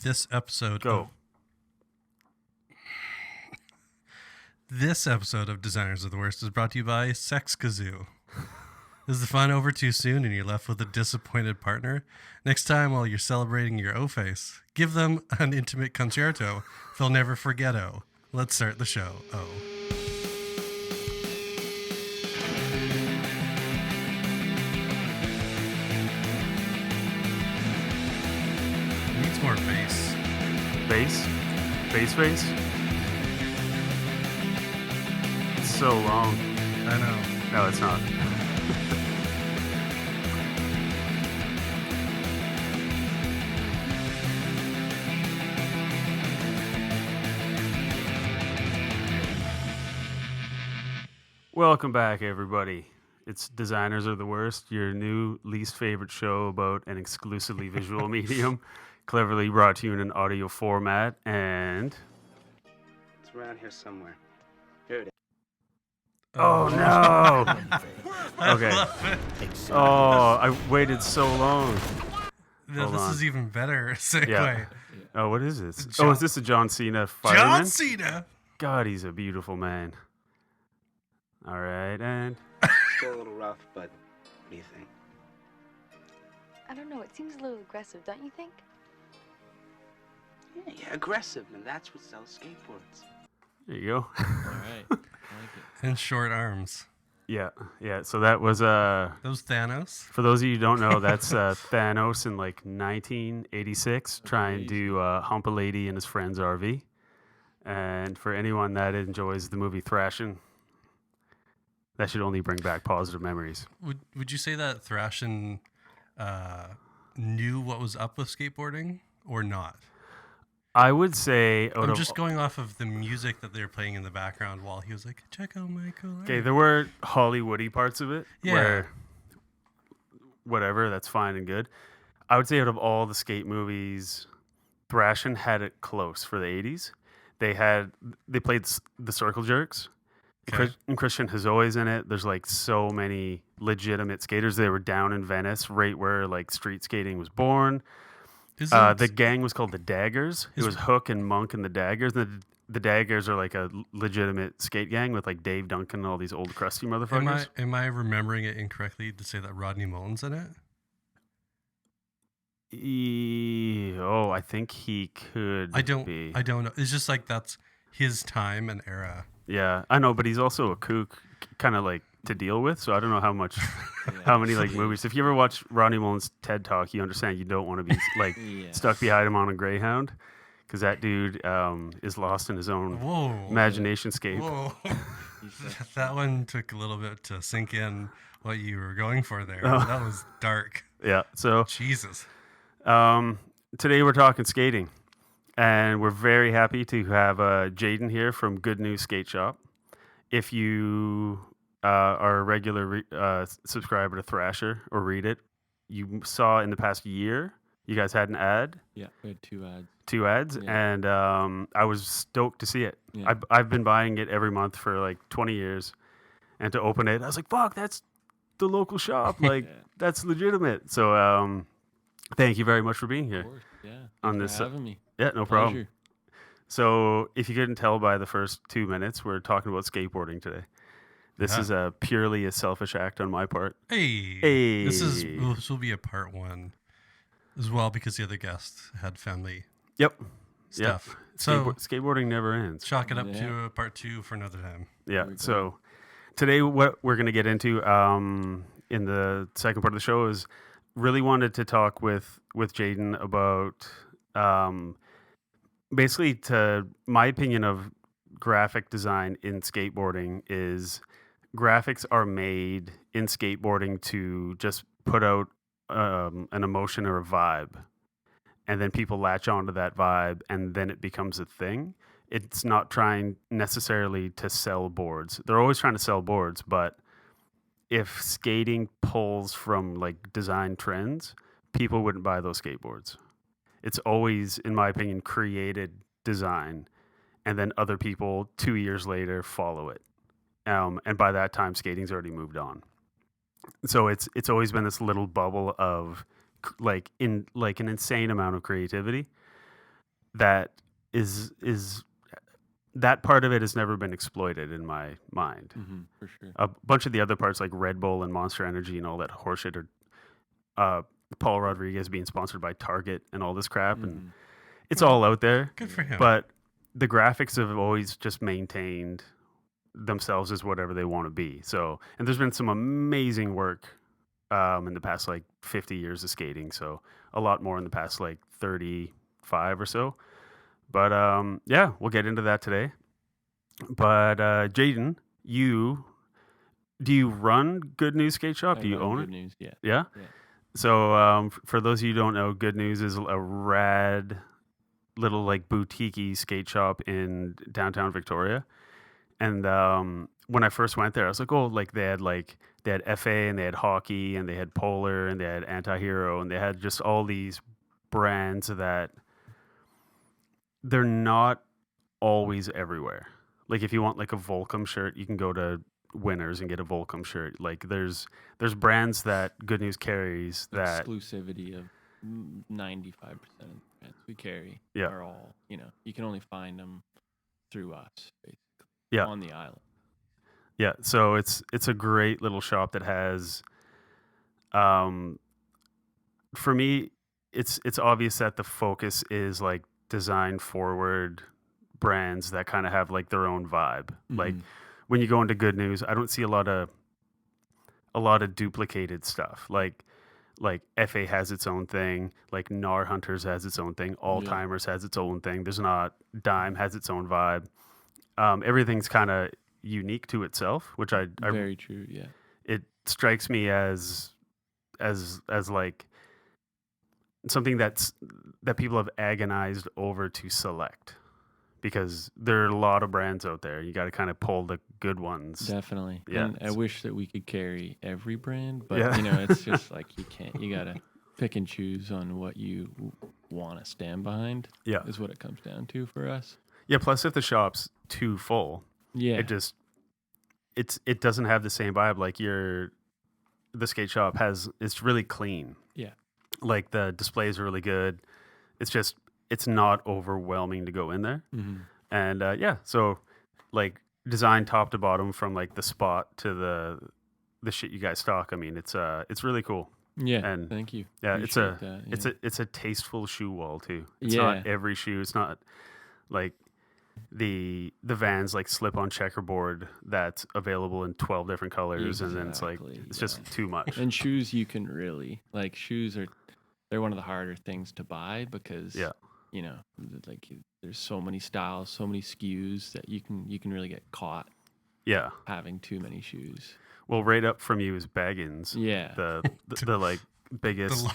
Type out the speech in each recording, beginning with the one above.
This episode Go. This episode of Designers of the Worst is brought to you by Kazoo. Is the fun over too soon and you're left with a disappointed partner? Next time while you're celebrating your O-face, give them an intimate concerto they'll never forget. Let's start the show. Needs more bass. Bass? Bass? It's so long. I know. No, it's not. Welcome back, everybody. It's Designers Are the Worst, your new least favorite show about an exclusively visual medium, cleverly brought to you in an audio format, and... It's around here somewhere. Here it is. Oh, no! Okay. Oh, I waited so long. No, this is even better segue. Yeah. Oh, what is this? John- Is this a John Cena fireman? John Cena! God, he's a beautiful man. All right, and... Still a little rough, but what do you think? I don't know. It seems a little aggressive, don't you think? Yeah, aggressive, and that's what sells skateboards. There you go. All right. I like it. And short arms. Yeah. So that was... Those Thanos. For those of you who don't know, that's Thanos in like 1986 trying to hump a lady in his friend's RV. And for anyone that enjoys the movie Thrashin', that should only bring back positive memories. Would you say that Thrashin knew what was up with skateboarding or not? I would say... I'm just going off of the music that they were playing in the background while he was like, check out my cool Okay, art." there were Hollywoody parts of it Yeah. where whatever, that's fine and good. I would say out of all the skate movies, Thrashin' had it close for the 80s. They played the Circle Jerks. Okay. And Christian Hosoi's in it. There's like so many legitimate skaters. They were down in Venice, right where like street skating was born. The gang was called the Daggers. It was Hook and Monk and the Daggers. And the Daggers are like a legitimate skate gang with like Dave Duncan and all these old crusty motherfuckers. Am I remembering it incorrectly to say that Rodney Mullen's in it? I think he could be. I don't know. It's just like that's his time and era. Yeah, I know, but he's also a kook, kind of like to deal with. So I don't know how many like movies. If you ever watch Rodney Mullen's TED Talk, you understand you don't want to be like stuck behind him on a Greyhound, because that dude is lost in his own imagination scape. Whoa. That one took a little bit to sink in what you were going for there. Oh. That was dark. Yeah. So Jesus. today we're talking skating. And we're very happy to have Jayden here from Good News Skate Shop. If you are a regular subscriber to Thrasher or read it, you saw in the past year, you guys had an ad. Yeah, we had two ads. Two ads, Yeah. and I was stoked to see it. Yeah. I've been buying it every month for like 20 years. And to open it, I was like, fuck, that's the local shop. Like, that's legitimate. So thank you very much for being here. Of course, yeah. On Thanks this, for having me. Yeah, no problem. Pleasure. So, if you couldn't tell by the first 2 minutes, we're talking about skateboarding today. This is purely a selfish act on my part. Hey. This will be a part one as well because the other guest had family Yep. stuff. Yep. So Skateboarding never ends. chalk it up to a part two for another time. Yeah. Very So, today what we're going to get into in the second part of the show is really wanted to talk with Jayden about basically to my opinion of graphic design in skateboarding is graphics are made in skateboarding to just put out an emotion or a vibe, and then people latch onto that vibe and then it becomes a thing. It's not trying necessarily to sell boards. They're always trying to sell boards, but if skating pulls from like design trends, people wouldn't buy those skateboards. It's always, in my opinion, created design, and then other people 2 years later follow it. And by that time, skating's already moved on. So it's always been this little bubble of an insane amount of creativity. that is that part of it has never been exploited in my mind. For sure. A bunch of the other parts like Red Bull and Monster Energy and all that horseshit are Paul Rodriguez being sponsored by Target and all this crap, and it's all out there. Good for him. But the graphics have always just maintained themselves as whatever they want to be. So, and there's been some amazing work in the past like 50 years of skating. So a lot more in the past like 35 or so. But yeah, we'll get into that today. But Jayden, do you run Good News Skate Shop? Do you own Good it? News, yeah. Yeah. Yeah. So for those of you who don't know, Good News is a rad little like boutique skate shop in downtown Victoria. And when I first went there, I was like, oh, like they had FA and they had hockey and they had Polar and they had Anti-Hero and they had just all these brands that they're not always everywhere. Like if you want like a Volcom shirt, you can go to Winners and get a Volcom shirt. Like there's brands that Good News carries that Exclusivity of 95% of the brands we carry Yeah. are all, you can only find them through us, basically, Yeah. on the island. Yeah, so it's a great little shop that has for me it's obvious that the focus is like design forward brands that kind of have like their own vibe. Like when you go into Good News, I don't see a lot of duplicated stuff. Like FA has its own thing, like Gnarhunters has its own thing, Alltimers has its own thing. There's not Dime has its own vibe. Everything's kind of unique to itself, which I Very true, yeah. it strikes me as like something that people have agonized over to select, because there are a lot of brands out there. You got to kind of pull the good ones. Definitely. Yeah. And I wish that we could carry every brand, but Yeah. it's just like you can't. You got to pick and choose on what you want to stand behind. Yeah. Is what it comes down to for us. Yeah, plus if the shop's too full, Yeah. it doesn't have the same vibe. Like the skate shop it's really clean. Yeah. Like the displays are really good. It's not overwhelming to go in there. And yeah, so like design top to bottom from like the spot to the shit you guys stock. I mean, it's really cool. Yeah. And thank you. Yeah, Appreciate that, yeah. it's a tasteful shoe wall too. It's Yeah. not every shoe. It's not like the Vans like slip on checkerboard that's available in 12 different colors, and then it's like Exactly, it's yeah. just too much. And shoes, you can really like they're one of the harder things to buy because Yeah. like there's so many styles, so many SKUs that you can really get caught Yeah. having too many shoes. Well, right up from you is Baggins. Yeah. The like biggest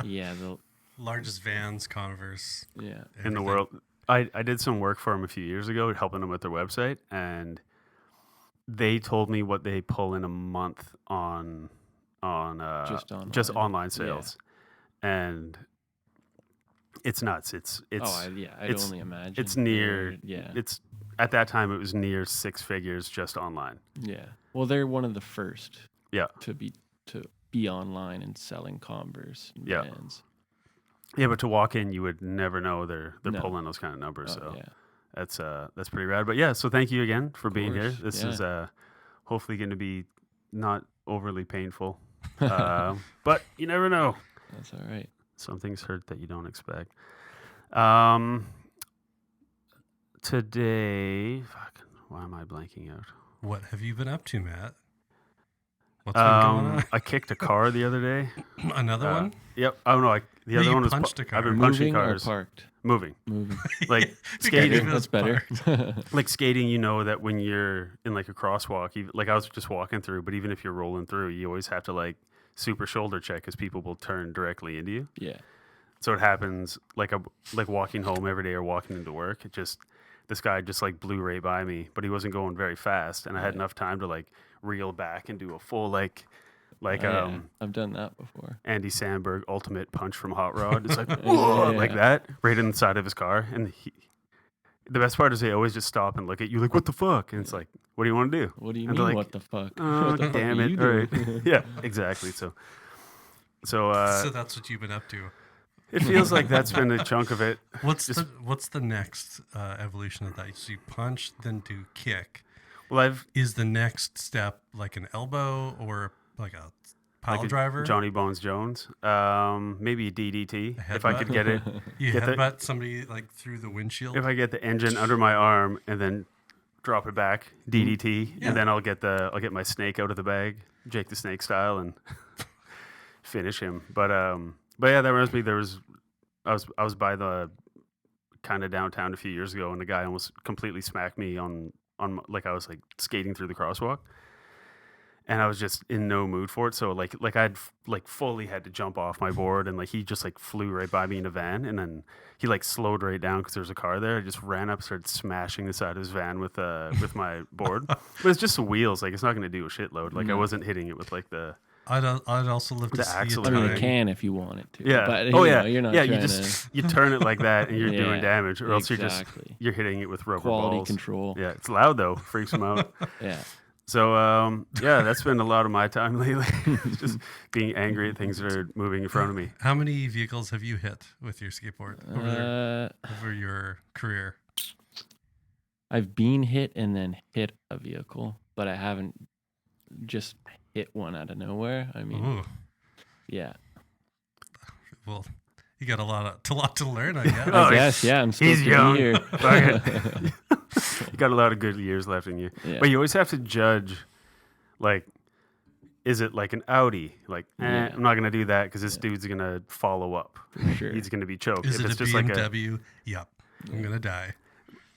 Yeah. The largest Vans, Converse yeah. in the everything. world. I did some work for them a few years ago, helping them with their website, and they told me what they pull in a month on Just online sales, and it's nuts. It's I it's- only imagine. it's near Yeah. it's at that time it was near six figures just online. Yeah. Well, they're one of the first Yeah. to be online and selling Converse and Yeah. Vans. Yeah, but to walk in, you would never know they're No. pulling those kind of numbers. Oh, So yeah. that's pretty rad. But yeah, so thank you again for being here. course, This yeah. is hopefully going to be not overly painful, but you never know. That's all right. Some things hurt that you don't expect. Today, why am I blanking out? What have you been up to, Matt? What's been going on? I kicked a car the other day. Another one? Yep. Oh no, the No, other you one was punched a car. I've been punching Moving or cars. parked? Moving. Moving. Like Skating. skating. That's better. Like skating, you know that when you're in like a crosswalk, like I was just walking through, but even if you're rolling through, you always have to like super shoulder check because people will turn directly into you. Yeah. So it happens like walking home every day or walking into work. This guy just like blew right by me, but he wasn't going very fast, and I had Yeah. enough time to like reel back and do a full Oh, yeah. I've done that before. Andy Samberg ultimate punch from Hot Rod. It's like Yeah, whoa, yeah. like that right inside of his car. And the best part is they always just stop and look at you like, what the fuck? And it's like, what do you want to do? What do you And mean? they're like, What the fuck? Oh, What the fuck damn do it! you All do? right, yeah, exactly. So So that's what you've been up to. It feels like that's been a chunk of it. What's the next evolution of that? So you punch, then do kick. Well, Is the next step like an elbow or like a pile like a driver? Johnny Bones Jones, maybe a DDT A if I could get it. You get the- headbutt somebody like through the windshield. If I get the engine under my arm and then drop it back, DDT, Yeah. and then I'll get my snake out of the bag, Jake the Snake style, and finish him. But yeah, that reminds me. I was by the kind of downtown a few years ago, and the guy almost completely smacked me on like I was like skating through the crosswalk, and I was just in no mood for it. So like I'd like fully had to jump off my board, and like he just like flew right by me in a van, and then he like slowed right down because there was a car there. I just ran up, started smashing the side of his van with my board. But it's just the wheels. Like it's not going to do a shitload. Like I wasn't hitting it with like the. I'd also love to The see axle it. I mean, Right. it can if you want it to. Yeah. But, Oh you yeah. know, you're not yeah. trying You just you turn it like that, and you're doing Yeah, damage, or else exactly. you're hitting it with rubber Quality balls. control. Yeah, it's loud though. Freaks them out. Yeah. So yeah, that's been a lot of my time lately. Just being angry at things that are moving in front of me. How many vehicles have you hit with your skateboard over your career? I've been hit and then hit a vehicle, but I haven't just hit one out of nowhere. I mean, Ooh, yeah. well, you got a lot to learn, I guess. Oh, I guess, yeah. I'm still he's young. here. Fuck it. You got a lot of good years left in you. Yeah. But you always have to judge, like, is it like an Audi? Like, Yeah. I'm not going to do that because this dude's going to follow up. For sure. He's going to be choked. Is if it it's a just like BMW? Yep. I'm gonna die.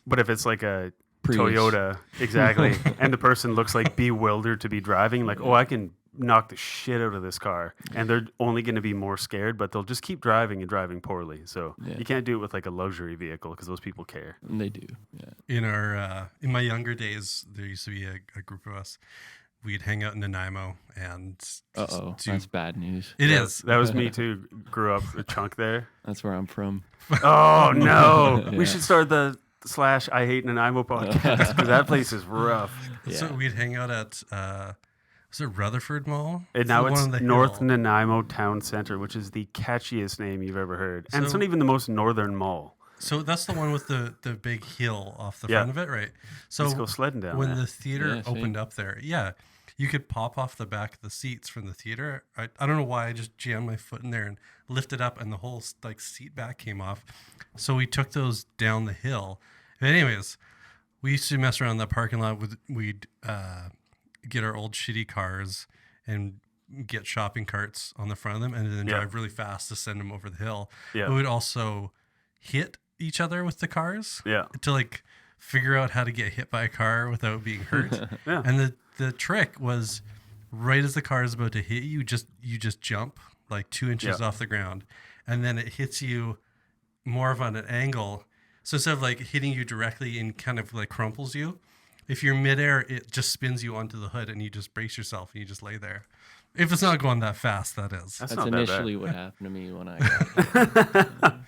but if it's like a Prius. Toyota, exactly, and the person looks like bewildered to be driving, like, oh, I can knock the shit out of this car, and they're only going to be more scared, but they'll just keep driving and driving poorly. So Yeah. you can't do it with like a luxury vehicle because those people care. They do. Yeah. In my younger days, there used to be a group of us. We'd hang out in Nanaimo and Uh-oh. That's bad news. It Yeah, is. That was me too. Grew up a chunk there. That's where I'm from. Oh no! Yeah. We should start the / I hate Nanaimo podcast because that place is rough. Yeah. So we'd hang out at was it Rutherford Mall? And now the one it's on the North hill. Nanaimo Town Center, which is the catchiest name you've ever heard, and it's So- not even the most northern mall. So that's the one with the big hill off the Yeah. front of it, right? So Let's go sledding down when there. the theater Yeah, see? opened up there, yeah, you could pop off the back of the seats from the theater. I don't know why I just jammed my foot in there and lifted up, and the whole like seat back came off. So we took those down the hill. But anyways, we used to mess around in that parking lot. We'd get our old shitty cars and get shopping carts on the front of them, and then Yeah. drive really fast to send them over the hill. Yeah. We would also hit each other with the cars Yeah. to like figure out how to get hit by a car without being hurt. Yeah. And the trick was right as the car is about to hit you, you just jump like 2 inches Yeah. off the ground, and then it hits you more of on an angle. So instead of like hitting you directly and kind of like crumples you, if you're midair, it just spins you onto the hood and you just brace yourself and you just lay there. If it's not going that fast, that is. That's That's not that bad. initially what happened to me when I got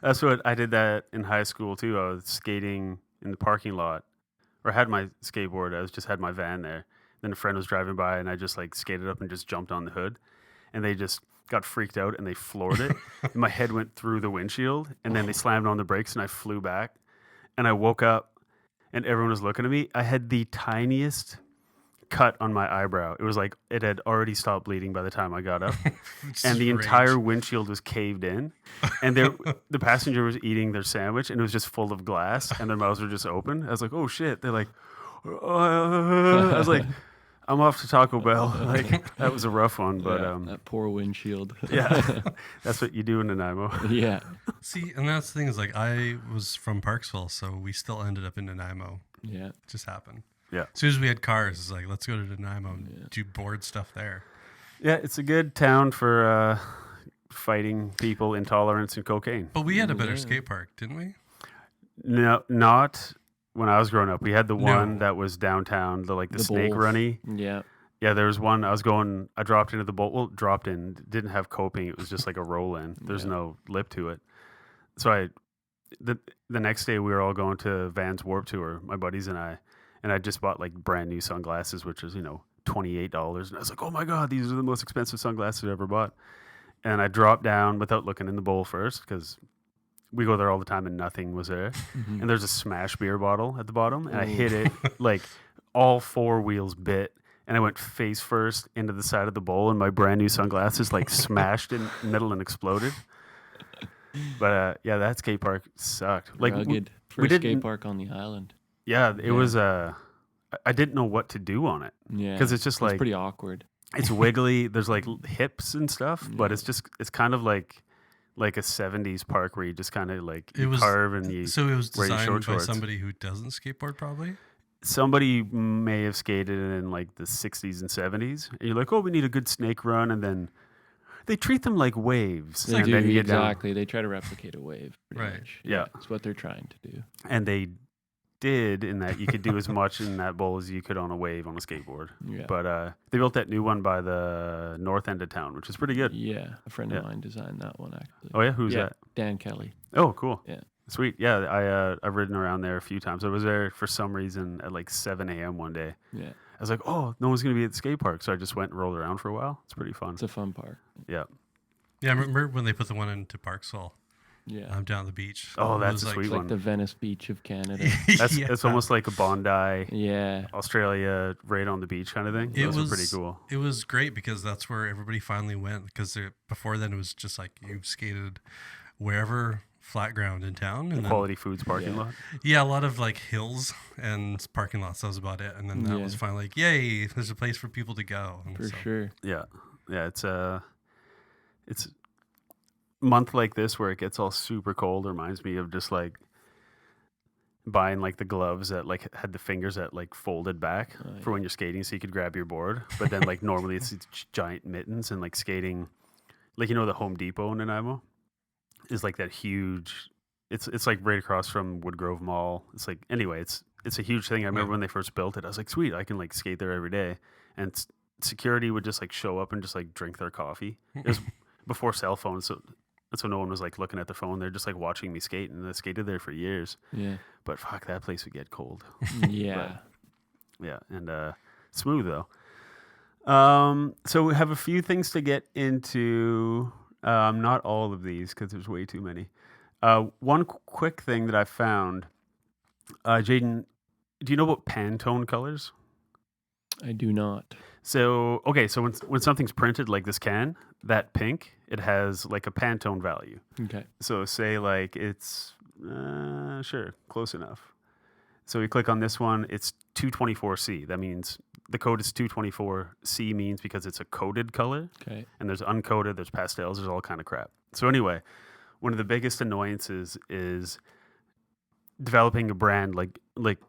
That's what I did that in high school too. I was skating in the parking lot, or I had my skateboard. I just had my van there. Then a friend was driving by, and I just like skated up and just jumped on the hood, and they just got freaked out and they floored it. And my head went through the windshield, and then they slammed on the brakes, and I flew back, and I woke up, and everyone was looking at me. I had the tiniest cut on my eyebrow. It was like it had already stopped bleeding by the time I got up. And the Rage. entire windshield was caved in, and the passenger was eating their sandwich, and it was just full of glass, and their mouths were just open. I was like, "Oh shit!" They're like, I was like, "I'm off to Taco Bell." Like that was a rough one, but that poor windshield. yeah, that's what you do in Nanaimo. Yeah. See, and that's the thing is like I was from Parksville, so we still ended up in Nanaimo. Yeah. It just happened. Yeah, As soon as we had cars, it's like, let's go to Nanaimo and do board stuff there. yeah, it's a good town for fighting people, intolerance, and cocaine. But we had a better Yeah. skate park, didn't we? No, not when I was growing up. We had the one No. that was downtown, the The snake bowl. runny. Yeah. Yeah, there was one. I dropped into the bowl. Well, dropped in. Didn't have coping. It was just like a roll in. There's Yeah. no lip to it. So the next day we were all going to Vans Warp Tour, my buddies and I just bought like brand new sunglasses, which is $28, and I was like, oh my god, these are the most expensive sunglasses I ever bought. and I dropped down without looking in the bowl first because we go there all the time and nothing was there. Mhm. And there's a smash beer bottle at the bottom, and I Ooh. hit it like all 4 wheels bit, and I went face first into the side of the bowl, and my brand new sunglasses like smashed in the middle and exploded. But yeah, that skate park sucked. Like Rugged. we First skate didn't- park on the island. yeah, it Yeah. was. I didn't know what to do on it Yeah. because it's just It was like pretty awkward. it's wiggly. There's like hips and stuff, but Yeah. it's kind of like a 70s park where you just kind of like It you was- carve and you So it was wear your designed short by shorts. somebody who doesn't skateboard, probably. Somebody may have skated in like the 60s and 70s, and you're like, oh, we need a good snake run, and then they treat them like waves, They and do, then you get down, exactly. They try to replicate a wave. Pretty Right. much. Yeah. That's what they're trying to do. and they did in that you could do as much in that bowl as you could on a wave on a skateboard. Yeah. But they built that new one by the north end of town, which is pretty good. Yeah. A friend Yeah. of mine designed that one, actually. Oh yeah, who's Yeah. that? Dan Kelly. Oh, cool. Yeah. Sweet. Yeah, I've ridden around there a few times. I was there for some reason at like 7 a.m. one day. Yeah. I was like, oh, no one's gonna be at the skate park, so I just went and rolled around for a while. It's pretty fun. It's a fun park. Yeah. Yeah, I remember when they put the one into Parksville Yeah. down the beach. Oh, It that's was a like- sweet It's one. like the Venice Beach of Canada. That's Yeah. it's almost like a Bondi, Yeah. Australia, right on the beach kind of thing. It Those was are pretty cool. It was great because that's where everybody finally went. Because before then, it was just like you skated wherever flat ground in town, and then, Quality Foods parking Yeah. lot. yeah, a lot of like hills and parking lots. That was about it. And then that was Yeah. finally like, yay, there's a place for people to go. And For so- sure. Yeah, it's month like this where it gets all super cold reminds me of just like buying like the gloves that like had the fingers that like folded back Oh, for when you're skating so you could grab your board, but then like normally it's these giant mittens, and like skating like the Home Depot in Nanaimo is like that huge, it's like right across from Woodgrove Mall. It's like, anyway, it's a huge thing. I remember Yeah. when they first built it, I was like, sweet, I can like skate there every day. And security would just like show up and just like drink their coffee. It was before cell phones, so no one was like looking at their phone. They're just like watching me skate, and I skated there for years. Yeah. But fuck, that place would get cold. Yeah. Yeah, and smooth though. So we have a few things to get into. Not all of these because there's way too many. One quick thing that I found, Jayden, do you know about Pantone colors? I do not. So okay, so when something's printed like this can, that pink, it has like a Pantone value. Okay. So say like it's sure, close enough. So we click on this one, it's 224C. That means the code is 224C means because it's a coded color, Okay. and there's uncoated, there's pastels, there's all kind of crap. So anyway, one of the biggest annoyances is developing a brand like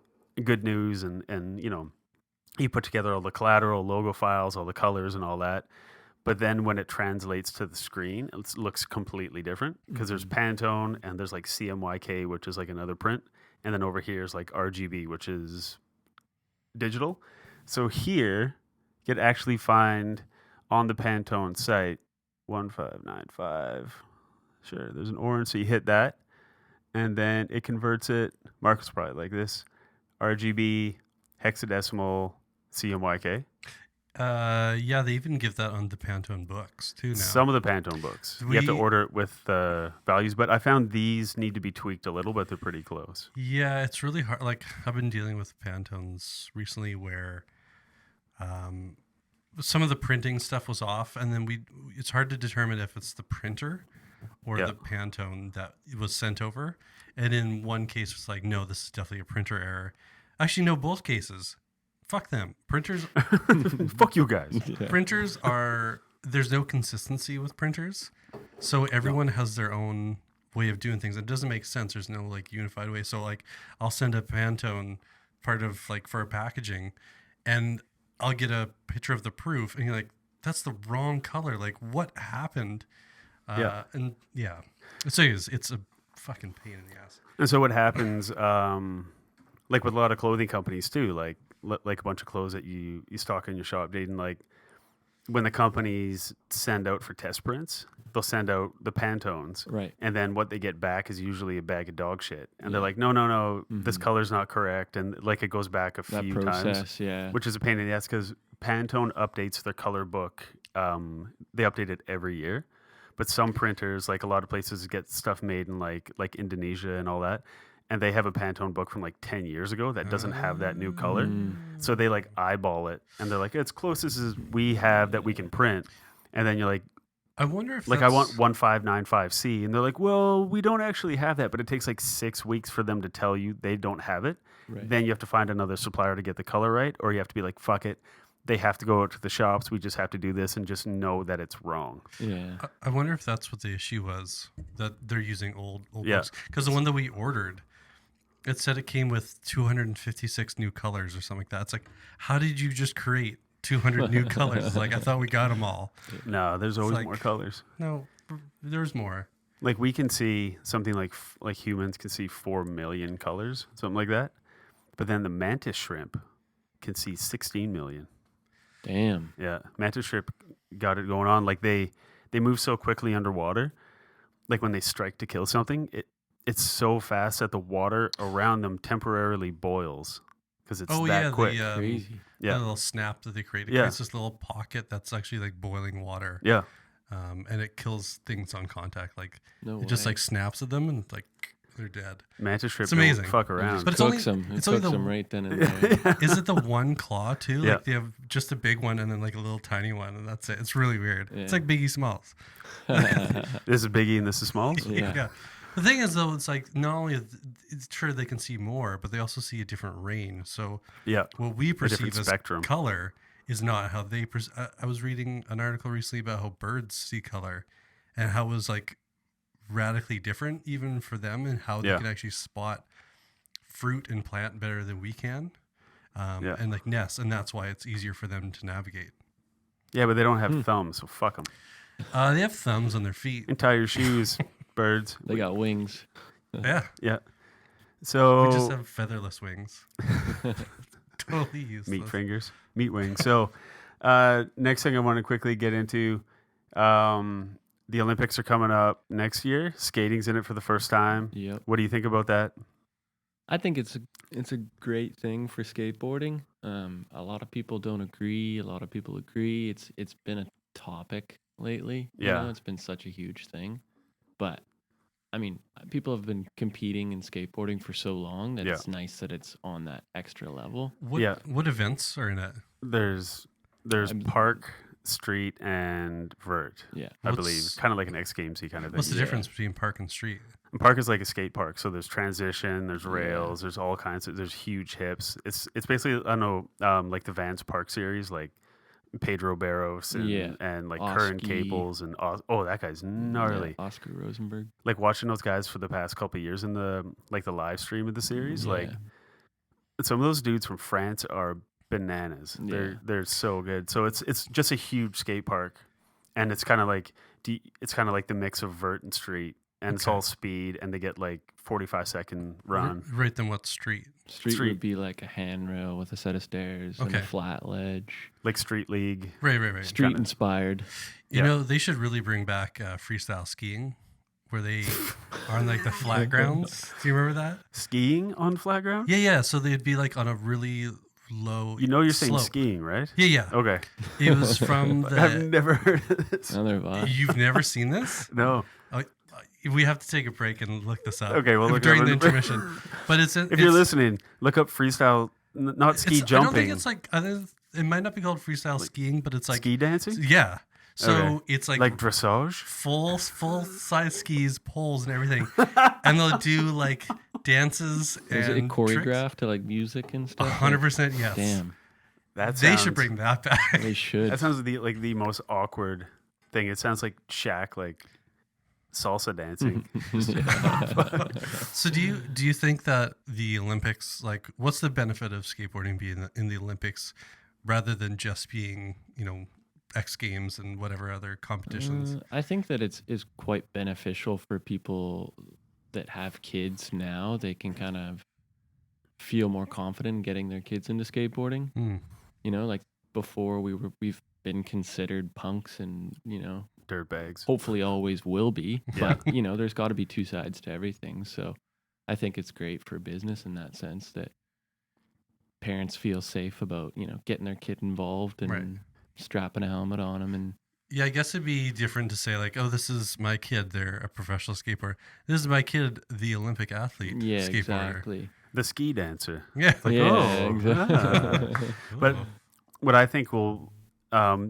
Good News, and you put together all the collateral, logo files, all the colors and all that. But then when it translates to the screen, it looks completely different because there's Pantone and there's like CMYK, which is like another print. And then over here is like RGB, which is digital. So here, you could actually find on the Pantone site 1595. Sure, there's an orange, so you hit that. And then it converts it, Marcus probably like this, RGB, hexadecimal, CMYK. Yeah, they even give that on the Pantone books too now. Some of the Pantone books. You have to We- order it with values, but I found these need to be tweaked a little, but they're pretty close. Yeah, it's really hard. Like I've been dealing with Pantones recently, where some of the printing stuff was off, and then it's hard to determine if it's the printer or Yeah. the Pantone that was sent over. And in one case, it's like, no, this is definitely a printer error. Actually, no, both cases. Fuck them. Printers Fuck you guys. Yeah. printers are, there's no consistency with printers, so everyone has their own way of doing things. It doesn't make sense. There's no like unified way. So like I'll send a Pantone part of like for packaging, and I'll get a picture of the proof, and you're like, that's the wrong color. Like what happened? Yeah. And yeah, it's a fucking pain in the ass. And so what happens, like with a lot of clothing companies too, like a bunch of clothes that you stock in your shop, Jayden, like when the companies send out for test prints, they'll send out the Pantones. Right. And then what they get back is usually a bag of dog shit. And Yeah. they're like, no, this Mhm. color's not correct. And like it goes back a That few process, times, yeah. which is a pain in the ass because Pantone updates their color book. They update it every year. but some printers, like a lot of places, get stuff made in like Indonesia and all that, and they have a Pantone book from like 10 years ago that doesn't have that new color. So they like eyeball it, and they're like, it's closest as we have that we can print. And then you're like, I wonder if I want 1595C, and they're like, well, we don't actually have that, but it takes like 6 weeks for them to tell you they don't have it. Right. Then you have to find another supplier to get the color right, or you have to be like, fuck it. They have to go out to the shops. We just have to do this and just know that it's wrong. Yeah. I wonder if that's what the issue was, that they're using old Yeah. books. Because the one that we ordered, it said it came with 256 new colors or something like that. It's like, how did you just create 200 new colors? It's like, I thought we got them all. No, there's always like- more colors. No, there's more. Like we can see something like humans can see 4 million colors, something like that. But then the mantis shrimp can see 16 million. Damn. Yeah, mantis shrimp got it going on. Like they move so quickly underwater. Like when they strike to kill something, it's so fast that the water around them temporarily boils because it's that quick. Crazy. Yeah. The little snap that they create. It Yeah. creates this little pocket that's actually like boiling water. Yeah, And it kills things on contact. Like No it just way. like snaps at them and like they're dead. mantis shrimp It's amazing. don't fuck around. Just But it's cooks only- them. It it's only cooks the- them right then and there. Is it the one claw too? Yeah. Like they have just a big one and then like a little tiny one and that's it. It's really weird. It's Yeah. like Biggie Smalls. This is Biggie and this is Smalls. Yeah. The thing is though, it's like not only it's true they can see more, but they also see a different range. So Yeah, what we different perceive as spectrum. color is not how they. I was reading an article recently about how birds see color, and how it was like radically different even for them, and how they Yeah. can actually spot fruit and plant better than we can, Yeah. and like nests, and that's why it's easier for them to navigate. Yeah, but they don't have thumbs, so fuck them. They have thumbs on their feet. And tie your shoes, birds. They got wings. Yeah, Yeah. we So just have featherless wings. Totally useless. meat fingers, meat wings. So next thing I want to quickly get into, the Olympics are coming up next year. Skating's in it for the first time. Yep. What do you think about that? I think it's a great thing for skateboarding. A lot of people don't agree. A lot of people agree. It's been a topic lately. Yeah. It's been such a huge thing. But I mean, people have been competing in skateboarding for so long that Yeah. it's nice that it's on that extra level. Yeah. What events are in it? There's I'm- park, street, and vert. Yeah. I What's- believe kind of like an X Gamesy kind of thing. What's the Yeah. difference between park and street? And park is like a skate park, so there's transition, there's Yeah. rails, there's all kinds of, there's huge hips. It's basically I don't know like the Vans Park series, like Pedro Barros and, Yeah. and like Curran Oski. Cables and oh that guy's gnarly. Yeah, Oscar Rosenberg. Like watching those guys for the past couple of years in the live stream of the series, like Yeah. some of those dudes from France are bananas. Yeah. They're so good. So it's just a huge skate park, and it's kind of like the mix of vert and street, and it's Okay. all speed, and they get like 45-second run. Right then, what street? Street Street. would be like a handrail with a set of stairs and Okay. a flat ledge. Like street league. Right. Street inspired. You Yeah. know, they should really bring back freestyle skiing, where they are on like the flat grounds. Do you remember that? Skiing on flat ground? Yeah. So they'd be like on a really low. You know you're saying slope. skiing, right? Yeah. Okay. It was from I've the. never heard of this. Another vibe. You've never seen this? No. Oh, we have to take a break and look this up. Okay, we'll look during up the in- intermission. But it's If you're listening, look up freestyle, not ski I jumping. don't think it's like. It might not be called freestyle skiing, but it's like ski dancing? Yeah. So Okay. it's like Dressage? full size skis, poles, and everything, and they'll do like dances Is it and choreographed to like music and stuff? 100% yes. Damn. That They sounds- should bring that back. They should. That sounds like the most awkward thing. It sounds like Shaq, like salsa dancing. So do you think that the Olympics, like, what's the benefit of skateboarding being in the Olympics rather than just being, X Games and whatever other competitions? I think that it's quite beneficial for people that have kids now. They can kind of feel more confident in getting their kids into skateboarding. Hmm. Like before we've been considered punks and, Dirtbags. hopefully always will be. Yeah. But, there's got to be two sides to everything. So I think it's great for business in that sense that parents feel safe about, getting their kid involved and Right. strapping a helmet on them and Yeah, I guess it'd be different to say like, oh, this is my kid. They're a professional skateboarder. This is my kid, the Olympic athlete Yeah, skateboarder. exactly. The ski dancer. Yeah. It's like, Yeah, oh. exactly. But Ooh. what I think will,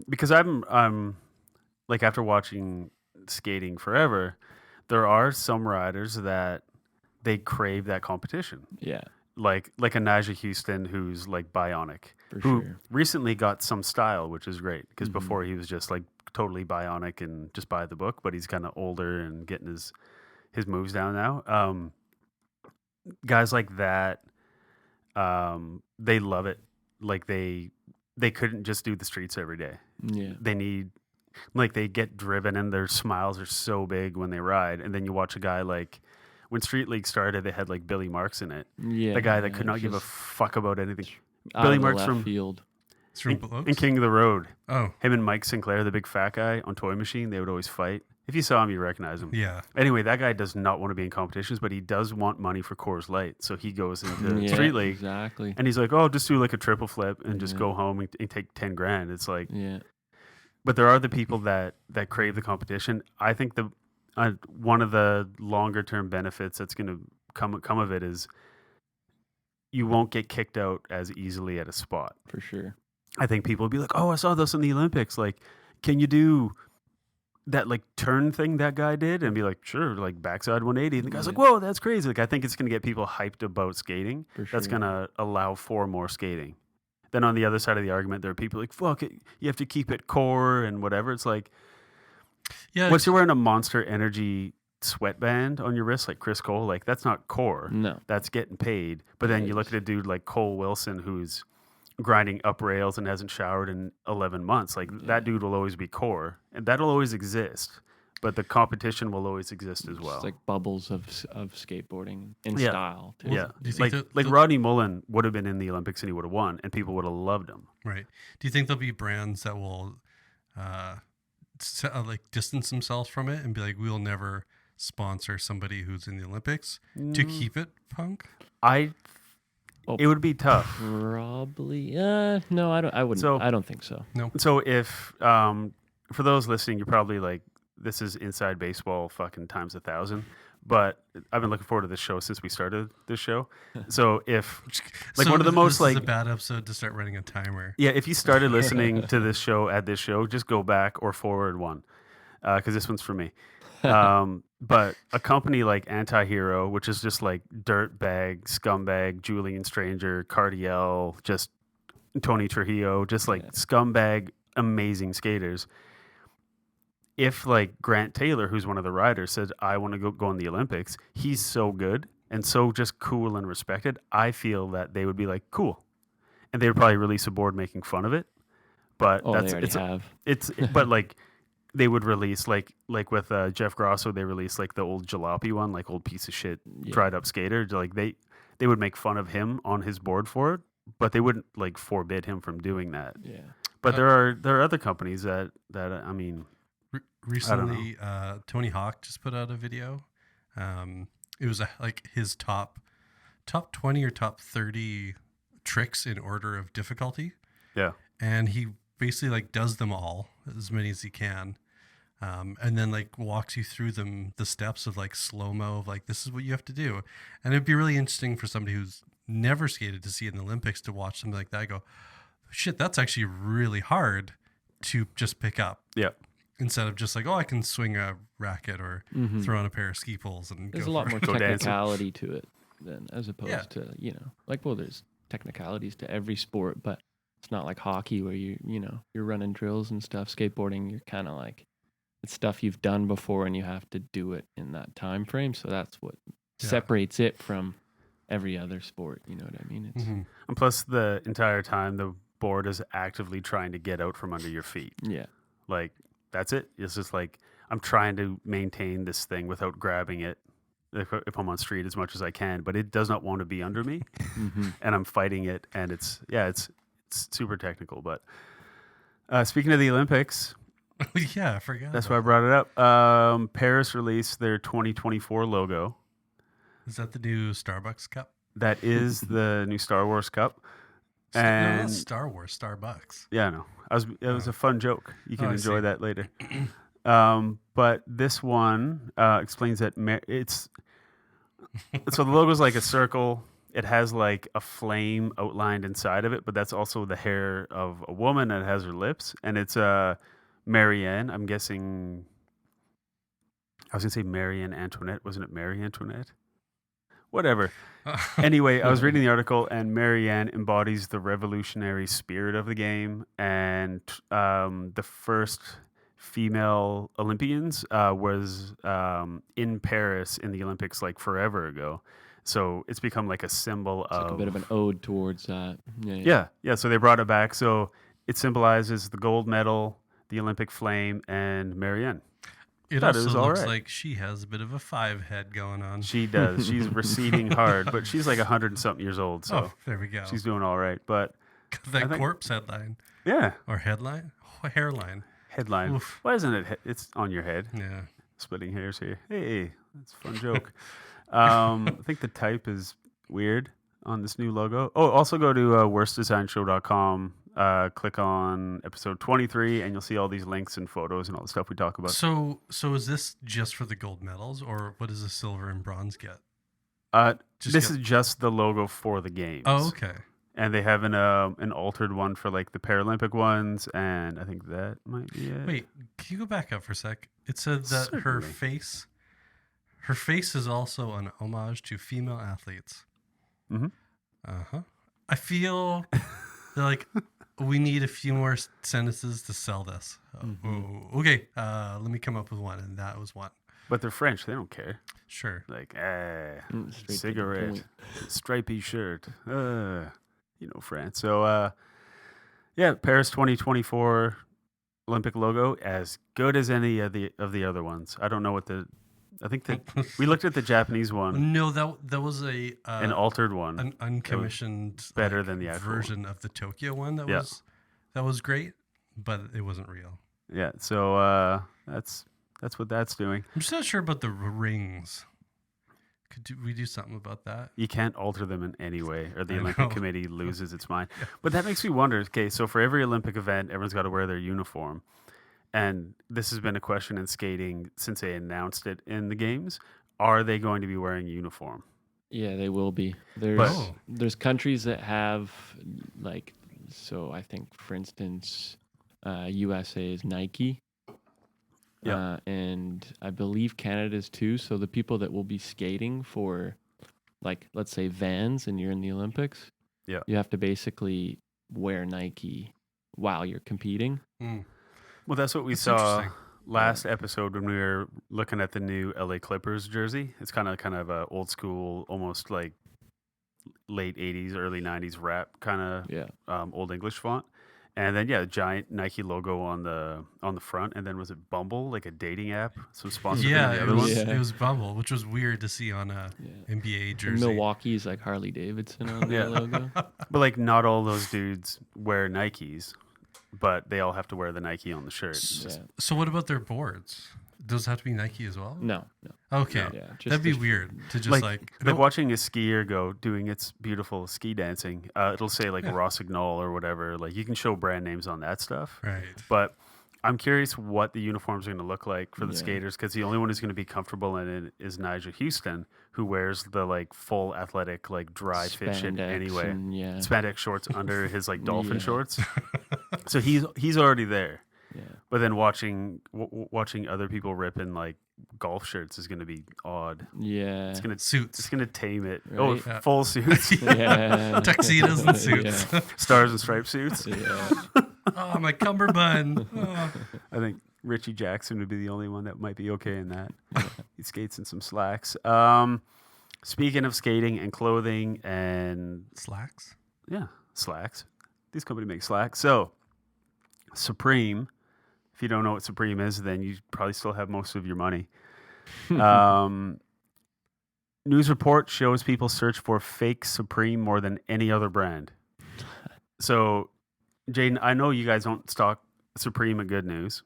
because I'm like after watching skating forever, there are some riders that they crave that competition. Yeah, Like a Najee Houston who's like bionic, for who sure. recently got some style, which is great because Mhm. before he was just like totally bionic and just by the book, but he's kind of older and getting his moves down now. Guys like that, they love it. Like they couldn't just do the streets every day. Yeah. They need like they get driven and their smiles are so big when they ride. And then you watch a guy like when Street League started, they had like Billy Marks in it. Yeah. The guy that yeah, could not it's give a just fuck about anything. out Billy of the Marks left from field. It's from Blokes? in King of the Road. Oh, Him and Mike Sinclair, the big fat guy on Toy Machine, they would always fight. If you saw him, you recognize him. yeah. Anyway, that guy does not want to be in competitions, but he does want money for Coors Light. So he goes into Yeah, Street League exactly. and he's like, oh, just do like a triple flip and just Yeah. go home and take 10 grand. It's like, Yeah. but there are the people that crave the competition. I think the one of the longer term benefits that's going to come of it is you won't get kicked out as easily at a spot. For sure. I think people will be like, "Oh, I saw this in the Olympics. Like, can you do that like turn thing that guy did?" And be like, "Sure." Like backside 180. And the guy's like, Yeah. "Whoa, that's crazy!" Like, I think it's going to get people hyped about skating. For That's sure. going to allow for more skating. Then on the other side of the argument, there are people like, "Fuck it, you have to keep it core and whatever." It's like, Yeah. once you're wearing a Monster Energy sweatband on your wrist, like Chris Cole, like that's not core. No. That's getting paid. But then you look Nice. at a dude like Cole Wilson who's grinding up rails and hasn't showered in 11 months. Like Yeah. that dude will always be core, and that'll always exist. But the competition will always exist as well. It's like bubbles of skateboarding in Yeah. style too. yeah, Do you think like that- Rodney Mullen would have been in the Olympics and he would have won, and people would have loved him. Right. Do you think there'll be brands that will like distance themselves from it and be like, we'll never sponsor somebody who's in the Olympics to keep it punk? Oh, It would be tough. Probably. No, I don't. I wouldn't. So- I don't think so. So if for those listening, you're probably like, this is inside baseball fucking times 1,000. But I've been looking forward to this show since we started this show. So if like one of the most this is like a bad episode to start running a timer. yeah, if you started listening to this show at this show, just go back or forward one because this one's for me. But a company like Anti-Hero, which is just like dirtbag, scumbag, Julian Stranger, Cardiel, just Tony Trujillo, just like Yeah. scumbag, amazing skaters. If like Grant Taylor, who's one of the riders, said, I want to go in the Olympics, he's so good and so just cool and respected. I feel that they would be like, cool. And they would probably release a board making fun of it. But Oh, they that's already have. but like they would release like with Jeff Grosso, they released like the old jalopy one, like old piece of shit Yeah. dried up skater. Like they would make fun of him on his board for it, but they wouldn't like forbid him from doing that. Yeah. But there are other companies that I mean, Recently, Tony Hawk just put out a video. It was like his top 20 or top 30 tricks in order of difficulty. yeah. And he basically like does them all, as many as he can. And then like walks you through the steps of like slow-mo of like, this is what you have to do. And it'd be really interesting for somebody who's never skated to see in the Olympics to watch something like that. I go, shit, that's actually really hard to just pick up. Yeah. Instead of just like, oh, I can swing a racket or Mhm. throw on a pair of ski poles and There's go a lot for more it. Go dancing. technicality to it than as opposed Yeah. to, like, well, there's technicalities to every sport, but it's not like hockey where you're running drills and stuff. Skateboarding, you're kind of like, it's stuff you've done before and you have to do it in that time frame. So that's what Yeah. separates it from every other sport. You know what I mean? It's Mhm. And plus the entire time the board is actively trying to get out from under your feet. yeah. Like that's it. It's just like I'm trying to maintain this thing without grabbing it if I'm on street as much as I can, but it does not want to be under me, hmm and I'm fighting it. And it's super technical. But speaking of the Olympics, Yeah, I forgot. that's why I about brought it up. Paris released their 2024 logo. that. Is that the new Starbucks cup? That is the new Star Wars cup. No, And that's Star Wars, Starbucks. yeah, no, it was a fun joke. You can I enjoy see. that later. But this one explains that so the logo's like a circle. It has like a flame outlined inside of it, but that's also the hair of a woman that has her lips, and it's Marianne. I'm guessing. I was gonna say Marianne Antoinette. Wasn't it Marie Antoinette? Whatever. Anyway, I was reading the article, and Marianne embodies the revolutionary spirit of the game, and the first female Olympians was in Paris in the Olympics like forever ago. So it's become like a symbol It's of like a bit of an ode towards that. yeah. So they brought it back. So it symbolizes the gold medal, the Olympic flame, and Marianne. It Thought it also was all looks right. like she has a bit of a 5 head going on. She does. She's receding hard, but she's like 100 and something years old. So Oh, there we go. she's doing all right. But that I think- corpse headline yeah, or headline, hairline. headline. Oof. Why isn't it? It's on your head. Yeah. Splitting hairs here. Hey, that's a fun joke. I think the type is weird on this new logo. Oh, also go to worstdesignshow.com. Click on episode 23, and you'll see all these links and photos and all the stuff we talk about. So is this just for the gold medals, or what does the silver and bronze get? This is just the logo for the games. Oh, okay. And they have an altered one for like the Paralympic ones, and I think that might be it. Wait, can you go back up for a sec? It said that her Certainly. face is also an homage to female athletes. Mhm. I feel like we need a few more sentences to sell this. Oh, okay, let me come up with one, and that was one. But they're French; they don't care. Sure. Like, Straight to the cigarette, point. stripy shirt, France. So, yeah, Paris 2024 Olympic logo, as good as any of the other ones. I don't know what I think that we looked at the Japanese one, No, that was an altered one. an uncommissioned better than the actual version of the Tokyo one that Yeah. was great, but it wasn't real. Yeah, so that's what that's doing. I'm just not sure about the rings. We do something about that? You can't alter them in any way, or the I Olympic know. Committee loses its mind. But that makes me wonder. Okay, so for every Olympic event, everyone's got to wear their uniform, and this has been a question in skating since they announced it in the games. Are they going to be wearing uniform? Yeah, they will be. Oh. There's countries that have like, so I think for instance, USA is Nike. Yeah. And I believe Canada's too. So the people that will be skating for, like, let's say Vans, and you're in the Olympics, Yeah. you have to basically wear Nike while you're competing. Mm. Well, that's what we That's saw interesting. last episode when we were looking at the new LA Clippers jersey. It's kind of a old school, almost like late 80s, early 90s rap kind of Yeah. old English font. And then a giant Nike logo on the front, and then was it Bumble, like a dating app, some sponsor Yeah, the it other was one? Yeah. it was Bumble, which was weird to see on a Yeah. NBA And jersey. Milwaukee's like Harley Davidson on Yeah. their logo. But like not all those dudes wear Nikes, but they all have to wear the Nike on the shirt. It's just- Yeah. So what about their boards? Does it have to be Nike as well? No. Okay, Yeah. Just that'd be the- weird to just like like like watching a skier go doing its beautiful ski dancing. It'll say like Yeah. Rossignol or whatever. Like you can show brand names on that stuff. right. But I'm curious what the uniforms are going to look like for the Yeah. skaters, because the only one who's going to be comfortable in it is Nigel Houston, who wears the like full athletic like dry fit shit Spandex anyway. and, yeah. Spandex shorts under his like dolphin Yeah. shorts. So he's already there. Yeah. But then watching other people rip in like golf shirts is going to be odd. Yeah. It's gonna Suits, tame it. Oh, Right. Yeah. full suits, Yeah. tuxedos and suits. Yeah. stars and striped suits. Yeah. Oh, my cummerbund. Oh. I think Richie Jackson would be the only one that might be okay in that. He skates in some slacks. Speaking of skating and clothing and Slacks. slacks, these companies make slacks. So Supreme, if you don't know what Supreme is, then you probably still have most of your money. News report shows people search for fake Supreme more than any other brand. So, Jayden, I know you guys don't stock Supreme at Good News.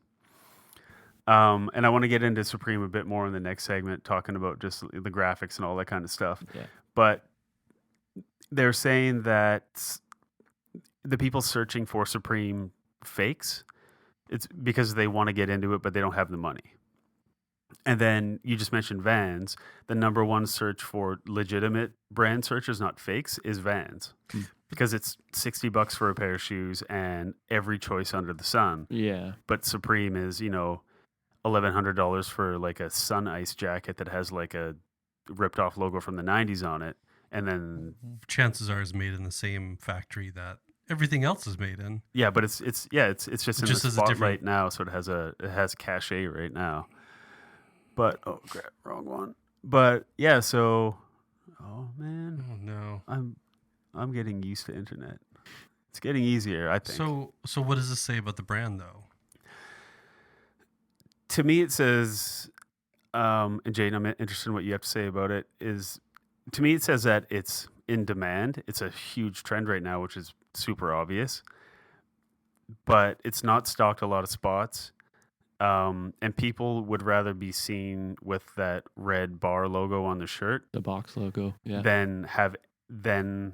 And I want to get into Supreme a bit more in the next segment, talking about just the graphics and all that kind of stuff. Yeah. But they're saying that the people searching for Supreme fakes, it's because they want to get into it, but they don't have the money. And then you just mentioned Vans. The number one search for legitimate brand searches, not fakes, is Vans. Because it's $60 for a pair of shoes and every choice under the sun. Yeah. But Supreme is, $1,100 for like a Sun Ice jacket that has like a ripped off logo from the 90s on it. And then chances are it's made in the same factory that everything else is made in. yeah, but it's just in Just the as a spotlight different- now, so it has cachet right now. But oh crap, wrong one. But yeah, so oh man, Oh no. I'm getting used to internet. It's getting easier, I think. So what does this say about the brand though? To me, it says, and Jayden, I'm interested in what you have to say about it. To me, it says that it's in demand. It's a huge trend right now, which is super obvious. But it's not stocked a lot of spots. And people would rather be seen with that red bar logo on the shirt The box logo. Yeah. than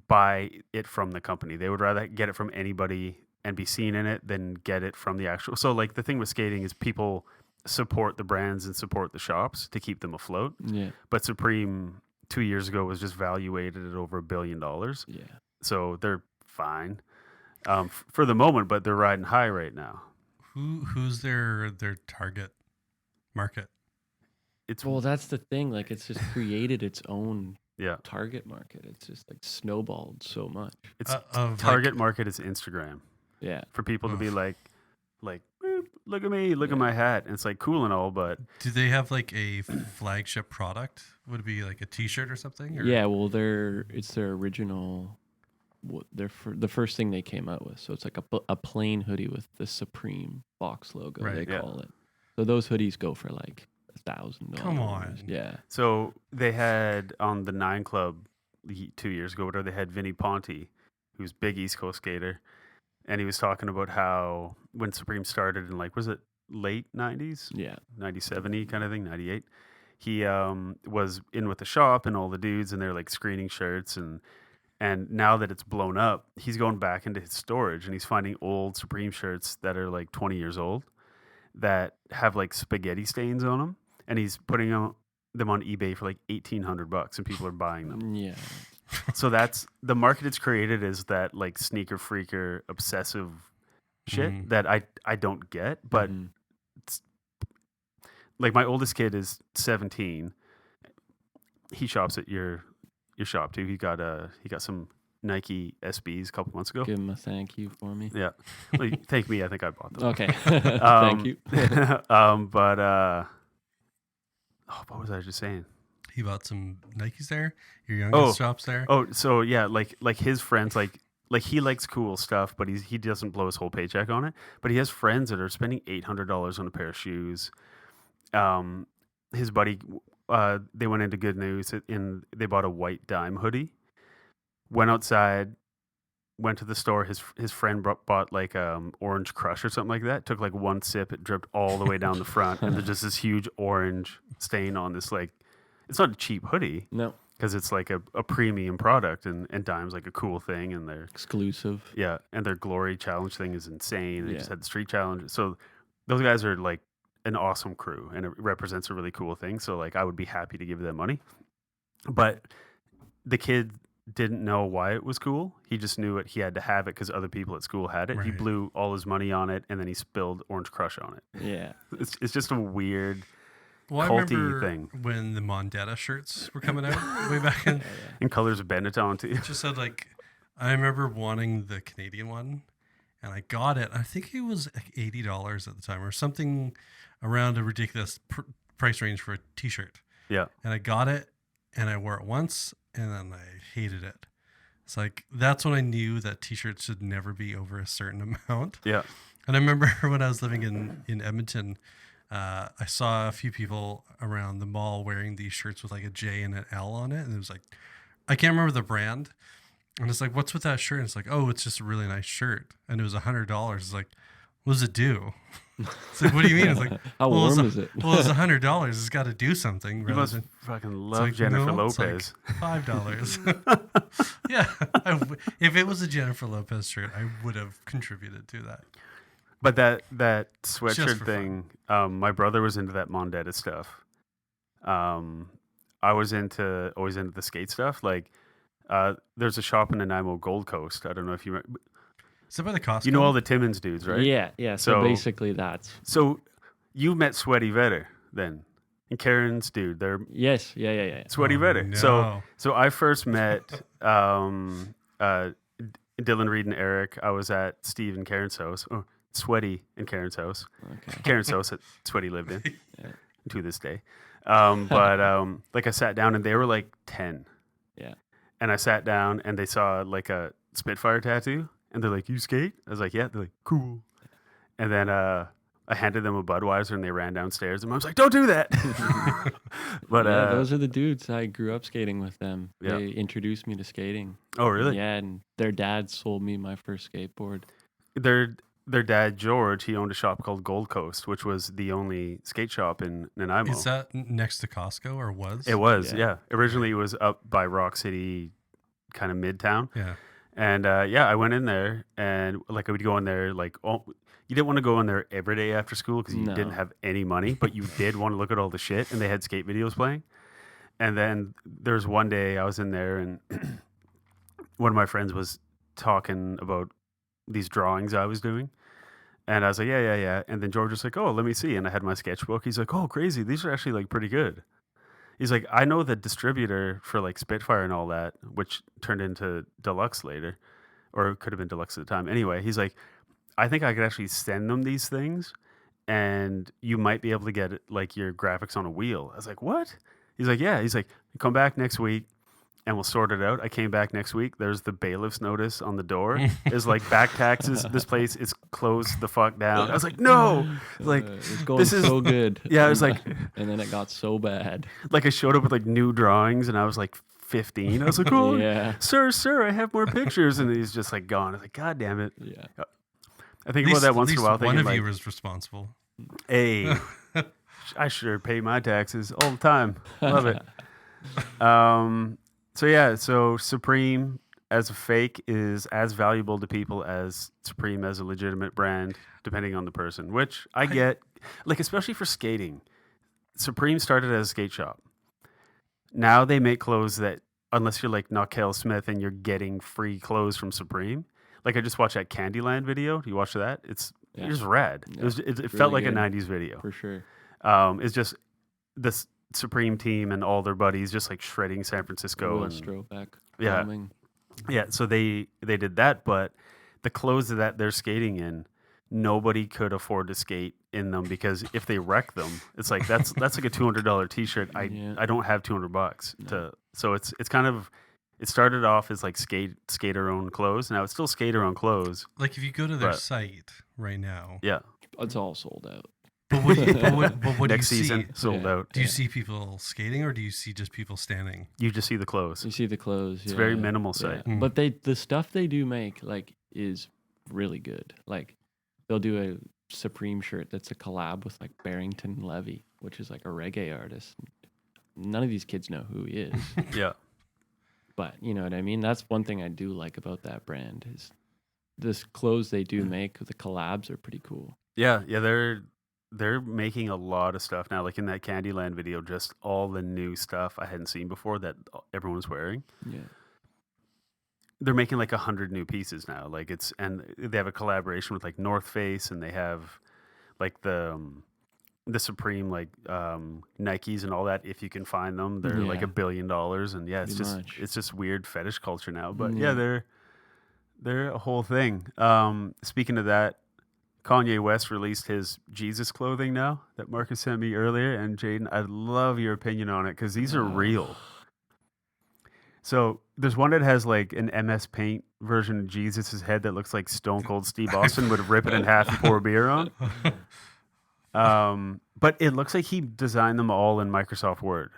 buy it from the company. They would rather get it from anybody and be seen in it than get it from the actual. So like the thing with skating is people support the brands and support the shops to keep them afloat. Yeah. But Supreme 2 years ago was just valuated at over $1 billion. Yeah. So they're fine for the moment, but they're riding high right now. Who's their target market? It's Well, that's the thing. Like, it's just created its own yeah. target market. It's just like snowballed so much. It's of, target like- market is Instagram Yeah. for people to be Oof. like, "Boop, look at me, look at my hat. And it's like cool and all, but Do they have like a flagship product? Would it be like a T-shirt or something? Or? Yeah. Well, it's their original. The first thing they came out with. So it's like a plain hoodie with the Supreme box logo. Right, They yeah. call it. So those hoodies go for like $1,000. Come on. Yeah. so they had on the 9 Club 2 years ago, whatever, they had Vinny Ponte, who's big East Coast skater. And he was talking about how when Supreme started in like, was it late 90s? Yeah. 97 kind of thing, 98. He was in with the shop and all the dudes, and they're like screening shirts. And now that it's blown up, he's going back into his storage and he's finding old Supreme shirts that are like 20 years old that have like spaghetti stains on them. And he's putting them on eBay for like $1,800 and people are buying them. Yeah. So that's the market it's created is that like sneaker freaker obsessive shit Mhm. that I don't get. But Mhm. like my oldest kid is 17. He shops at your shop too. He got some Nike SBs a couple months ago. Give him a thank you for me. Yeah. Well, thank me. I think I bought them. Okay. Thank you. But what was I just saying? He bought some Nikes there. Your youngest shops there. Oh, so yeah, like his friends, like he likes cool stuff, but he doesn't blow his whole paycheck on it. But he has friends that are spending $800 on a pair of shoes. His buddy, they went into Good News and they bought a white dime hoodie. Went outside, went to the store. His friend bought like Orange Crush or something like that. Took like one sip, it dripped all the way down the front, and there's just this huge orange stain on this. Like, it's not a cheap hoodie No. because it's like a premium product, and Dime's like a cool thing, and Exclusive. and their Glory Challenge thing is insane. They Yeah. just had the Street Challenge, so those guys are like an awesome crew, and it represents a really cool thing. So like, I would be happy to give them money, but the kid didn't know why it was cool. He just knew it. He had to have it because other people at school had it. He Right. blew all his money on it, and then he spilled Orange Crush on it. Yeah. It's just a weird Well, I culty remember thing. when the Mondetta shirts were coming out way back in. Yeah. And colors of Benetton too. It just said like, I remember wanting the Canadian one, and I got it. I think it was like $80 at the time, or something around a ridiculous price range for a T-shirt. Yeah. And I got it, and I wore it once, and then I hated it. It's like that's when I knew that T-shirts should never be over a certain amount. Yeah. And I remember when I was living in Edmonton, I saw a few people around the mall wearing these shirts with like a J and an L on it. And it was like, I can't remember the brand. And it's like, what's with that shirt? And it's like, oh, it's just a really nice shirt. And it was $100. It's like, well, what does it do? It's like, what do you mean? It's like, How well, warm is it? Well, it's $100. It's got to do something. You rather must than, fucking it's love like, Jennifer no, it's like Lopez. $5. Yeah. If it was a Jennifer Lopez shirt, I would have contributed to that. But that Just sweatshirt for thing, my brother was into that Mondetta stuff. I was always into the skate stuff. Like, there's a shop in Nanaimo, Gold Coast. I don't know if you remember. Is it by the Costco? You know all the Timmins dudes, right? Yeah. So So- basically, that's So you met Sweaty Vedder then, and Karen's dude. They're yes. Yeah. Sweaty Vedder. No. So I first met Dylan Reed and Eric. I was at Steve and Karen's house. Oh, Sweaty and Karen's house. Okay. Karen's house that Sweaty lived in Yeah. to this day. Like I sat down and they were like 10. Yeah. And I sat down and they saw like a Spitfire tattoo and they're like, "You skate?" I was like, "Yeah." They're like, "Cool." And then I handed them a Budweiser and they ran downstairs and I was like, "Don't do that." But Yeah, those are the dudes. I grew up skating with them. Yeah. They introduced me to skating. oh really? Yeah, and their dad sold me my first skateboard. Their dad George, he owned a shop called Gold Coast, which was the only skate shop in Nanaimo. Is that next to Costco or was? It was, Yeah. yeah. Originally, it was up by Rock City, kind of midtown. Yeah. And I went in there, and like I would go in there, like you didn't want to go in there every day after school because you No. didn't have any money, but you did want to look at all the shit, and they had skate videos playing. And then there was one day I was in there, and one of my friends was talking about these drawings I was doing. And I was like, yeah. And then George was like, "Oh, let me see." And I had my sketchbook. He's like, "Oh, crazy. These are actually like pretty good." He's like, "I know the distributor for like Spitfire and all that, which turned into Deluxe later, or it could have been Deluxe at the time." Anyway, he's like, "I think I could actually send them these things and you might be able to get like your graphics on a wheel." I was like, "What?" He's like, "Yeah." He's like, "Come back next week and we'll sort it out." I came back next week. There's the bailiff's notice on the door. It's like, "Back taxes. This place is closed the fuck down." I was like, "No." Like, It's going this is- so good. yeah, I was like, and then it got so bad. like I showed up with like new drawings and I was like 15. I was like, "Oh, Yeah. sir, I have more pictures." And he's just like gone. I was like, "God damn it." Yeah. I think about that once in a while. One Thinking of like, you was responsible. "Hey, I sure pay my taxes all the time. Love it." So Supreme as a fake is as valuable to people as Supreme as a legitimate brand, depending on the person, which I get, like, especially for skating. Supreme started as a skate shop. Now they make clothes that, unless you're like Knockel Smith and you're getting free clothes from Supreme. Like, I just watched that Candyland video. Do you watch that? It's just rad. Yeah, It felt like really a good. 90s video. For sure. It's just this Supreme team and all their buddies just like shredding San Francisco. Will And, Strobeck. Yeah. bombing. yeah, so they did that, but the clothes that they're skating in, nobody could afford to skate in them because if they wreck them, it's like that's like a $200 t-shirt. Yeah. I don't have $200 to. So it's kind of, it started off as like skater owned clothes. Now it's still skater owned clothes. Like if you go to their But- site right now, Yeah, It's all sold out. but what do you next see? season sold Yeah. out. Do you see people skating or do you see just people standing? You just see the clothes. You see the clothes. It's very minimal Yeah. site. Mm. But the stuff they do make like is really good. Like they'll do a Supreme shirt that's a collab with like Barrington Levy, which is like a reggae artist. None of these kids know who he is, Yeah, but you know what I mean? That's one thing I do like about that brand is this clothes they do make. The collabs are pretty cool. yeah. They're making a lot of stuff now. Like in that Candyland video, just all the new stuff I hadn't seen before that everyone's wearing. Yeah. They're making like 100 new pieces now. Like and they have a collaboration with like North Face, and they have like the Supreme like Nikes and all that. If you can find them, they're like Yeah. $1 billion, and yeah, it's Pretty much. it's just weird fetish culture now. But Yeah. yeah, they're a whole thing. Speaking of that, Kanye West released his Jesus clothing now that Marcus sent me earlier, and Jayden, I'd love your opinion on it because these are real. So there's one that has like an MS Paint version of Jesus' head that looks like Stone Cold Steve Austin would rip it in half and pour beer on. But it looks like he designed them all in Microsoft Word.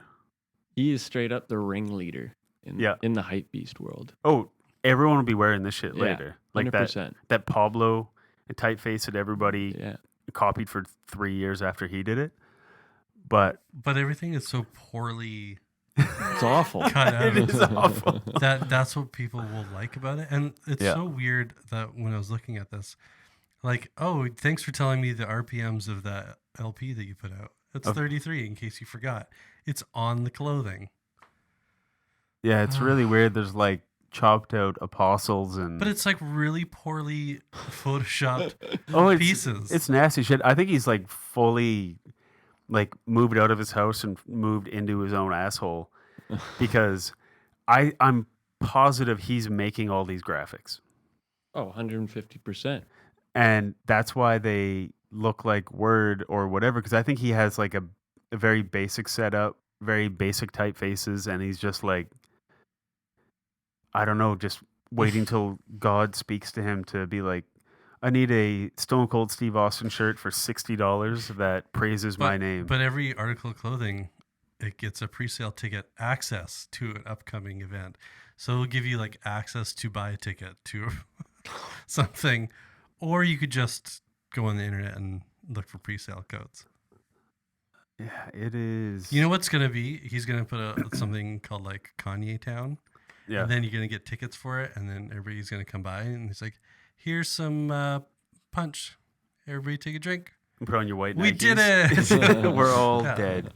He is straight up the ringleader Yeah. in the hype beast world. Oh, everyone will be wearing this shit Yeah, later. Like that 100%. Pablo and typeface that everybody Yeah. copied for 3 years after he did it. But But everything is so poorly It's awful. cut out. it is awful. That's what people will like about it. And it's Yeah. so weird that when I was looking at this, like, oh, thanks for telling me the RPMs of that LP that you put out. It's Of- 33 in case you forgot. It's on the clothing. Yeah, it's really weird. There's like chopped out apostles and But it's like really poorly photoshopped it's pieces. It's nasty shit. I think he's like fully like moved out of his house and moved into his own asshole because I'm positive he's making all these graphics. Oh, 150%. And that's why they look like Word or whatever, because I think he has like a very basic setup, very basic typefaces, and he's just like, I don't know, just waiting till God speaks to him to be like, I need a Stone Cold Steve Austin shirt for $60 that praises my name. But every article of clothing, it gets a pre-sale ticket access to an upcoming event. So it'll give you like access to buy a ticket to something, or you could just go on the internet and look for pre-sale codes. Yeah, it is. You know what's going to be? He's going to put a something called like Kanye Town. Yeah. And then you're going to get tickets for it. And then everybody's going to come by and he's like, here's some punch. Everybody take a drink. Put on your white We Nikes. did it. We're all Yeah. dead.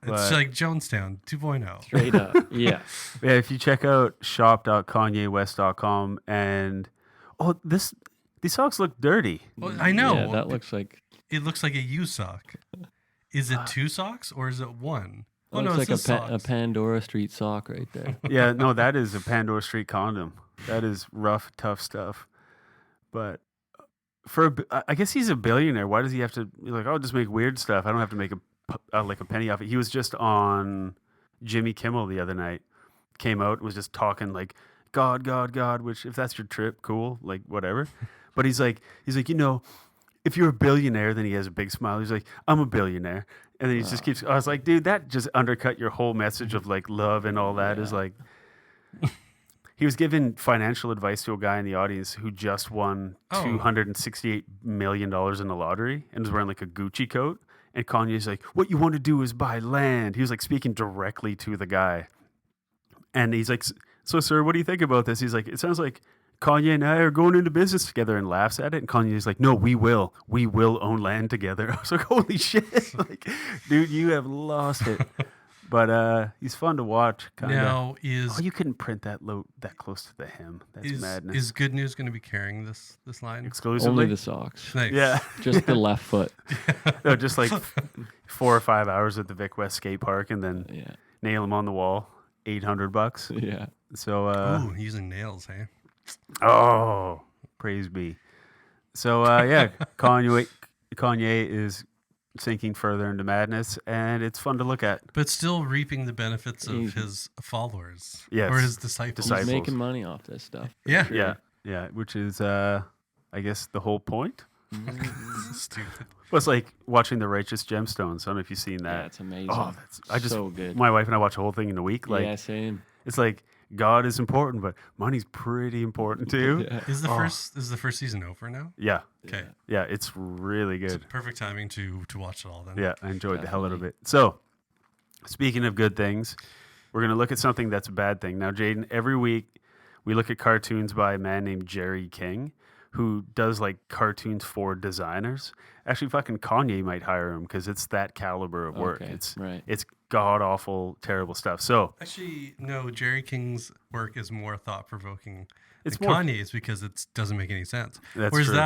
It's But- like Jonestown 2.0. Straight up. Yeah. Yeah, if you check out shop.kanyewest.com and these socks look dirty. Well, I know. Yeah, that looks like It looks like a U sock. Is it 2 socks or is it 1? Oh, looks no, like it's a, just a socks. Pandora Street sock right there. Yeah, no, that is a Pandora Street condom. That is rough, tough stuff. But I guess he's a billionaire. Why does he have to be like, oh, just make weird stuff? I don't have to make like a penny off it. He was just on Jimmy Kimmel the other night. Came out and was just talking like God, God, God. Which, if that's your trip, cool, like whatever. But he's like, you know, if you're a billionaire, then he has a big smile. He's like, I'm a billionaire. And then he just keeps, I was like, dude, that just undercut your whole message of like love and all that. Is like, he was giving financial advice to a guy in the audience who just won $268 million in the lottery and was wearing like a Gucci coat. And Kanye's like, what you want to do is buy land. He was like speaking directly to the guy. And he's like, so sir, what do you think about this? He's like, it sounds like Kanye and I are going into business together, and laughs at it. And Kanye's like, no, we will own land together. I was like, holy shit. Like, dude, you have lost it. But he's fun to watch. Kinda. Now, You couldn't print that close to the hem. That's madness. is Good News going to be carrying this line? Exclusively? Only the socks. Nice. Yeah. Just the left foot. No, just like 4 or 5 hours at the Vic West skate park and then Yeah. nail them on the wall. $800. Yeah. So, Ooh, using nails, hey? oh, praise be. So, yeah, Kanye is sinking further into madness, and it's fun to look at. But still reaping the benefits of He's- his followers. Yes. Or his disciples. He's Disciples. making money off this stuff. Yeah. Yeah, yeah, which is, I guess, the whole point. Stupid. Well, it's like watching The Righteous Gemstones. I don't know if you've seen Yeah, that. it's amazing. Oh, so good. My wife and I watch the whole thing in a week. Like, yeah, same. it's like God is important, but money's pretty important too. Yeah. Is the first season over now? Yeah, Okay. yeah, it's really It's good. perfect timing to watch it all then. Yeah, I enjoyed the hell out of Definitely. it. So, speaking of good things, we're going to look at something that's a bad thing. Now, Jayden, every week we look at cartoons by a man named Jerry King, who does like cartoons for designers. Actually, fucking Kanye might hire him because it's that caliber of work. Okay, right. It's god awful, terrible stuff. So Actually, no, Jerry King's work is more thought provoking it's than more. Kanye's because it doesn't make any sense. That's Whereas true.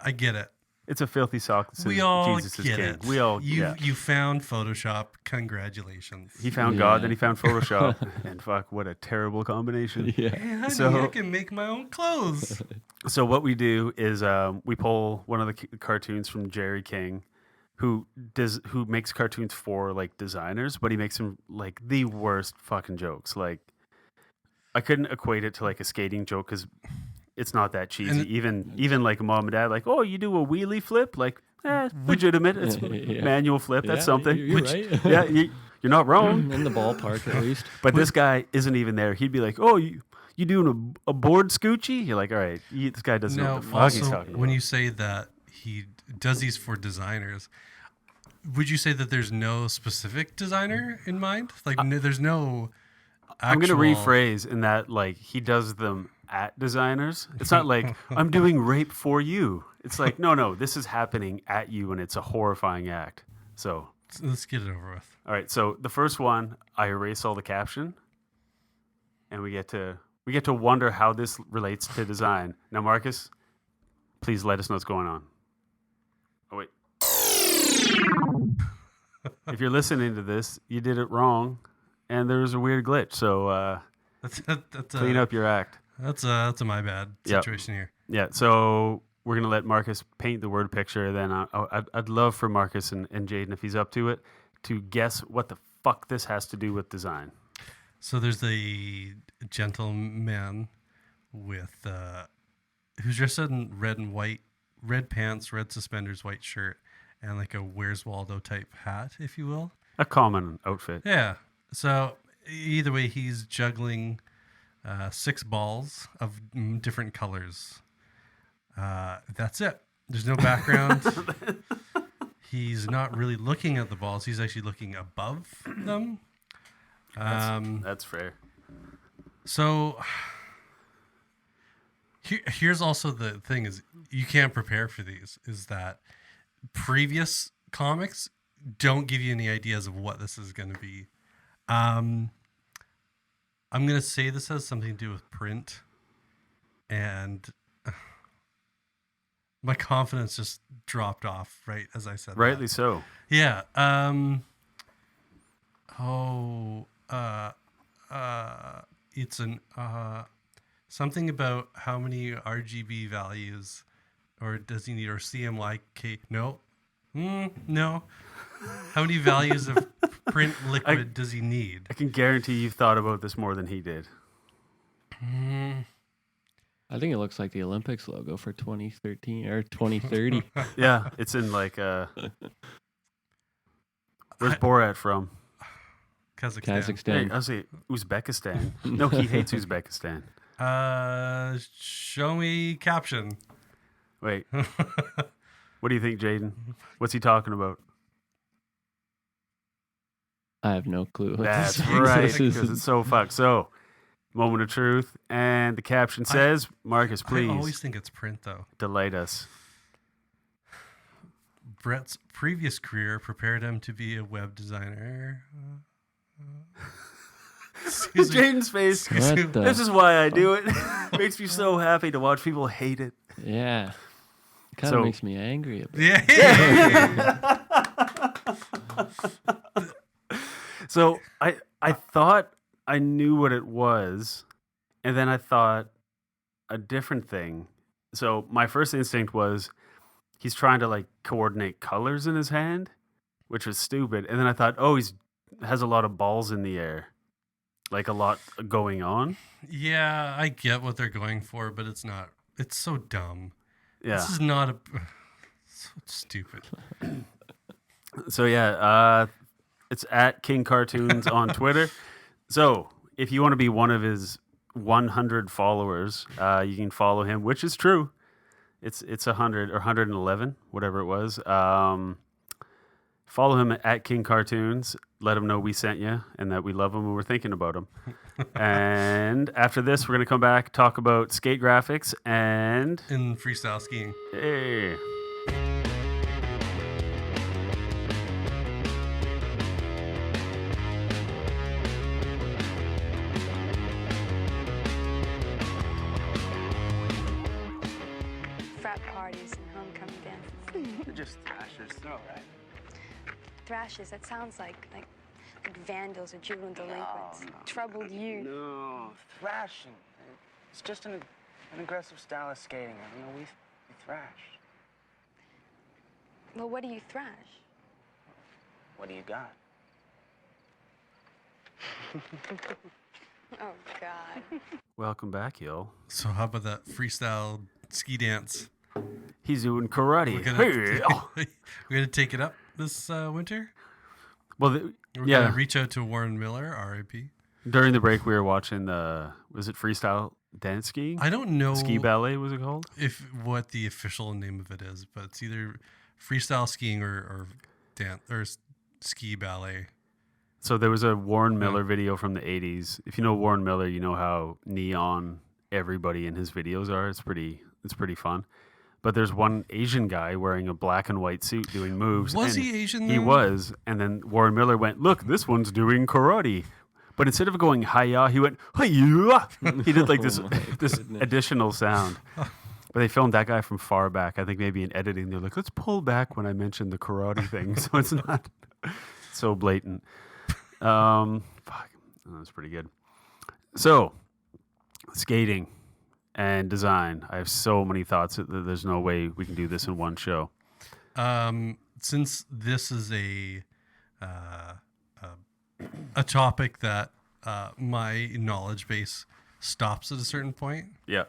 I get it. It's a filthy sock that says We all Jesus is get king. it. We all You found Photoshop. Congratulations. He found God, Yeah. then he found Photoshop, and fuck, what a terrible combination. Yeah. Hey, honey, So- I can make my own clothes. So what we do is we pull one of the cartoons from Jerry King, who makes cartoons for like designers, but he makes them like the worst fucking jokes. Like I couldn't equate it to like a skating joke because it's not that cheesy. And- even like a mom and dad, like, oh, you do a wheelie flip, like legitimate. It's Yeah. manual flip. That's Yeah, something. you're right. Yeah, you're not wrong. In the ballpark, at least. But this guy isn't even there. He'd be like, oh, you You doing a board scoochie? You're like, all right, this guy doesn't know Now, what the fuck he's also, talking about. when you say that he does these for designers, would you say that there's no specific designer in mind? Like, there's no I'm going to actual- rephrase in that, like, he does them at designers. It's not like, I'm doing rape for you. It's like, no, this is happening at you, and it's a horrifying act. So, Let's get it over with. all right. So the first one, I erase all the caption, and we get to wonder how this relates to design. Now, Marcus, please let us know what's going on. Oh wait. If you're listening to this, you did it wrong, and there was a weird glitch. So That's clean up your act. That's a my bad Yep. situation here. Yeah. So we're gonna let Marcus paint the word picture. Then I'd love for Marcus and Jayden, if he's up to it, to guess what the fuck this has to do with design. So there's a gentleman with who's dressed in red and white, red pants, red suspenders, white shirt, and like a Where's Waldo type hat, if you will. A common outfit. Yeah. So either way, he's juggling 6 balls of different colors. That's it. There's no background. He's not really looking at the balls. He's actually looking above them. That's fair. So here's also the thing is you can't prepare for these, is that previous comics don't give you any ideas of what this is going to be. I'm going to say this has something to do with print, and my confidence just dropped off right as I said Rightly that. so. Yeah. It's an something about how many RGB values, or does he need, or CMYK? No, no. How many values of print liquid does he need? I can guarantee you've thought about this more than he did. I think it looks like the Olympics logo for 2013 or 2030. Yeah, it's in like where's Borat from? Kazakhstan. Hey, Kazakhstan. I'll say Uzbekistan. No, he hates Uzbekistan. Show me caption. Wait, what do you think, Jayden? What's he talking about? I have no clue. what That's this right, is. because it's so fucked. So, moment of truth, and the caption says, Marcus, please I always think it's print though. delight us. Brett's previous career prepared him to be a web designer. Excuse me. Jayden's face. What the This is why I do it. Makes me so happy to watch people hate it. Yeah. It kind So- of makes me angry. A bit. Yeah. So I thought I knew what it was, and then I thought a different thing. So my first instinct was he's trying to like coordinate colors in his hand, which was stupid. And then I thought, oh, has a lot of balls in the air, like a lot going on. Yeah, I get what they're going for, but it's not. It's so dumb. Yeah. This is not a. So stupid. So yeah, it's at King Cartoons on Twitter. So if you want to be one of his 100 followers, you can follow him, which is true. It's 100 or 111, whatever it was. Follow him at King Cartoons. Let him know we sent you and that we love him and we're thinking about him. And after this, we're gonna come back, talk about skate graphics and In freestyle skiing. hey. Frat parties and homecoming dances. They're just thrashers. They're all right. Thrashes, that sounds like vandals or juvenile delinquents. no. Troubled youth. No, thrashing. It's just an aggressive style of skating. You know, we thrash. Well, what do you thrash? What do you got? Oh, God. Welcome back, y'all. So how about that freestyle ski dance? He's doing karate. We're gonna, Hey. we're gonna take it up this winter. Well, We're yeah, gonna reach out to Warren Miller, R.I.P. During the break, we were watching was it freestyle dance skiing? I don't know Ski ballet was it called? if what the official name of it is, but it's either freestyle skiing or dance or ski ballet. So there was a Warren Miller video from the 80s. If you know Warren Miller, you know how neon everybody in his videos are. It's pretty fun. But there's one Asian guy wearing a black and white suit doing moves. Was and he Asian? He then? was. And then Warren Miller went, "Look, this one's doing karate." But instead of going hi-ya, he went hi-ya. He did like this additional sound. But they filmed that guy from far back. I think maybe in editing, they're like, let's pull back when I mentioned the karate thing. So it's not so blatant. Fuck. That was pretty good. So, skating and design. I have so many thoughts that there's no way we can do this in one show. Since this is a topic that my knowledge base stops at a certain point, Yeah.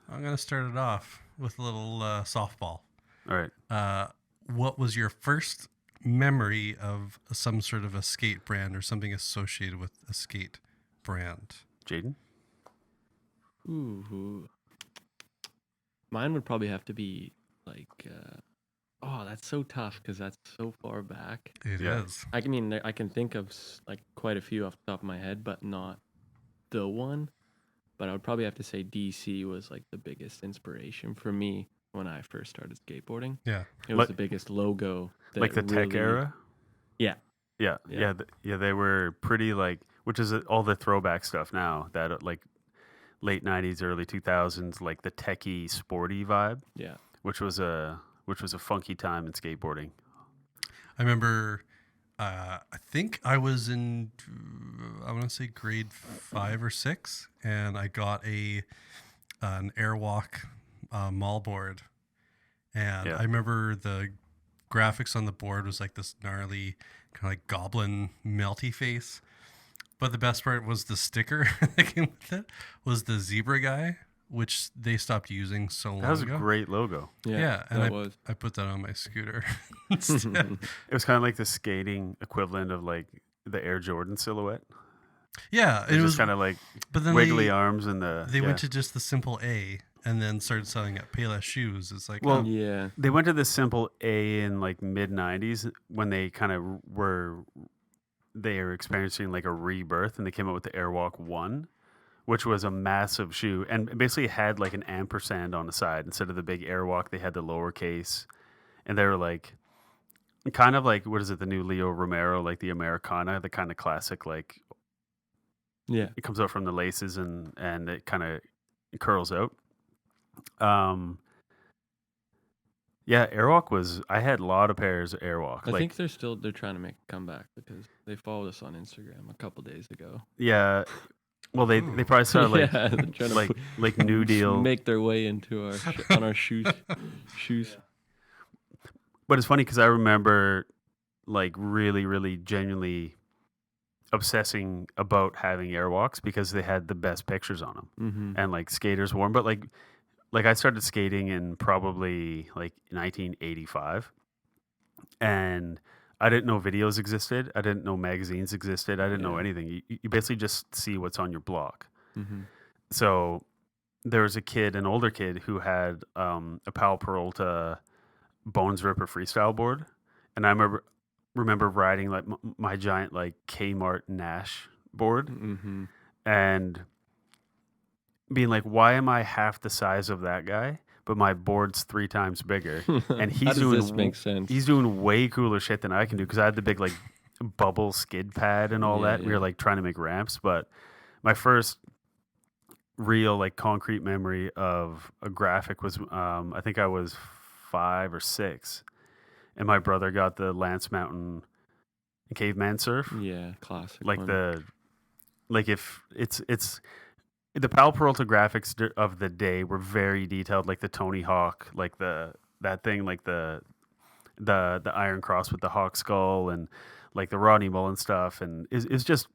I'm gonna start it off with a little softball. All right. What was your first memory of some sort of a skate brand or something associated with a skate brand? Jayden? Ooh. Mine would probably have to be like, that's so tough because that's so far back. It is. Yeah. I mean, I can think of like quite a few off the top of my head, but not the one. But I would probably have to say DC was like the biggest inspiration for me when I first started skateboarding. Yeah. It was the biggest logo. That Like the tech really- era? Yeah. Yeah. Yeah. Yeah. They were pretty like, which is all the throwback stuff now that like late 90s, early 2000s, like the techie, sporty vibe, Yeah. which was a funky time in skateboarding. I remember, I think I was in, I want to say grade 5 or 6, and I got an Airwalk mall board. And Yeah. I remember the graphics on the board was like this gnarly, kind of like goblin melty face. But the best part was the sticker that came with it was the zebra guy, which they stopped using so long That was a ago. great logo. Yeah, and that was. I put that on my scooter instead. It was kind of like the skating equivalent of like the Air Jordan silhouette. Yeah, It was kind of like but then wiggly arms and they went to just the simple A and then started selling at Payless shoes. It's like, Well, Yeah. They went to the simple A in like mid 90s when they kind of were experiencing like a rebirth, and they came out with the Airwalk 1, which was a massive shoe and basically had like an ampersand on the side. Instead of the big Airwalk, they had the lowercase, and they were like kind of like, what is it, the new Leo Romero, like the Americana, the kind of classic, like Yeah. it comes out from the laces and it kind of curls out. Yeah, Airwalk was. I had a lot of pairs of Airwalk. I like, think they're trying to make a comeback because they followed us on Instagram a couple days ago. yeah. Well, they probably started like yeah, they're trying to like New Deal. make their way into our on our shoes. But it's funny because I remember like really, really genuinely obsessing about having Airwalks because they had the best pictures on them Mm-hmm. and like skaters wore 'em. But like I started skating in probably like 1985, and I didn't know videos existed. I didn't know magazines existed. I didn't know Yeah. anything. You basically just see what's on your block. Mm-hmm. So there was an older kid who had a Powell Peralta Bones Ripper freestyle board, and I remember riding like my giant like Kmart Nash board, Mm-hmm. and being like, why am I half the size of that guy, but my board's 3 times bigger, and How he's does doing this make sense? he's doing way cooler shit than I can do because I had the big like bubble skid pad and all Yeah, that. We were yeah. like trying to make ramps, but my first real like concrete memory of a graphic was I think I was 5 or 6, and my brother got the Lance Mountain Caveman Surf, Yeah, classic. like one. if it's the Powell Peralta graphics of the day were very detailed, like the Tony Hawk, like that thing, like the Iron Cross with the hawk skull, and like the Rodney Mullen stuff, and it's just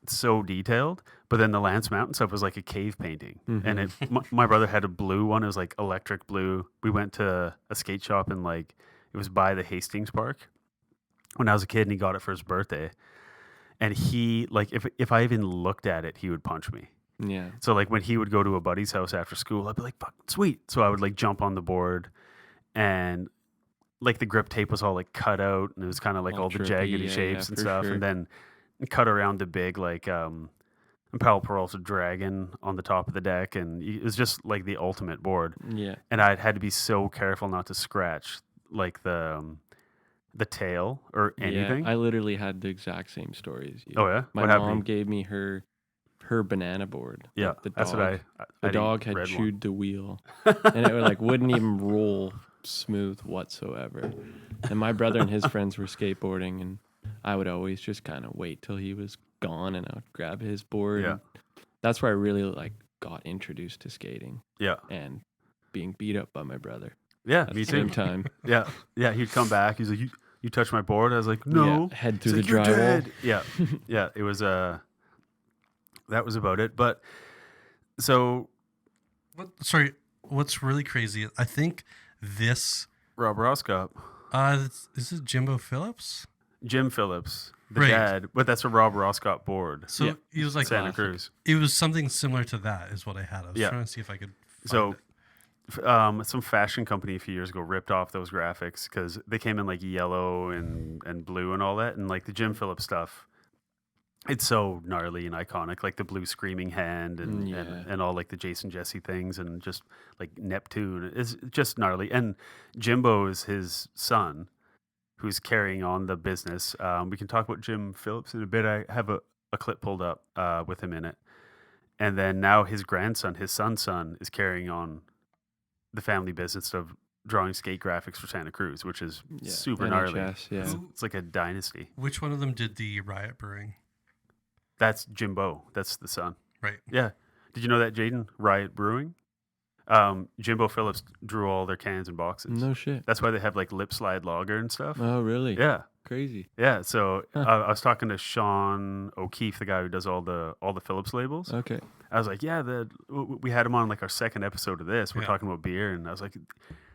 so detailed. But then the Lance Mountain stuff was like a cave painting, and my brother had a blue one. It was like electric blue. We went to a skate shop and like it was by the Hastings Park when I was a kid, and he got it for his birthday. and he like if I even looked at it, he would punch me. Yeah. So like when he would go to a buddy's house after school, I'd be like, "Fuck, sweet!" So I would like jump on the board, and like the grip tape was all like cut out, and it was kind of like all the trippy, jaggedy yeah, shapes and for stuff, sure. and then cut around the big like Powell Peralta dragon on the top of the deck, and it was just like the ultimate board. Yeah. And I had to be so careful not to scratch like the tail or anything. Yeah, I literally had the exact same story as you. Oh yeah, My what mom happened? gave me her banana board. Yeah, like the that's dog, what I the I'd eat dog had red chewed the wheel, and it like wouldn't even roll smooth whatsoever. And my brother and his friends were skateboarding, and I would always just kind of wait till he was gone, and I would grab his board. Yeah. And that's where I really like got introduced to skating Yeah, and being beat up by my brother yeah, at me the same too. time. Yeah, yeah. He'd come back. He's like, "You touched my board." I was like, "No." Yeah, head He's through like, the "You're drywall. dead." Yeah, yeah. It was that was about it. But so Sorry, what's really crazy? I think this. Rob Roscop, Is it Jimbo Phillips? Jim Phillips, the Right. dad, but that's a Rob Roscott board. So Yeah. he was like Santa classic. Cruz. It was something similar to that, is what I had. I was Yeah. trying to see if I could. So Find it. some fashion company a few years ago ripped off those graphics because they came in like yellow and blue and all that, and like the Jim Phillips stuff. It's so gnarly and iconic, like the blue screaming hand and, Yeah. and all like the Jason Jesse things and just like Neptune. It's just gnarly. And Jimbo is his son who's carrying on the business. We can talk about Jim Phillips in a bit. I have a clip pulled up with him in it. And then now his grandson, his son's son, is carrying on the family business of drawing skate graphics for Santa Cruz, which is Yeah, super gnarly. NHS, yeah. It's like a dynasty. Which one of them did the Riot Brewing? That's Jimbo. That's the son. Right. Yeah. Did you know that, Jayden? Riot Brewing? Jimbo Phillips drew all their cans and boxes. No shit. That's why they have like lip slide lager and stuff. Oh, really? Yeah. Crazy. Yeah. So Huh. I was talking to Sean O'Keefe, the guy who does all the Phillips labels. Okay. I was like, yeah, we had him on like our second episode of this. We're Yeah. talking about beer, and I was like,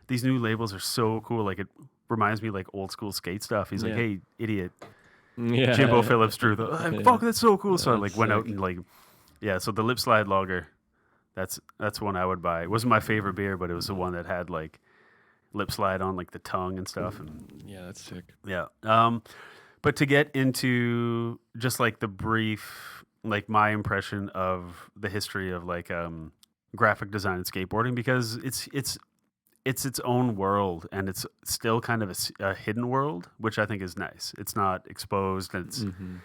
these new labels are so cool. Like it reminds me like old school skate stuff. He's like, Yeah. hey, idiot, Yeah. Jimbo Phillips drew the. Yeah. Fuck, that's so cool. So I like That's went out sick. and like, yeah. So the lip slide lager, that's one I would buy. It wasn't my favorite beer, but it was the one that had like lip slide on like the tongue and stuff. And Yeah, that's sick. yeah. But to get into just like the brief, like my impression of the history of like graphic design and skateboarding, because it's its own world, and it's still kind of a hidden world, which I think is nice. It's not exposed. And it's Mm-hmm.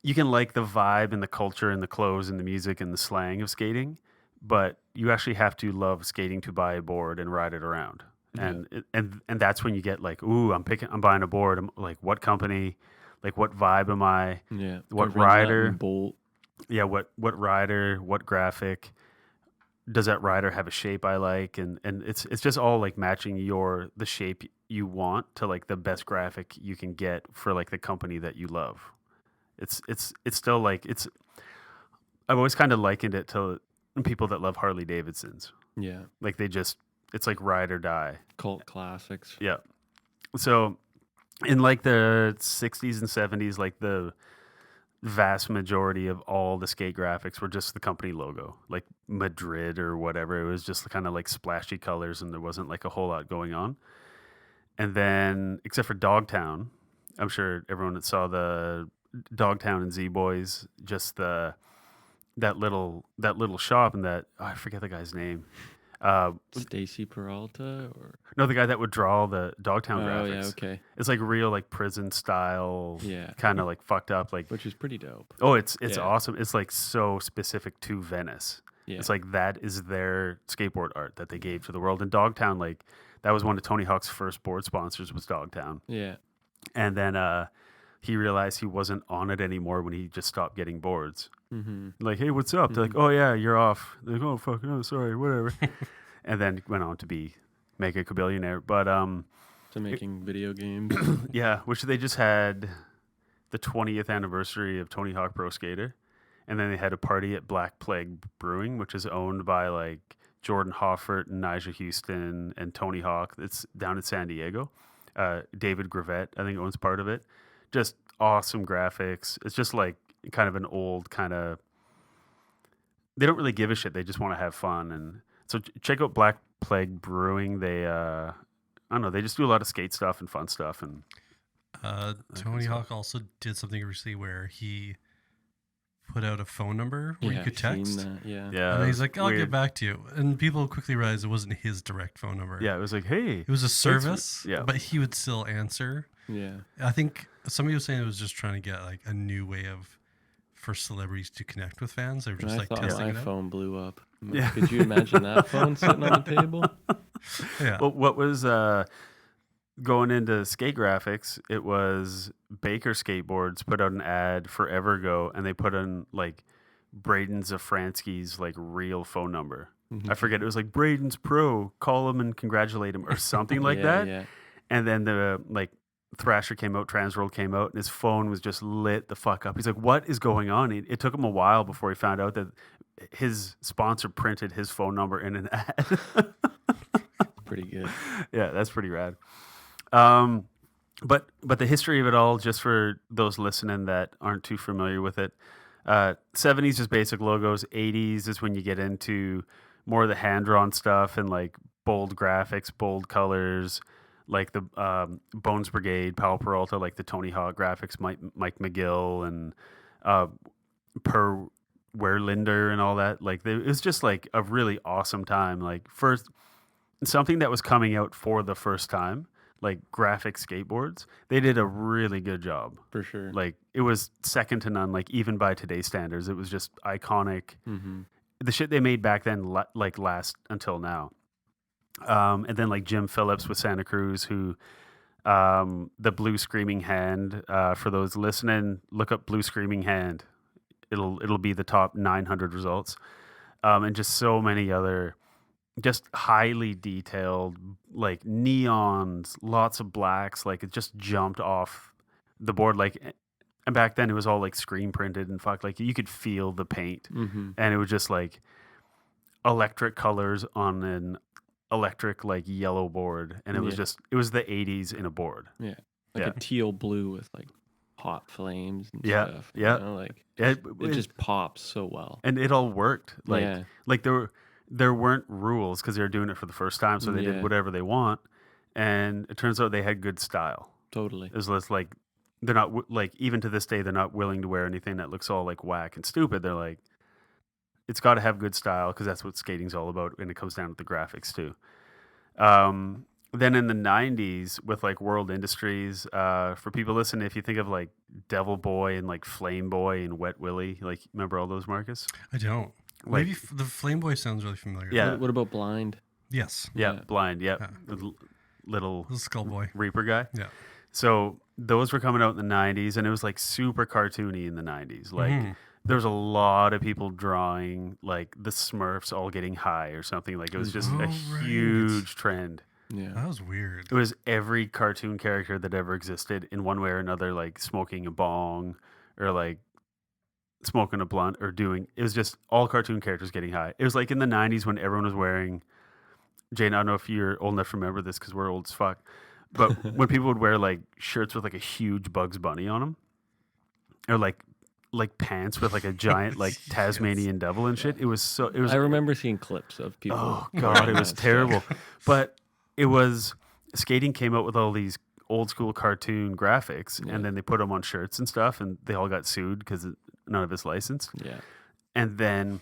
you can like the vibe and the culture and the clothes and the music and the slang of skating, but you actually have to love skating to buy a board and ride it around. And that's when you get like, ooh, I'm buying a board. I'm like, what company? Like, what vibe am I? Yeah. What Gotta run that rider? and bolt. Yeah, what rider? What graphic? Does that rider have a shape I like? And it's just all like matching the shape you want to like the best graphic you can get for like the company that you love. It's still like I've always kind of likened it to people that love Harley Davidsons. Yeah. Like it's like ride or die. Cult classics. Yeah. So in like the 60s and 70s, like the vast majority of all the skate graphics were just the company logo, like Madrid or whatever. It was just kind of like splashy colors, and there wasn't like a whole lot going on. And then, except for Dogtown, I'm sure everyone that saw the Dogtown and Z Boys, just that little shop, and I forget the guy's name. Stacy Peralta or No, the guy that would draw the Dogtown oh graphics. yeah, okay. It's like real like prison style, Yeah. kind of like fucked up. Like, Which is pretty dope. oh, it's Yeah. awesome. It's like so specific to Venice. Yeah. It's like that is their skateboard art that they gave to the world. And Dogtown, like that was one of Tony Hawk's first board sponsors was Dogtown. Yeah. And then he realized he wasn't on it anymore when he just stopped getting boards. Mm-hmm. Like, hey, what's up? They're like, oh yeah, you're off. They're like, oh fuck, no, sorry, whatever. And then went on to be mega billionaire. But To making video games. yeah, which they just had the 20th anniversary of Tony Hawk Pro Skater, and then they had a party at Black Plague Brewing, which is owned by like Jordan Hoffert and Nigel Houston and Tony Hawk. It's down in San Diego. David Gravett, I think, owns part of it. Just awesome graphics. It's just like kind of an old kind of. They don't really give a shit. They just want to have fun. And so check out Black Plague Brewing. They I don't know. They just do a lot of skate stuff and fun stuff. And Tony Hawk also did something recently where he put out a phone number where you could I've seen text. that, yeah. yeah, And he's like, I'll weird. get back to you. And people quickly realized it wasn't his direct phone number. Yeah, it was like, hey, It was a service, yeah. but he would still answer. Yeah. I think somebody was saying it was just trying to get like a new way for celebrities to connect with fans. They were And just I like thought testing my it out. phone blew up. Yeah. Could you imagine that phone sitting on the table? Yeah. Well, what was going into skate graphics? It was Baker Skateboards put out an ad forever ago, and they put in like Braden Zafransky's like real phone number. Mhm. I forget. It was like Braden's Pro. Call him and congratulate him, or something like Yeah, that. Yeah. And then the like Thrasher came out, Transworld came out, and his phone was just lit the fuck up. He's like, "What is going on?" It took him a while before he found out that his sponsor printed his phone number in an ad. Pretty good. Yeah, that's pretty rad. But the history of it all, just for those listening that aren't too familiar with it, 70s is basic logos. 80s is when you get into more of the hand-drawn stuff and like bold graphics, bold colors, like the Bones Brigade, Powell, Peralta, like the Tony Hawk graphics, Mike McGill, and Per Werlinder and all that. Like it was just like a really awesome time. Like first, something that was coming out for the first time, like graphic skateboards. They did a really good job. For sure. Like it was second to none. Like even by today's standards, it was just iconic. Mm-hmm. The shit they made back then like last until now. And then like Jim Phillips with Santa Cruz, who the Blue Screaming Hand, for those listening, look up Blue Screaming Hand. It'll be the top 900 results. And just so many other just highly detailed, like neons, lots of blacks, like it just jumped off the board. Like, and back then it was all like screen printed and fuck, like you could feel the paint. Mm-hmm. And it was just like electric colors on an electric like yellow board, and it was just it was the 80s in a board. Yeah. Like a teal blue with like hot flames and stuff. Yeah. You know, like it just pops so well. And it all worked. Like Yeah. like there weren't rules because they were doing it for the first time, so they did whatever they want. And it turns out they had good style. Totally. It was less like they're not like, even to this day, they're not willing to wear anything that looks all like whack and stupid. They're like, it's got to have good style because that's what skating's all about, and it comes down to the graphics too. Then in the 90s with like World Industries, for people listening, if you think of like Devil Boy and like Flame Boy and Wet Willie, like remember all those, Marcus? I don't. Like, Maybe the Flame Boy sounds really familiar. Yeah. What about Blind? Yes. Yeah, Yeah. Blind. Yeah, Yeah. the little The Skull Boy. Reaper guy. Yeah. So those were coming out in the 90s, and it was like super cartoony in the 90s. Like there was a lot of people drawing like the Smurfs all getting high or something. Like it was just a right. huge trend. Yeah. That was weird. It was every cartoon character that ever existed in one way or another, like smoking a bong or like smoking a blunt or doing. It was just all cartoon characters getting high. It was like in the 90s when everyone was wearing. Jane, I don't know if you're old enough to remember this because we're old as fuck. But when people would wear like shirts with like a huge Bugs Bunny on them, or like pants with like a giant like Tasmanian devil and shit, it was. I remember seeing clips of people. Oh god, wearing it was that terrible. stuff. But it was skating came out with all these old school cartoon graphics, Yeah. and then they put them on shirts and stuff, and they all got sued because none of it's licensed. Yeah. And then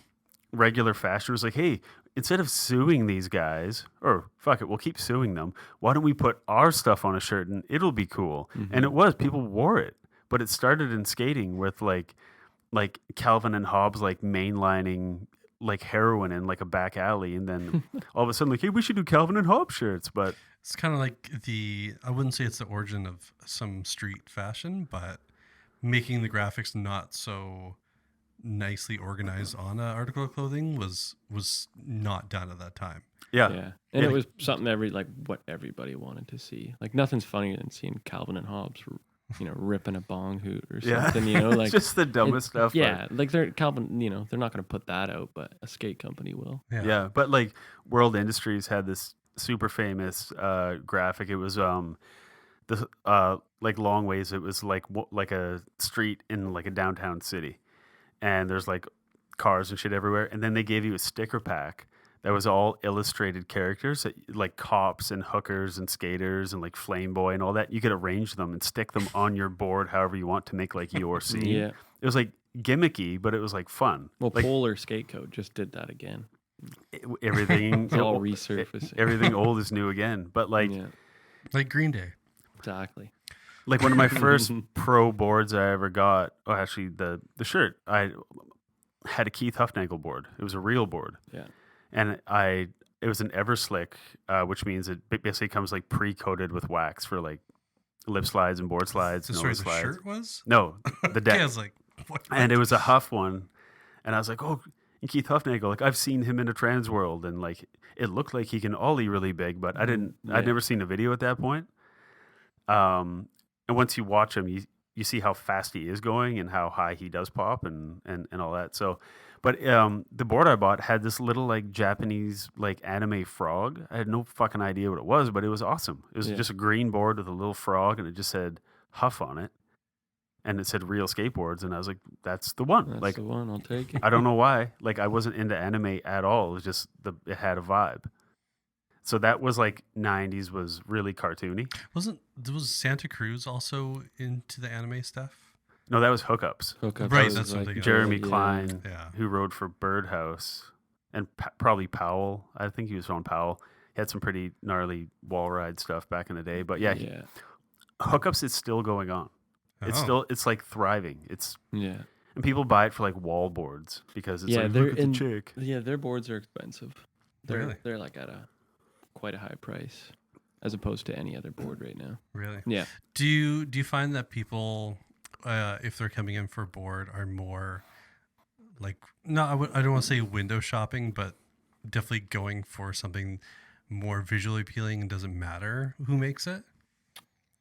regular fashion was like, hey, instead of suing these guys, or fuck it, we'll keep suing them. Why don't we put our stuff on a shirt and it'll be cool? And it was. People wore it. But it started in skating with like Calvin and Hobbes like mainlining like heroin in like a back alley, and then all of a sudden like, hey, we should do Calvin and Hobbes shirts. But It's kind of like I wouldn't say it's the origin of some street fashion, but making the graphics not so nicely organized on an article of clothing was not done at that time. yeah. Yeah. And it was something what everybody wanted to see. Like nothing's funnier than seeing Calvin and Hobbes, ripping a bong hoot or something, It's just the dumbest stuff. Yeah. Like they're Calvin, they're not going to put that out, but a skate company will. Yeah, but like World Industries had this super famous graphic. It was the like long ways. It was like like a street in like a downtown city, and there's like cars and shit everywhere. And then they gave you a sticker pack that was all illustrated characters, like cops and hookers and skaters and like Flame Boy and all that. You could arrange them and stick them on your board however you want to make like your scene. Yeah. It was like gimmicky, but it was like fun. Well, like, Polar Skate Code just did that again. everything It's all resurfacing. everything old is new again. But like Yeah, Like Green Day. exactly. like one of my first pro boards I ever got. Oh, actually, the shirt I had a Keith Huffnagel board. It was a real board. Yeah. And it was an Everslick, which means it basically comes like pre-coated with wax for like lip slides and board slides. That's and where over the slides. shirt was? No, the deck. Yeah, I was like, what? And it was a Huff one, and I was like, oh, and Keith Huffnagel, like I've seen him in a Trans World, and like it looked like he can ollie really big, but I'd never seen a video at that point. And once you watch him, you see how fast he is going and how high he does pop and all that. So, but the board I bought had this little like Japanese like anime frog. I had no fucking idea what it was, but it was awesome. It was just a green board with a little frog, and it just said Huff on it. And it said Real Skateboards, and I was like, that's the one. That's like the one. I'll take it. I don't know why. Like I wasn't into anime at all. It was just it had a vibe. So that was like 90s was really cartoony. Was Santa Cruz also into the anime stuff? No, that was Hookups. Hookups Right, was that's what I'm thinking of. Jeremy yeah. Klein, Yeah. who rode for Birdhouse, and probably Powell. I think he was on Powell. He had some pretty gnarly wall ride stuff back in the day. But yeah, Hookups is still going on. It's like thriving. Yeah. And people buy it for like wall boards because it's like, look at the chick. Yeah, their boards are expensive. Really? They're like at quite a high price as opposed to any other board right now. Really? Yeah. Do you find that people, if they're coming in for a board, are more like, I don't want to say window shopping, but definitely going for something more visually appealing and doesn't matter who makes it?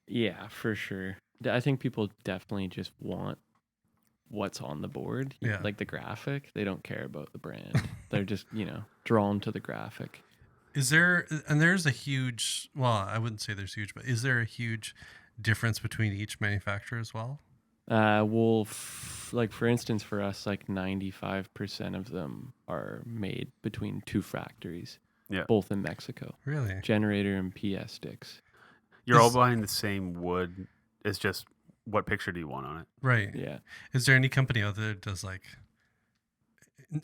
Yeah, for sure. I think people definitely just want what's on the board. Yeah. Like the graphic. They don't care about the brand. They're just, drawn to the graphic. There's a huge, well, I wouldn't say there's huge, but is there a huge difference between each manufacturer as well? Well, like for instance, for us, like 95% of them are made between two factories. Yeah. Both in Mexico. Really? Generator and PS sticks. You're all buying the same wood. It's just what picture do you want on it? Right. Yeah. Is there any company out there that does like,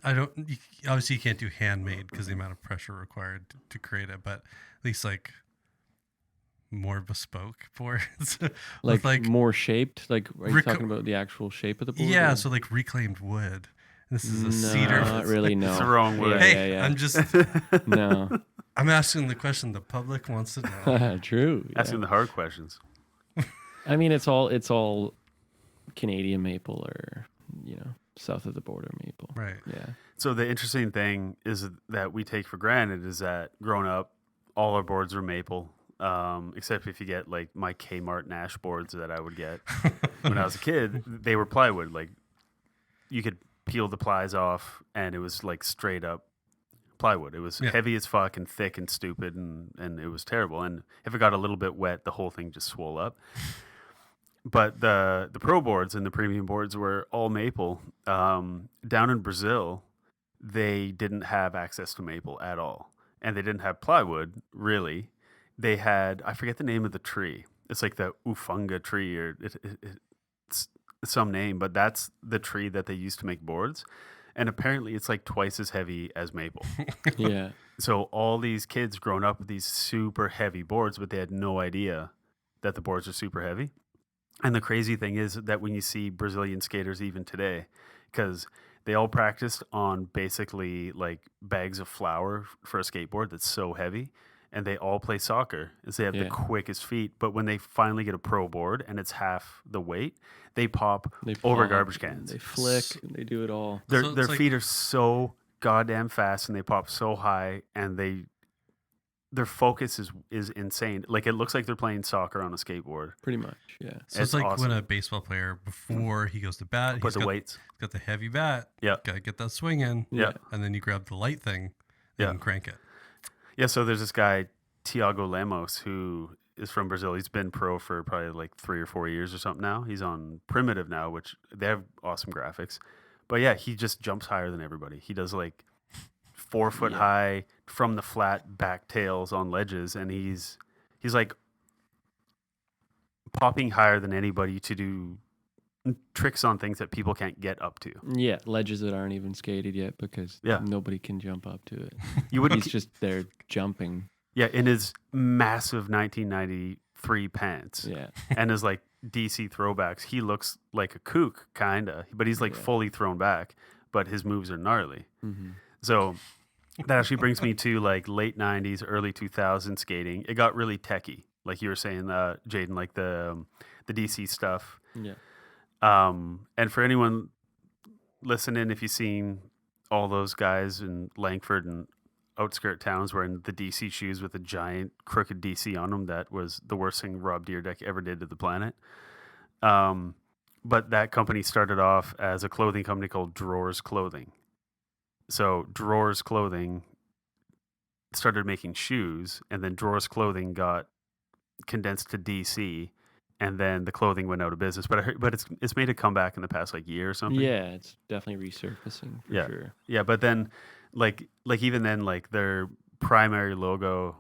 obviously you can't do handmade because the amount of pressure required to create it, but at least like more bespoke boards. like more shaped? Like, are you talking about the actual shape of the board? Yeah, or? so like reclaimed wood. This is a cedar. Not really, no. It's the wrong word. Hey, Yeah. I'm just, No. I'm asking the question the public wants to know. True. Yeah. Asking the hard questions. I mean, it's all Canadian maple or, south of the border maple. Right. Yeah. So the interesting thing is that we take for granted is that growing up, all our boards were maple, except if you get like my Kmart Nash boards that I would get when I was a kid, they were plywood. Like you could peel the plies off and it was like straight up plywood. It was heavy as fuck and thick and stupid and it was terrible. And if it got a little bit wet, the whole thing just swole up. But the pro boards and the premium boards were all maple. Down in Brazil, they didn't have access to maple at all. And they didn't have plywood, really. They had, I forget the name of the tree. It's like the ufunga tree or it's some name, but that's the tree that they used to make boards. And apparently it's like twice as heavy as maple. Yeah. So all these kids grown up with these super heavy boards, but they had no idea that the boards are super heavy. And the crazy thing is that when you see Brazilian skaters even today, because they all practiced on basically like bags of flour for a skateboard that's so heavy, and they all play soccer as they have the quickest feet. But when they finally get a pro board and it's half the weight, they pop over garbage cans. They flick. They do it all. Their feet are so goddamn fast and they pop so high, and their focus is insane. Like it looks like they're playing soccer on a skateboard. Pretty much, yeah. So it's like awesome. When a baseball player, before he goes to bat, he's got weights. He's got the heavy bat. Yeah. Got to get that swing in. Yeah. And then you grab the light thing and crank it. Yeah, so there's this guy, Tiago Lemos, who is from Brazil. He's been pro for probably like 3 or 4 years or something now. He's on Primitive now, which they have awesome graphics. But yeah, he just jumps higher than everybody. He does like 4 foot high from the flat back tails on ledges, and he's like popping higher than anybody to do tricks on things that people can't get up to. Yeah, ledges that aren't even skated yet because Yeah. nobody can jump up to it. You wouldn't. He's just there jumping. Yeah, in his massive 1993 pants. Yeah. And his like DC throwbacks, he looks like a kook, kinda, but he's like fully thrown back. But his moves are gnarly. Mm-hmm. So that actually brings me to like late 90s, early 2000s skating. It got really techie, like you were saying, Jayden, like the DC stuff. Yeah. And for anyone listening, if you've seen all those guys in Langford and outskirt towns wearing the DC shoes with a giant crooked DC on them, that was the worst thing Rob Dyrdek ever did to the planet. But that company started off as a clothing company called Drawers Clothing. So Drawers Clothing started making shoes, and then Drawers Clothing got condensed to DC, and then the clothing went out of business. But it's made a comeback in the past like year or something. Yeah, it's definitely resurfacing for sure. Yeah, but then like even then, like their primary logo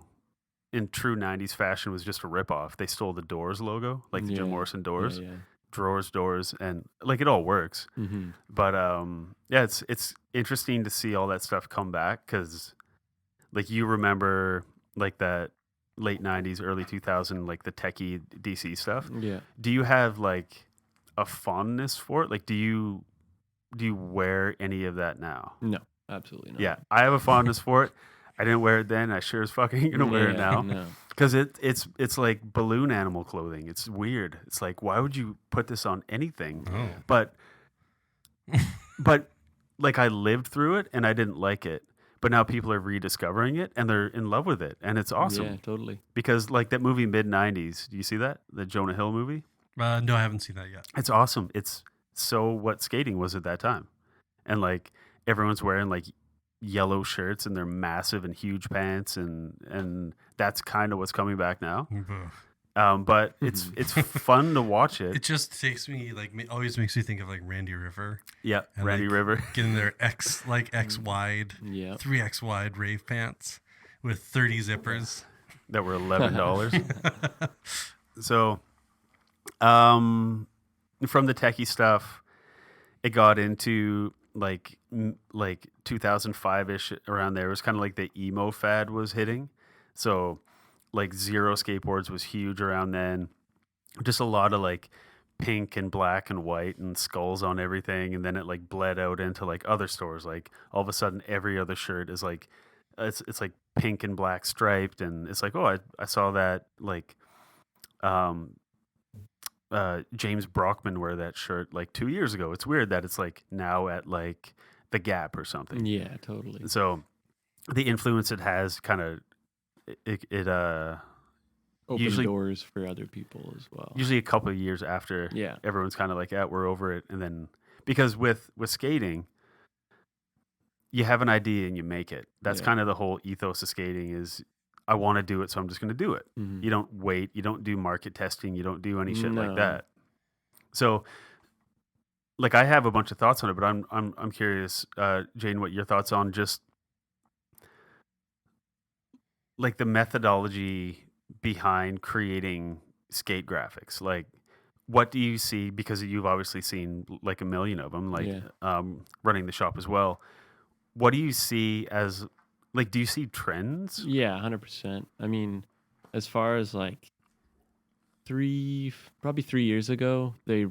in true 90s fashion was just a ripoff. They stole the Doors logo, like the Jim Morrison Doors. Yeah. Doors, and like it all works. Mm-hmm. But yeah, it's interesting to see all that stuff come back, because like you remember like that late 90s, early 2000, like the techie DC stuff. Yeah. Do you have like a fondness for it? Like do you wear any of that now? No, absolutely not. Yeah, I have a fondness for it. I didn't wear it then. I sure as fucking ain't gonna wear it now. No. Because it's like balloon animal clothing. It's weird. It's like, why would you put this on anything? Oh. But like I lived through it and I didn't like it. But now people are rediscovering it and they're in love with it, and it's awesome. Yeah, totally. Because like that movie mid-90s, do you see that? The Jonah Hill movie? No, I haven't seen that yet. It's awesome. It's so what skating was at that time. And like everyone's wearing like yellow shirts and they're massive and huge pants, and that's kind of what's coming back now. But it's fun to watch it. It just takes me always makes me think of like Randy River. Yeah, and, Randy like, River getting their X wide, 3X wide rave pants with 30 zippers that were $11. So, from the techie stuff, it got into like 2005-ish, around there. It was kind of like the emo fad was hitting. So like Zero skateboards was huge around then. Just a lot of like pink and black and white and skulls on everything. And then it like bled out into like other stores. Like all of a sudden every other shirt is like, it's like pink and black striped. And it's like, oh, I saw that like, James Brockman wear that shirt like 2 years ago. It's weird that it's like now at like the Gap or something. Yeah, totally. So the influence it has kind of it Open usually doors for other people as well. Usually a couple of years after, everyone's kind of like, yeah, we're over it. And then because with skating, you have an idea and you make it. That's kind of the whole ethos of skating is, I want to do it, so I'm just going to do it. Mm-hmm. You don't wait. You don't do market testing. You don't do any shit like No. that. So, like, I have a bunch of thoughts on it, but I'm curious, Jane, what your thoughts on just like the methodology behind creating skate graphics. Like, what do you see? Because you've obviously seen like a million of them, like running the shop as well. What do you see as like? Do you see trends? Yeah, 100%. I mean, as far as like probably 3 years ago, they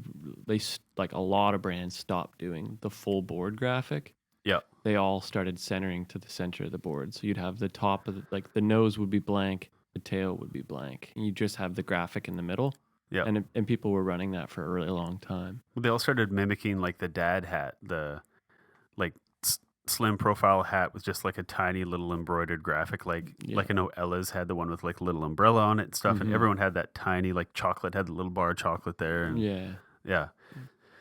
like a lot of brands stopped doing the full board graphic. Yeah. They all started centering to the center of the board. So you'd have the top of like the nose would be blank, the tail would be blank, and you just have the graphic in the middle. Yeah. And people were running that for a really long time. They all started mimicking like the dad hat, the like slim profile hat with just like a tiny little embroidered graphic. Like I know Ella's had the one with like a little umbrella on it and stuff, and everyone had that tiny like chocolate, had the little bar of chocolate there. And yeah.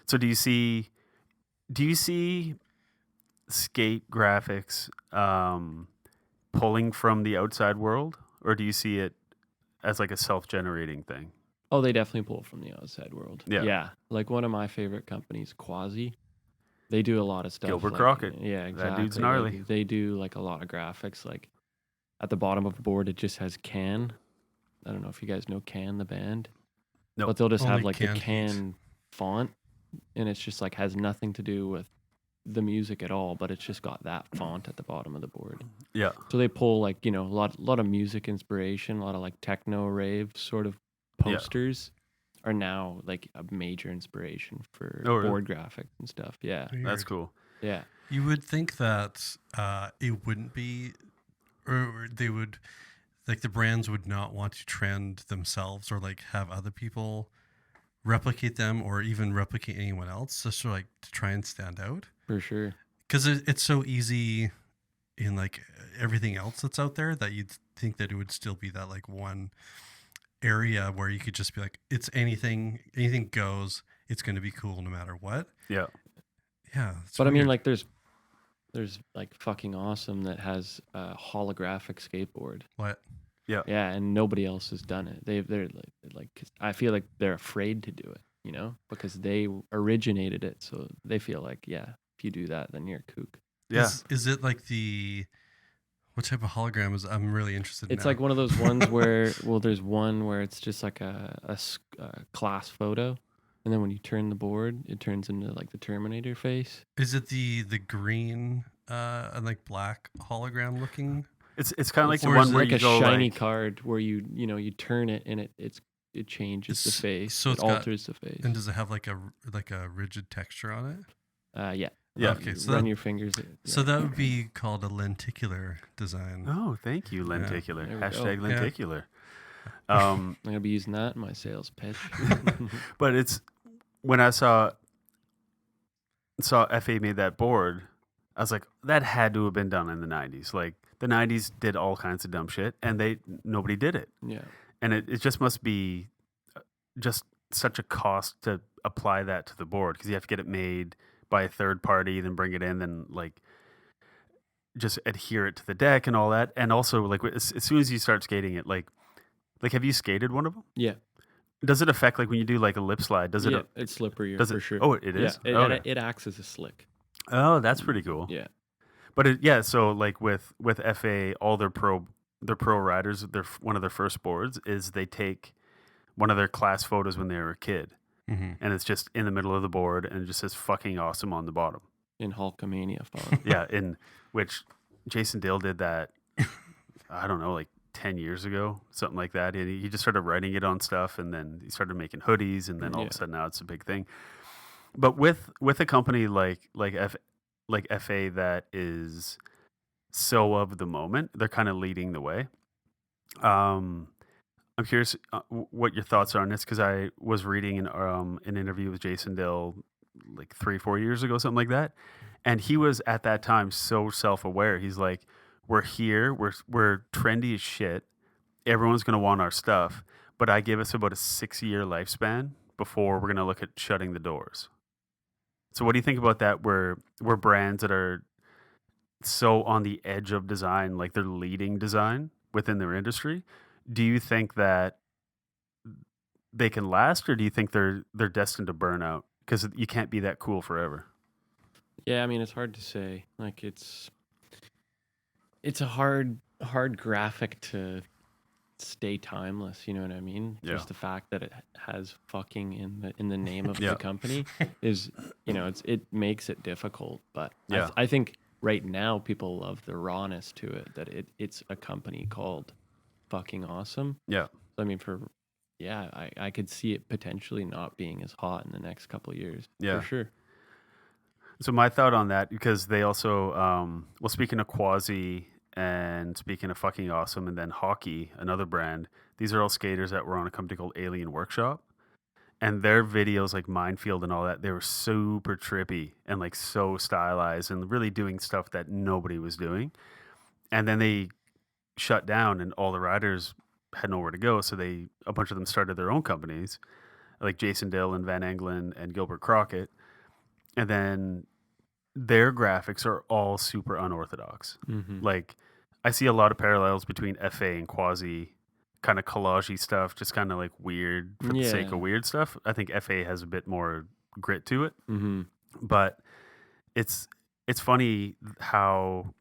So do you see skate graphics pulling from the outside world, or do you see it as like a self-generating thing. Oh, they definitely pull from the outside world. Yeah. Yeah. Like one of my favorite companies, Quasi. They do a lot of stuff. Gilbert like, Crockett. Yeah, That exactly. dude's gnarly. They do like a lot of graphics. Like at the bottom of the board, it just has Can. I don't know if you guys know Can, the band. Nope. But they'll just have Only like the Canned Heat. Can font, and it's just like has nothing to do with the music at all, but it's just got that font at the bottom of the board. Yeah. So they pull like, a lot of music inspiration, a lot of like techno rave sort of posters are now like a major inspiration for board graphics and stuff. Yeah. Weird. That's cool. Yeah. You would think that it wouldn't be, or they would, like the brands would not want to trend themselves or like have other people replicate them or even replicate anyone else just to try and stand out. For sure. Because it's so easy in like everything else that's out there that you'd think that it would still be that like one area where you could just be like, it's anything goes. It's going to be cool no matter what. Yeah. Yeah. But I mean, like there's like fucking awesome that has a holographic skateboard. What? Yeah. Yeah, and nobody else has done it. They're like I feel like they're afraid to do it, because they originated it. So they feel like, yeah, if you do that, then you're a kook. Yeah. Is it like what type of hologram is? I'm really interested in. It's like one of those ones where, there's one where it's just like a class photo, and then when you turn the board, it turns into like the Terminator face. Is it the green and like black hologram looking? It's kind of like the Or one is it where Like you a go shiny like, card where you turn it and it changes the face. So it it's got- alters the face. And does it have like a rigid texture on it? Yeah. Yeah. Okay, so Run that- your fingers. So that would be called a lenticular design. oh, thank you, lenticular. there we go. Hashtag Yeah. lenticular. I'm gonna be using that in my sales pitch. But it's when I saw FA made that board, I was like, that had to have been done in the 90s. Like the 90s did all kinds of dumb shit, and nobody did it. Yeah. And it just must be just such a cost to apply that to the board because you have to get it made by a third party, then bring it in, then like just adhere it to the deck and all that. And also like as soon as you start skating it, like have you skated one of them? Yeah. Does it affect like when you do like a lip slide? Does it? Yeah, it's slipperier Does for it? sure. Oh, it is. Yeah. Okay. It acts as a slick. Oh, that's pretty cool. Yeah. But so like with FA, all their pro riders, one of their first boards is they take one of their class photos when they were a kid, Mm-hmm. and it's just in the middle of the board, and it just says "fucking awesome" on the bottom. In Hulkamania font. Yeah, in which Jason Dale did that. I don't know, like 10 years ago, something like that. And he just started writing it on stuff, and then he started making hoodies, and then all of a sudden now it's a big thing. But with a company like FA that is so of the moment, they're kind of leading the way. I'm curious what your thoughts are on this because I was reading an interview with Jason Dill like 3-4 years ago, something like that, and he was at that time so self-aware. He's like, "We're here, we're trendy as shit. Everyone's gonna want our stuff, but I give us about a 6-year lifespan before we're gonna look at shutting the doors." So, what do you think about that? Where brands that are so on the edge of design, like they're leading design within their industry. Do you think that they can last, or do you think they're destined to burn out because you can't be that cool forever? Yeah, I mean it's hard to say. Like it's a hard graphic to stay timeless. You know what I mean? Yeah. Just the fact that it has "fucking" in the name of Yeah. the company is it makes it difficult. But Yeah. I think right now people love the rawness to it. That it's a company called "fucking awesome." Yeah. I mean, I could see it potentially not being as hot in the next couple of years. Yeah. For sure. So my thought on that, because they also, well, speaking of Quasi and speaking of fucking awesome, and then Hockey, another brand, these are all skaters that were on a company called Alien Workshop. And their videos, like Minefield and all that, they were super trippy and like so stylized and really doing stuff that nobody was doing. And then they shut down and all the riders had nowhere to go. So a bunch of them started their own companies, like Jason Dill and Van Engelen and Gilbert Crockett. And then their graphics are all super unorthodox. Mm-hmm. Like I see a lot of parallels between FA and Quasi kind of collagey stuff, just kind of like weird for the sake Yeah. of weird stuff. I think FA has a bit more grit to it, Mm-hmm. but it's funny how,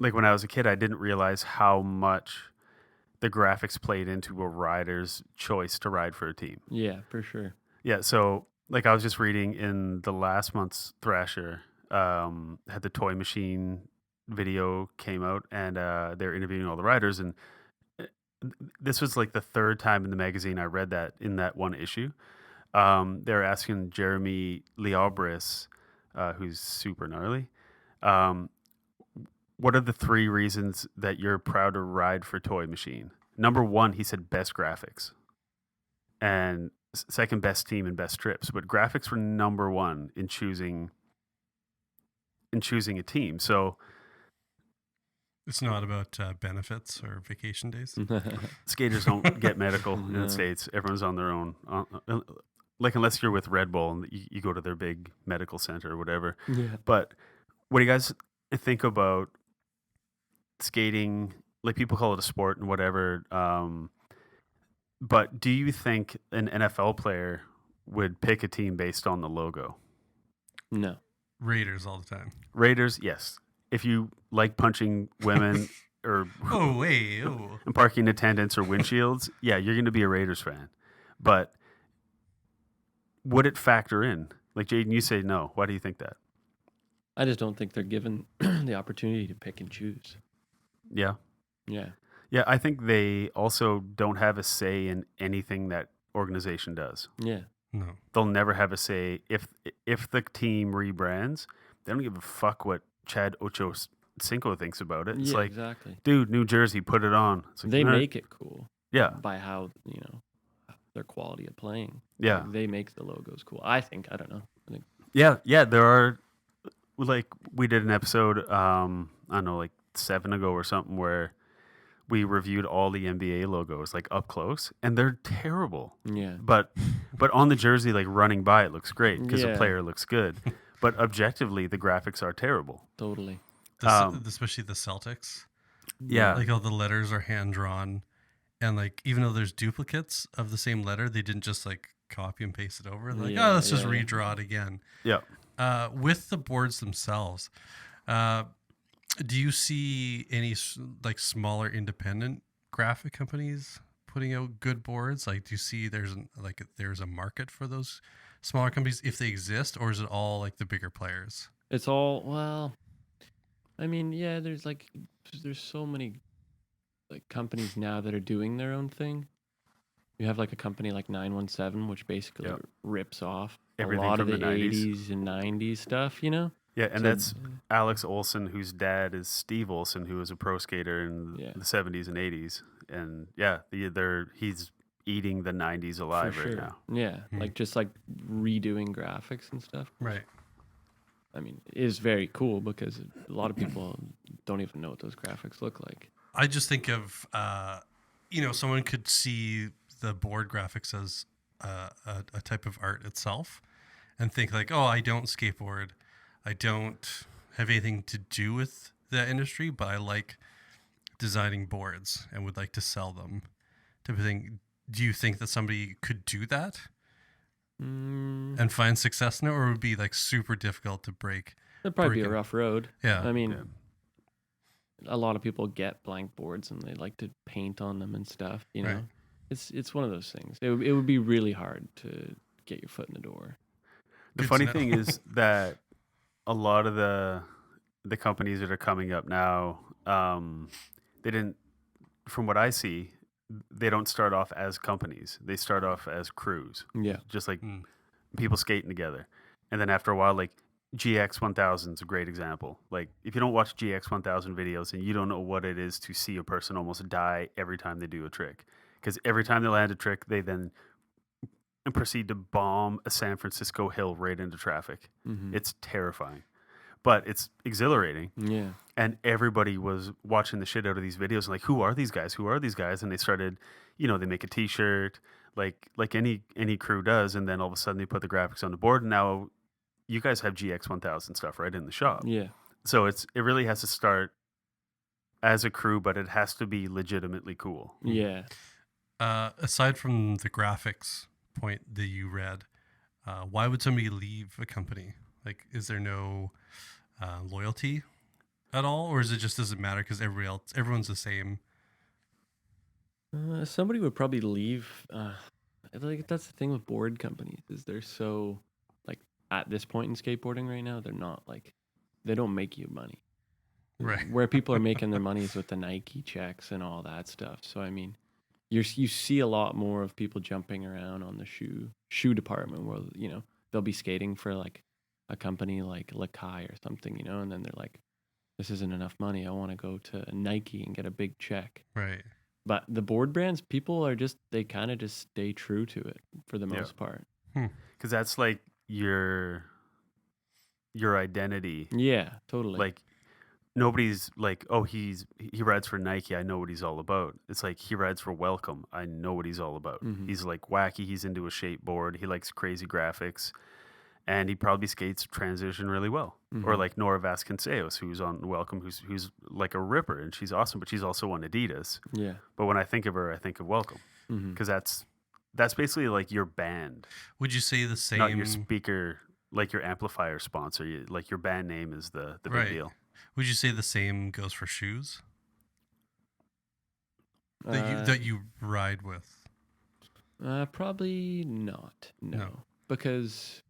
like, when I was a kid, I didn't realize how much the graphics played into a rider's choice to ride for a team. Yeah, for sure. Yeah, so like I was just reading in the last month's Thrasher, had the Toy Machine video came out, and they're interviewing all the riders, and uh, this was like the third time in the magazine I read that in that one issue. They're asking Jeremy Liabris, who's super gnarly, um, what are the 3 reasons that you're proud to ride for Toy Machine? Number 1, he said best graphics, and second best team and best trips. But graphics were number 1 in choosing a team. So It's not about benefits or vacation days. skaters don't get medical in No. the States. Everyone's on their own. Like, unless you're with Red Bull and you go to their big medical center or whatever. Yeah. But what do you guys think about skating? Like, people call it a sport and whatever. But do you think an NFL player would pick a team based on the logo? No. Raiders all the time. Raiders, yes. If you like punching women or Oh, wait. Oh. and parking attendants or windshields, yeah, you're going to be a Raiders fan. But would it factor in? Like, Jayden, you say no. Why do you think that? I just don't think they're given the opportunity to pick and choose. Yeah. Yeah. Yeah, I think they also don't have a say in anything that organization does. Yeah. No. They'll never have a say. If the team rebrands, they don't give a fuck what Chad Ochocinco thinks about it. It's Yeah, like, exactly. dude, New Jersey, put it on. It's like, They "All right." make it cool Yeah, by how, their quality of playing. yeah. Like, they make the logos cool. I think. I don't know. I think. Yeah, there are, like, we did an episode, I don't know, like 7 ago or something, where we reviewed all the NBA logos, like, up close, and they're terrible. Yeah. But on the jersey, like, running by, it looks great because the Yeah. player looks good. But objectively, the graphics are terrible. Totally. Especially the Celtics. Yeah. Like all the letters are hand drawn, and like even though there's duplicates of the same letter, they didn't just like copy and paste it over. Like, Yeah, oh, let's just yeah. redraw it again. Yeah. With the boards themselves, do you see any like smaller independent graphic companies putting out good boards? Like, do you see there's a market for those smaller companies if they exist, or is it all like the bigger players? It's all, well, I mean, yeah, there's so many like companies now that are doing their own thing. You have like a company like 917, which basically Yep. rips off Everything a lot from of the the 90s. 80s and 90s stuff, Yeah, and So- that's Alex Olson, whose dad is Steve Olson, who was a pro skater in Yeah. the 70s and 80s. And yeah, he's eating the 90s alive for right sure. now. Yeah, Hmm. like just like redoing graphics and stuff. Right. I mean, it is very cool because a lot of people don't even know what those graphics look like. I just think of, someone could see the board graphics as a type of art itself and think like, oh, I don't skateboard. I don't have anything to do with that industry, but I like designing boards and would like to sell them type of thing. Do you think that somebody could do that and find success in it, or it would be like super difficult to break? It'd probably be a Freaking- rough road. Yeah. I mean, Yeah. a lot of people get blank boards and they like to paint on them and stuff. You know, Right. it's one of those things. It would be really hard to get your foot in the door. The Good to funny know. thing is that a lot of the companies that are coming up now, they didn't, from what I see, they don't start off as companies. They start off as crews, Yeah, just like Mm. people skating together. And then after a while, like GX 1000 is a great example. Like, if you don't watch GX 1000 videos, and you don't know what it is to see a person almost die every time they do a trick, because every time they land a trick, they then proceed to bomb a San Francisco hill right into traffic. Mhm. It's terrifying, but it's exhilarating. yeah, And everybody was watching the shit out of these videos and like, who are these guys? Who are these guys? And they started, they make a T-shirt like any crew does, and then all of a sudden they put the graphics on the board. And now you guys have GX 1000 stuff right in the shop. yeah, So it really has to start as a crew, but it has to be legitimately cool. Yeah. Aside from the graphics point that you read, why would somebody leave a company? Like, is there no loyalty at all, or is it just doesn't matter because everyone's the same? Somebody would probably leave. Like that's the thing with board companies is they're so like at this point in skateboarding right now they're not like they don't make you money. Right. Where people are making their money is with the Nike checks and all that stuff. So I mean, you see a lot more of people jumping around on the shoe department where they'll be skating for like a company like Lakai or something, and then they're like, this isn't enough money. I want to go to Nike and get a big check. Right. But the board brands, people are they kind of just stay true to it for the most part. Because that's like your identity. Yeah, totally. Like nobody's like, oh, he rides for Nike. I know what he's all about. It's like he rides for Welcome. I know what he's all about. He's like wacky. He's into a shape board. He likes crazy graphics, and he probably skates transition really well. Or like Nora Vasconcelos, who's on Welcome, who's like a ripper, and she's awesome, but she's also on Adidas. Yeah. But when I think of her, I think of Welcome because that's basically like your band. Would you say the same? Not your speaker, like your amplifier sponsor. Like your band name is the big Right. deal. Would you say the same goes for shoes that you ride with? Probably not. No, because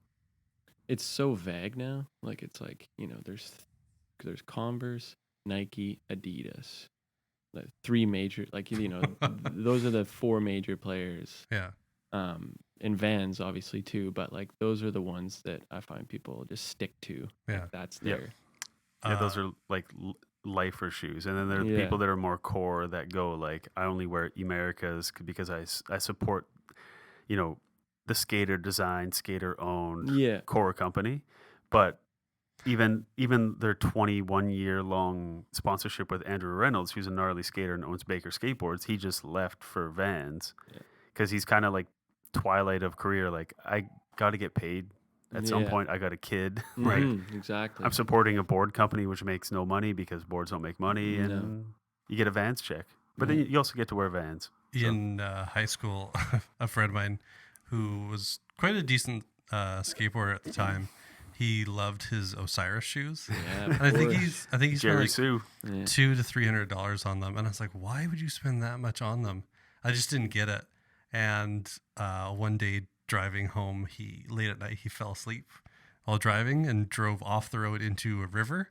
it's so vague now. Like it's like there's Converse, Nike, Adidas, like three major. Like those are the four major players. Yeah. And Vans obviously too, but like those are the ones that I find people just stick to. Yeah. Like, that's their. Yeah, those are like lifer shoes, and then there are people that are more core that go like, I only wear Emericas because I support, the skater design, skater owned core company, but even their 21-year long sponsorship with Andrew Reynolds, who's a gnarly skater and owns Baker Skateboards, he just left for Vans because he's kind of like twilight of career. Like I got to get paid. At some point, I got a kid. Like exactly. I'm supporting a board company which makes no money because boards don't make money, and you get a Vans check. But then you also get to wear Vans. In high school, a friend of mine who was quite a decent skateboarder at the time, he loved his Osiris shoes. Yeah, and I think he's spent Jerry like Sue. $200 to $300 on them, and I was like, why would you spend that much on them? I just didn't get it. And one day, driving home, late at night, he fell asleep while driving and drove off the road into a river.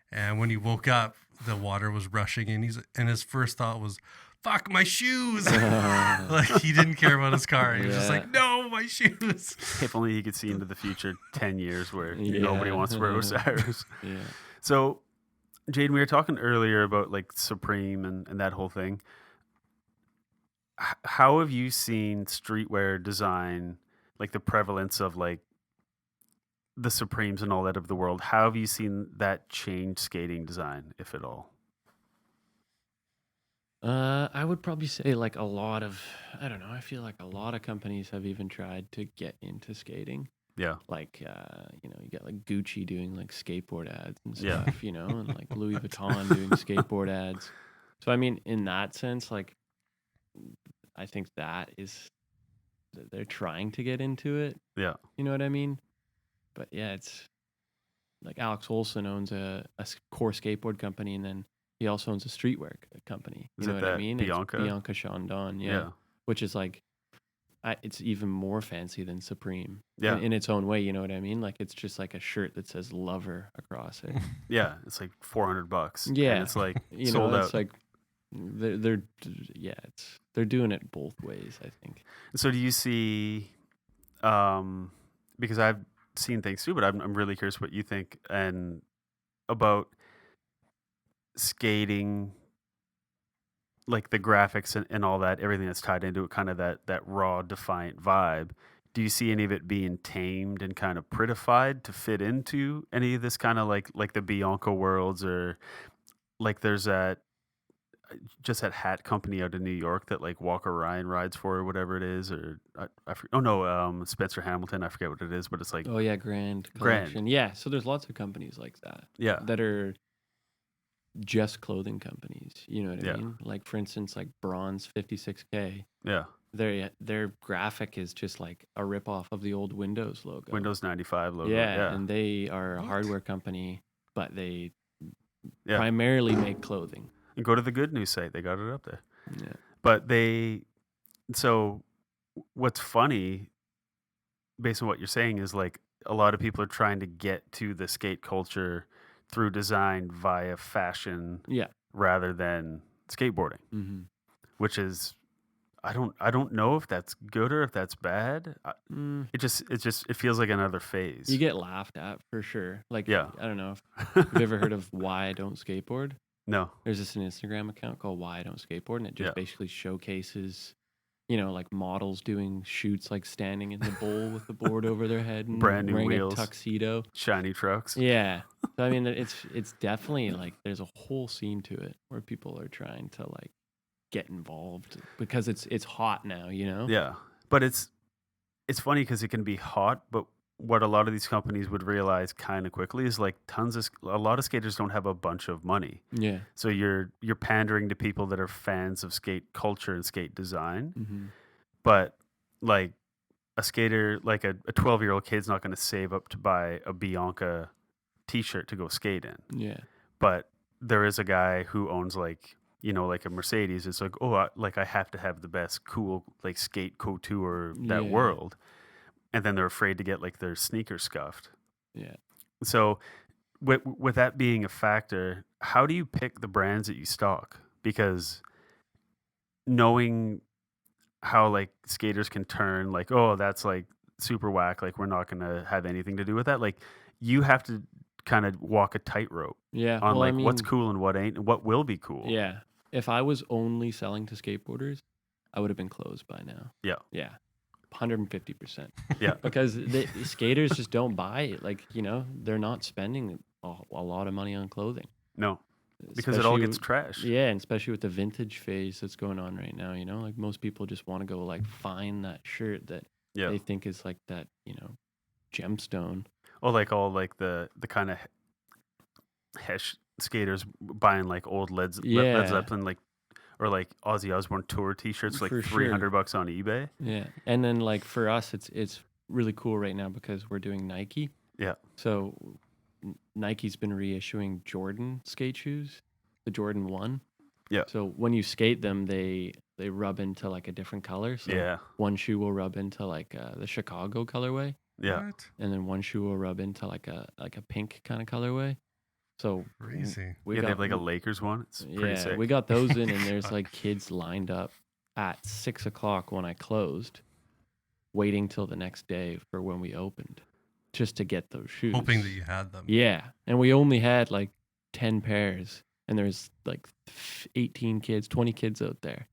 And when he woke up, the water was rushing in. And his first thought was, "Fuck my shoes!" Like he didn't care about his car. He was just like, "No, my shoes." If only he could see into the future 10 years where nobody wants to wear Osiris. Yeah. So, Jayden, we were talking earlier about like Supreme and that whole thing. How have you seen streetwear design, like the prevalence of like the Supremes and all that of the world? How have you seen that change skating design, if at all? I would probably say like I don't know, I feel like a lot of companies have even tried to get into skating. Yeah. Like, you get like Gucci doing like skateboard ads and stuff, and like Louis Vuitton doing skateboard ads. So, I mean, in that sense, like, I think they're trying to get into it. Yeah. You know what I mean? But yeah, it's like Alex Olson owns a core skateboard company, and then he also owns a streetwear company. You know what I mean? Bianca? It's Bianca Chandon, yeah. Which is like, it's even more fancy than Supreme. Yeah. In its own way, you know what I mean? Like it's just like a shirt that says "lover" across it. Yeah, it's like $400. Yeah, and it's like sold out. It's like they're doing it both ways, I think. So do you see? Because I've seen things too, but I'm really curious what you think and about skating, like the graphics and all that, everything that's tied into it, kind of that raw, defiant vibe. Do you see any of it being tamed and kind of prettified to fit into any of this kind of like the Bianca worlds, or like there's that hat company out in New York that like Walker Ryan rides for or whatever it is, or Spencer Hamilton, I forget what it is, but it's like Grand Collection. Yeah, so there's lots of companies like that. Yeah. That are just clothing companies. You know what I Yeah. mean? Like for instance, like Bronze 56K. Yeah. Their graphic is just like a ripoff of the old Windows logo. Windows 95 logo. Yeah, and they are a What? hardware company, but they Yeah. primarily make clothing. And go to the Good News site. They got it up there. Yeah. But so what's funny, based on what you're saying, is like a lot of people are trying to get to the skate culture through design via fashion Yeah. rather than skateboarding, Mm-hmm. which is I don't know if that's good or if that's bad. It feels like another phase. You get laughed at for sure. Like, Yeah. I don't know if you've ever heard of Why I Don't Skateboard. No. There's just an Instagram account called Why I Don't Skateboard, and it just Yeah. basically showcases, like models doing shoots, like standing in the bowl with the board over their head and Brand new wearing wheels. a tuxedo. Shiny trucks. Yeah. So I mean, it's definitely like there's a whole scene to it where people are trying to like get involved because it's hot now, Yeah. But it's funny because it can be hot, but what a lot of these companies would realize kind of quickly is like a lot of skaters don't have a bunch of money. Yeah. So you're pandering to people that are fans of skate culture and skate design. Mm-hmm. But like a skater, like a 12-year-old kid's not going to save up to buy a Bianca t-shirt to go skate in. Yeah. But there is a guy who owns like a Mercedes. It's like, oh, I have to have the best cool like skate couture that Yeah. world. And then they're afraid to get like their sneakers scuffed. Yeah. So with that being a factor, how do you pick the brands that you stock? Because knowing how like skaters can turn like, oh, that's like super whack, like we're not going to have anything to do with that. Like you have to kind of walk a tightrope Yeah. on Well, I like what's mean, cool and what ain't and what will be cool. Yeah. If I was only selling to skateboarders, I would have been closed by now. Yeah. Yeah. 150%. Yeah. Because the skaters just don't buy it. Like, they're not spending a lot of money on clothing. No. Because it all Especially gets trashed. Yeah, and especially with the vintage phase that's going on right now, like most people just want to go like find that shirt that Yeah. they think is like that, gemstone. Or like all like the kind of hesh skaters buying like old Led Yeah. Zeppelin like or like Ozzy Osbourne tour t-shirts like For sure. $300 on eBay. Yeah. And then like for us it's really cool right now because we're doing Nike. Yeah. So Nike's been reissuing Jordan skate shoes, the Jordan 1. Yeah. So when you skate them, they rub into like a different color. So Yeah. one shoe will rub into like the Chicago colorway, Yeah. What? and then one shoe will rub into like a pink kind of colorway. So Crazy. we They got have like a Lakers one. It's pretty sick. we got those in, and there's like kids lined up at 6:00 when I closed, waiting till the next day for when we opened, just to get those shoes. Hoping that you had them. Yeah, and we only had like 10 pairs, and there's like 18 kids, 20 kids out there,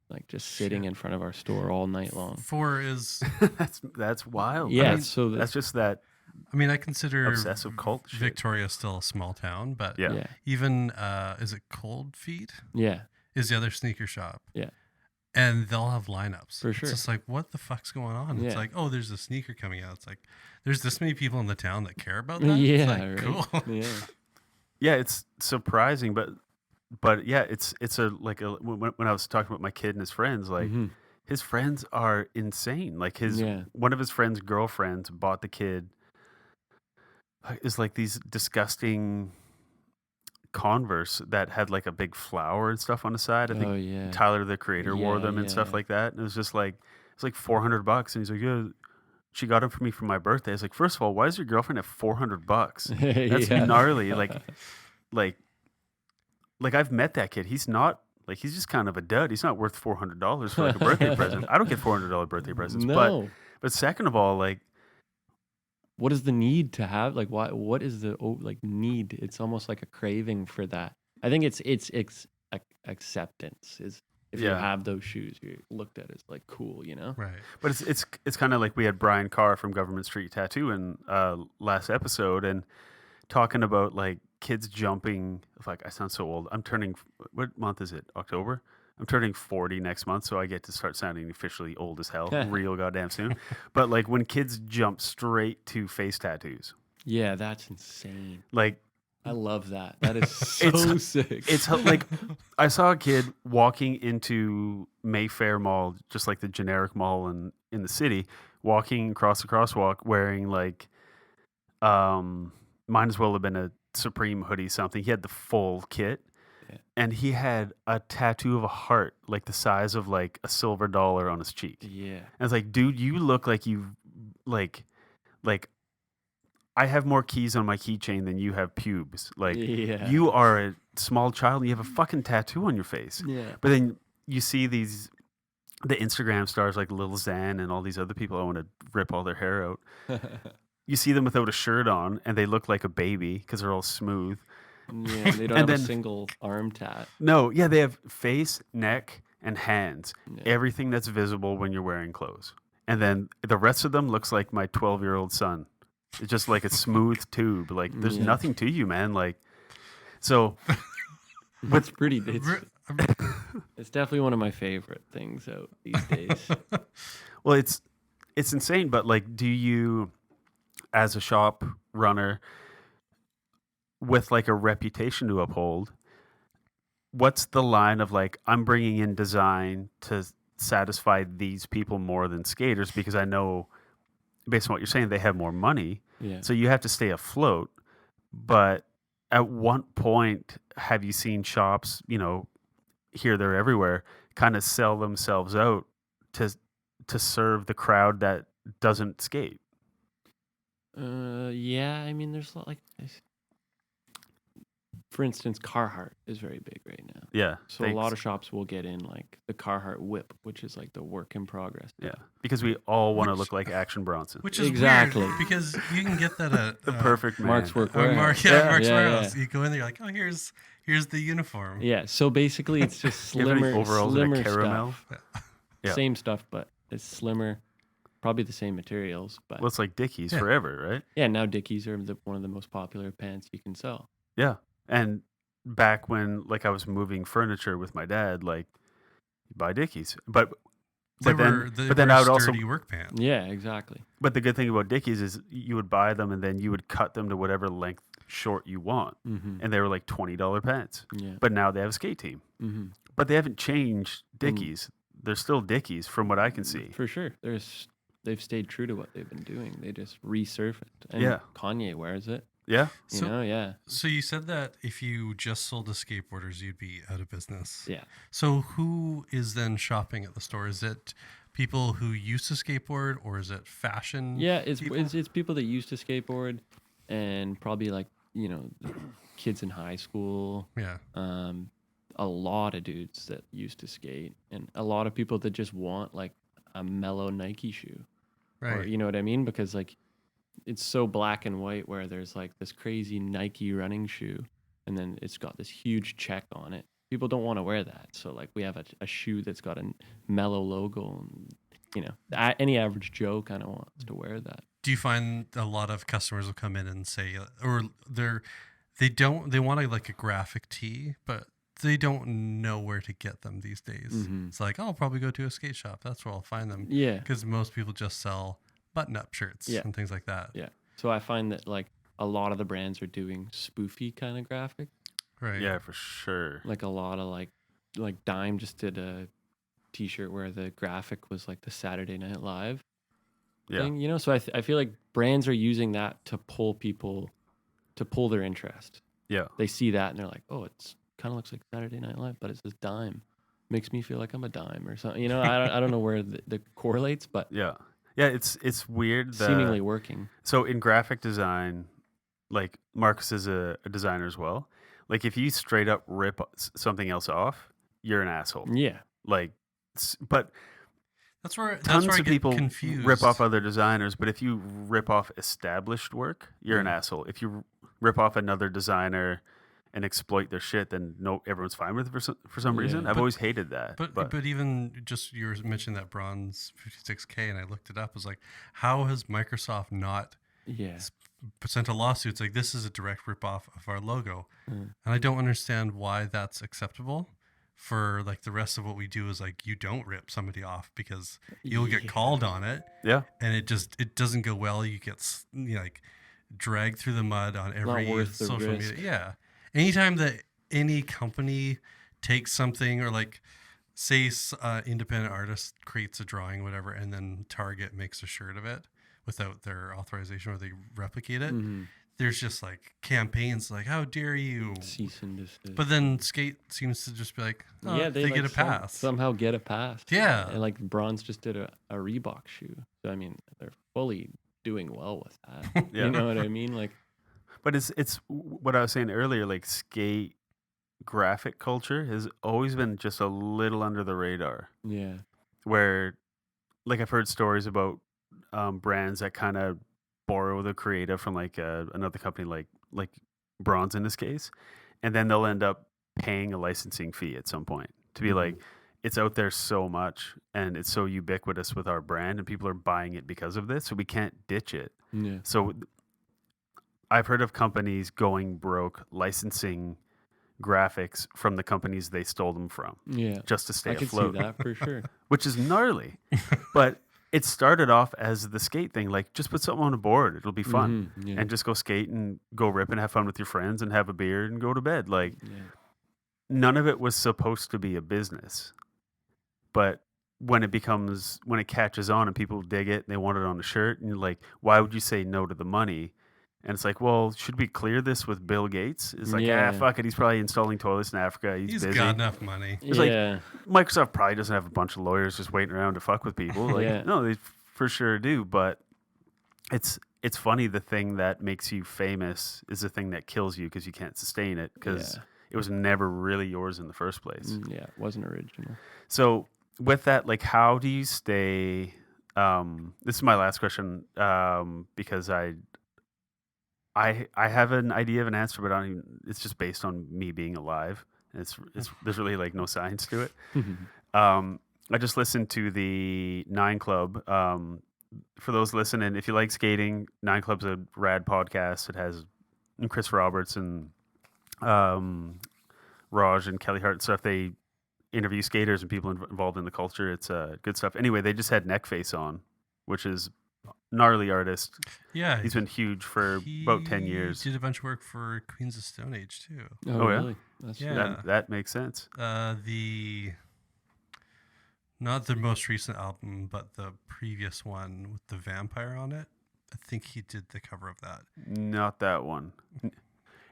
like just sitting Shit. in front of our store all night long. 4 is, that's wild. Yeah, I mean, so that's just that I mean, I consider obsessive cult shit. Victoria still a small town, but Yeah. yeah, even, is it Cold Feet? yeah, Is the other sneaker shop. Yeah. And they'll have lineups. For sure. It's just like, what the fuck's going on? It's Yeah. like, oh, there's a sneaker coming out. It's like, there's this many people in the town that care about that. yeah, It's like, right? cool. Yeah, Yeah, it's surprising, but yeah, it's when I was talking with my kid and his friends, like Mhm. his friends are insane. Like Yeah. one of his friends' girlfriends bought the kid is like these disgusting Converse that had like a big flower and stuff on the side. I think Oh yeah, Tyler the Creator wore Yeah, them and stuff yeah. like that. And it was just like it's like $400, and he's like, yeah, she got them for me for my birthday. I was like, first of all, why does your girlfriend have $400? That's Yeah. gnarly. Like I've met that kid. He's not like he's just kind of a dud. He's not worth $400 for like a birthday present. I don't get $400 birthday presents. No. But second of all, like What is the need to have? Like, why? What is the need? It's almost like a craving for that. I think it's acceptance. Is if you Yeah. have those shoes, you're looked at as like cool, Right. But it's kind of like we had Brian Carr from Government Street Tattoo in last episode and talking about like kids jumping. Like I sound so old. I'm turning. What month is it? October. I'm turning 40 next month, so I get to start sounding officially old as hell, real goddamn soon. But like when kids jump straight to face tattoos, Yeah, that's insane. like I love that. That is so sick. It's like I saw a kid walking into Mayfair Mall, just like the generic mall in the city, walking across the crosswalk wearing like might as well have been a Supreme hoodie something. He had the full kit. Yeah. And he had a tattoo of a heart like the size of like a silver dollar on his cheek. Yeah. And it's like, dude, you look like you like I have more keys on my keychain than you have pubes. Like Yeah. you are a small child and you have a fucking tattoo on your face. Yeah. But then you see the Instagram stars like Lil Xan and all these other people. I want to rip all their hair out. You see them without a shirt on and they look like a baby because they're all smooth. Yeah, they don't And have a then- single arm tat. No, yeah, they have face, neck, and hands. Yeah. Everything that's visible when you're wearing clothes. And then the rest of them looks like my 12-year-old son. It's just like a smooth tube. Like there's Yeah. nothing to you, man. Like so It's pretty. It's definitely one of my favorite things out these days. well it's insane, but like do you as a shop runner with like a reputation to uphold, what's the line of like I'm bringing in design to satisfy these people more than skaters because I know based on what you're saying they have more money, Yeah. so you have to stay afloat. But at what point have you seen shops, here, there, everywhere, kind of sell themselves out to serve the crowd that doesn't skate? Yeah. I mean, there's a lot for instance, Carhartt is very big right now. Yeah. So a lot of shops will get in like the Carhartt whip, which is like the work in progress. Yeah, because we all want to Which- look like Action Bronson. Which is Exactly. weird because you can get that at The perfect man. Mark's work. Mark, warehouse. Mark's Yeah, warehouse. yeah. You go in there, you're like, oh, here's the uniform. Yeah. So basically, it's just You have any slimmer, overalls and a slimmer caramel? stuff. Yeah. Same stuff, but it's slimmer. Probably the same materials, but Well, it's like Dickies Yeah. forever, right? yeah. Now Dickies are one of the most popular pants you can sell. Yeah. And back when like I was moving furniture with my dad, like you buy Dickies. But They then I would also sturdy work pants. Yeah. Exactly. but the good thing about Dickies is you would buy them and then you would cut them to whatever length short you want. Mm-hmm. And they were like $20 pants. Yeah. But now they have a skate team. Mm-hmm. But they haven't changed Dickies. They're still Dickies from what I can see. For sure. They've stayed true to what they've been doing. They just resurfaced. And Yeah. Kanye wears it. Yeah. Yeah. So you said that if you just sold to skateboarders, you'd be out of business. Yeah. So who is then shopping at the store? Is it people who used to skateboard, or is it fashion? Yeah, it's people? it's people that used to skateboard, and probably like kids in high school. Yeah. A lot of dudes that used to skate, and a lot of people that just want like a mellow Nike shoe, Right. or you know what I mean? Because like it's so black and white, where there's like this crazy Nike running shoe, and then it's got this huge check on it. People don't want to wear that, so like we have a shoe that's got a mellow logo, and any average Joe kind of wants to wear that. Do you find a lot of customers will come in and say, or they want like a graphic tee, but they don't know where to get them these days. Mhm. It's like, oh, I'll probably go to a skate shop. That's where I'll find them. Yeah. Because most people just sell button-up shirts Yeah. and things like that. Yeah. So I find that like a lot of the brands are doing spoofy kind of graphic. Right. Yeah, for sure. Like a lot of like Dime just did a t-shirt where the graphic was like the Saturday Night Live Yeah. thing, so I feel like brands are using that to pull their interest. Yeah. They see that and they're like, oh, it's kind of looks like Saturday Night Live, but it says Dime. Makes me feel like I'm a dime or something. I don't know where the correlates, but Yeah. Yeah, it's weird. seemingly working. So in graphic design, like Marcus is a designer as well. Like if you straight up rip something else off, you're an asshole. Yeah. Like, but That's where tons I of get people confused. rip off other designers. But if you rip off established work, you're an asshole. If you rip off another designer and exploit their shit, then no, everyone's fine with it for some Yeah. reason. I've But- always hated that. But even just you were mentioning that bronze 56K, and I looked it up. I was like, how has Microsoft not Yeah. sent a lawsuit? It's like, this is a direct ripoff of our logo, Mm. and I don't understand why that's acceptable. For like the rest of what we do is like, you don't rip somebody off because you'll get Yeah. called on it, Yeah. and it doesn't go well. You get like dragged through the mud on every worth the social risk. media. Yeah. Anytime that any company takes something or like say independent artist creates a drawing, whatever, and then Target makes a shirt of it without their authorization or they replicate it, there's just like campaigns like, how dare you? Cease and desist. But then skate seems to just be like, oh, yeah, they like get a pass. somehow get a pass. Yeah. And like Bronze just did a Reebok shoe. So I mean, they're fully doing well with that. Yeah. You know what I mean? Like, But it's what I was saying earlier, like skate graphic culture has always been just a little under the radar. yeah. Where, like, I've heard stories about brands that kind of borrow the creative from like another company, like Bronze in this case, and then they'll end up paying a licensing fee at some point to be like, it's out there so much and it's so ubiquitous with our brand, and people are buying it because of this, so we can't ditch it. Yeah. So I've heard of companies going broke licensing graphics from the companies they stole them from Yeah. just to stay I can see afloat, that for sure. which is gnarly. But it started off as the skate thing, like just put something on a board, it'll be fun, Yeah. and just go skate and go rip and have fun with your friends and have a beer and go to bed. Like yeah. none of it was supposed to be a business, but when it catches on and people dig it and they want it on a shirt, and you're like, why would you say no to the money? And it's like, well, should we clear this with Bill Gates? It's like, Yeah. fuck it. He's probably installing toilets in Africa. He's busy. got enough money. It's like- yeah. Microsoft probably doesn't have a bunch of lawyers just waiting around to fuck with people. Like, Yeah. no, they for sure do. But it's funny. The thing that makes you famous is the thing that kills you because you can't sustain it because it was never really yours in the first place. Yeah. It wasn't original. So with that, like, how do you stay? This is my last question because I have an idea of an answer, but I don't even, it's just based on me being alive. It's there's really like no science to it. I just listened to the 9 Club. For those listening, if you like skating, 9 Club's a rad podcast. It has Chris Roberts and Raj and Kelly Hart and stuff. They interview skaters and people involved in the culture. It's good stuff. Anyway, they just had Neckface on, which is gnarly artist. Yeah. He's been huge for about 10 years. Did a bunch of work for Queens of Stone Age too. Oh, Oh, yeah? really? That's Yeah. That makes sense. Not the most recent album, but the previous one with the vampire on it. I think he did the cover of that. Not that one.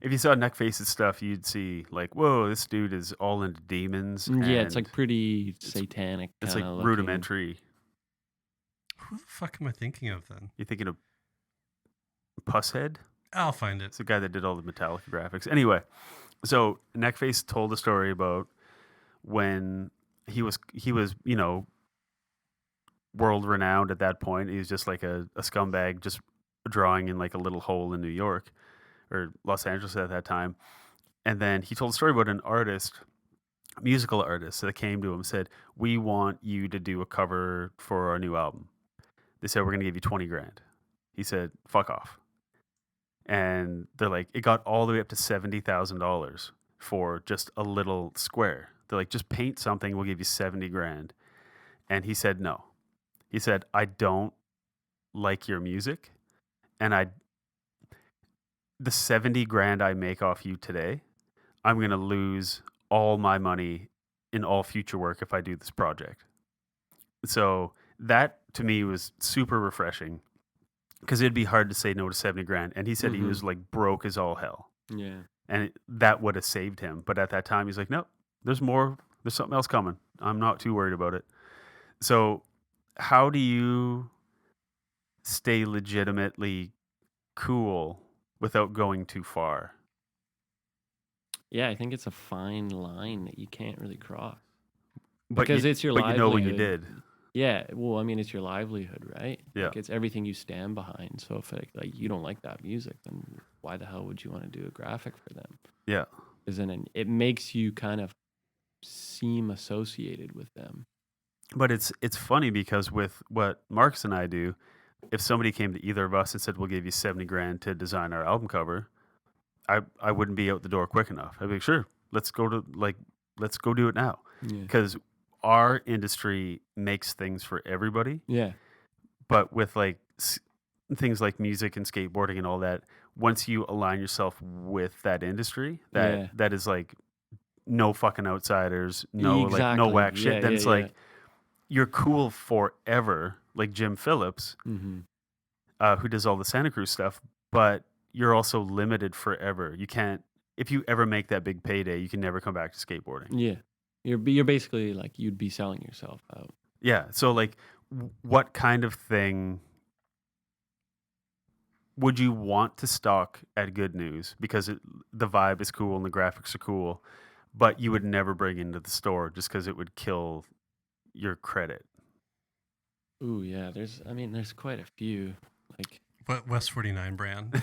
If you saw Neckface's stuff, you'd see like, whoa, this dude is all into demons. Yeah, it's and like pretty satanic. it's like kinda looking. rudimentary. Who the fuck am I thinking of then? You thinking of Pusshead? I'll find it. It's the guy that did all the Metallica graphics. Anyway, so Neckface told a story about when he was world renowned at that point. He was just like a scumbag, just drawing in like a little hole in New York or Los Angeles at that time. And then he told a story about an artist, musical artist, that came to him and said, "We want you to do a cover for our new album." They said, "We're going to give you 20 grand." He said, "Fuck off." And they're like, it got all the way up to $70,000 for just a little square. They're like, just paint something, we'll give you 70 grand. And he said, no. He said, I don't like your music. And the 70 grand I make off you today, I'm going to lose all my money in all future work if I do this project. So that to me was super refreshing because it'd be hard to say no to 70 grand. And he said he was like broke as all hell. Yeah. And that would have saved him. But at that time, he's like, nope, there's more. There's something else coming. I'm not too worried about it. So how do you stay legitimately cool without going too far? Yeah, I think it's a fine line that you can't really cross. But Because it's your but you know when you livelihood. did. Yeah, well, I mean, it's your livelihood, right? Yeah. Like, it's everything you stand behind. So if like you don't like that music, then why the hell would you want to do a graphic for them? Yeah. Because then it makes you kind of seem associated with them. But it's funny because with what Marcus and I do, if somebody came to either of us and said, we'll give you 70 grand to design our album cover, I wouldn't be out the door quick enough. I'd be like, sure, let's go do it now. Yeah. Because our industry makes things for everybody. Yeah. But with like things like music and skateboarding and all that, once you align yourself with that industry, Yeah. that is like no fucking outsiders, no Exactly. whack shit, Yeah, then yeah, it's yeah. like you're cool forever, like Jim Phillips, Mm-hmm. who does all the Santa Cruz stuff, but you're also limited forever. You can't, if you ever make that big payday, you can never come back to skateboarding. Yeah. You're basically like you'd be selling yourself out. Yeah. So like, what kind of thing would you want to stock at Good News because the vibe is cool and the graphics are cool, but you would never bring into the store just because it would kill your credit? Ooh, yeah. There's quite a few. Like, What West 49 brand?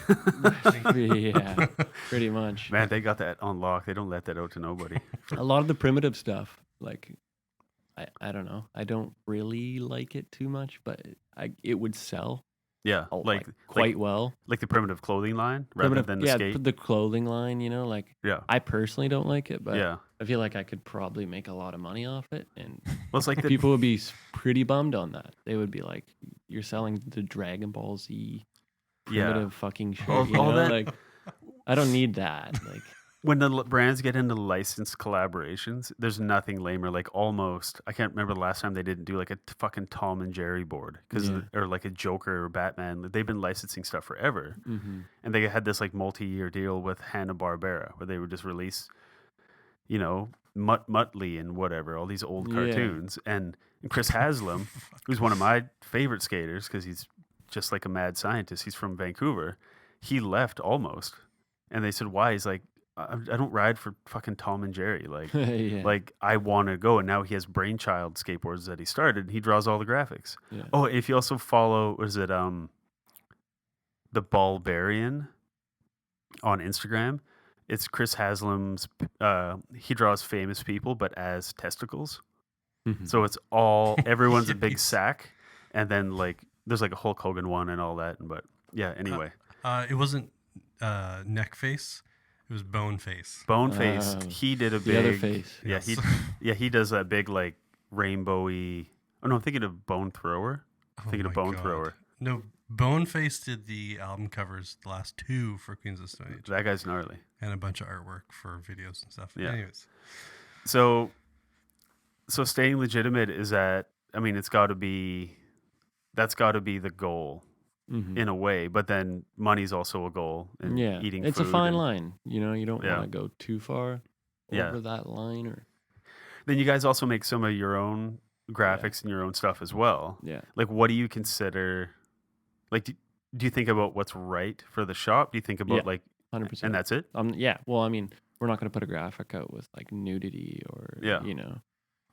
yeah, pretty much. Man, they got that on lock. They don't let that out to nobody. A lot of the primitive stuff, like, I don't know. I don't really like it too much, but it would sell Yeah, like quite well. like the primitive clothing line rather Primitive- than the yeah, skate. the clothing line, like Yeah, I personally don't like it, but yeah. I feel like I could probably make a lot of money off it, and Well, it's like the people would be pretty bummed on that. They would be like, "You're selling the Dragon Ball Z primitive fucking shit." All that- Like, I don't need that. Like, when the brands get into licensed collaborations, there's nothing lamer. Like almost, I can't remember the last time they didn't do like a fucking Tom and Jerry board Yeah. or like a Joker or Batman. They've been licensing stuff forever, mhm. and they had this like multi-year deal with Hanna-Barbera where they would just release, Muttley and whatever, all these old Yeah. cartoons. And Chris Haslam, who's one of my favorite skaters because he's just like a mad scientist. He's from Vancouver. He left almost, and they said, "Why?" He's like, I don't ride for fucking Tom and Jerry. Like, Yeah. like I want to go." And now he has Brainchild skateboards that he started. And he draws all the graphics. Yeah. Oh, if you also follow, what is it? The Bulbarian on Instagram. It's Chris Haslam's. He draws famous people, but as testicles. Mhm. So it's all everyone's a big Yes. sack, and then like there's like a Hulk Hogan one and all that. But yeah, anyway, It wasn't Neckface. It was Boneface. Boneface. Oh, He did a big the other face. Yeah, Yes. he does that big like rainbowy. Oh no, I'm thinking of Bone Thrower. Oh Thinking of my Bone God. Thrower. No, Boneface did the album covers, the last two for Queens of Stone Age, That guy's gnarly. and a bunch of artwork for videos and stuff. Yeah. Anyways, So staying legitimate is that, I mean, that's got to be the goal Mhm. in a way, but then money's also a goal. And Yeah, eating it's food a fine and- line. You don't Yeah. want to go too far Yeah. over that line, or Then you guys also make some of your own graphics and your own stuff as well. yeah. Like, what do you consider? Like, do you think about what's right for the shop? Do you think about Yeah. like, 100%. and that's it? Yeah. Well, I mean, we're not going to put a graphic out with like nudity or, Yeah.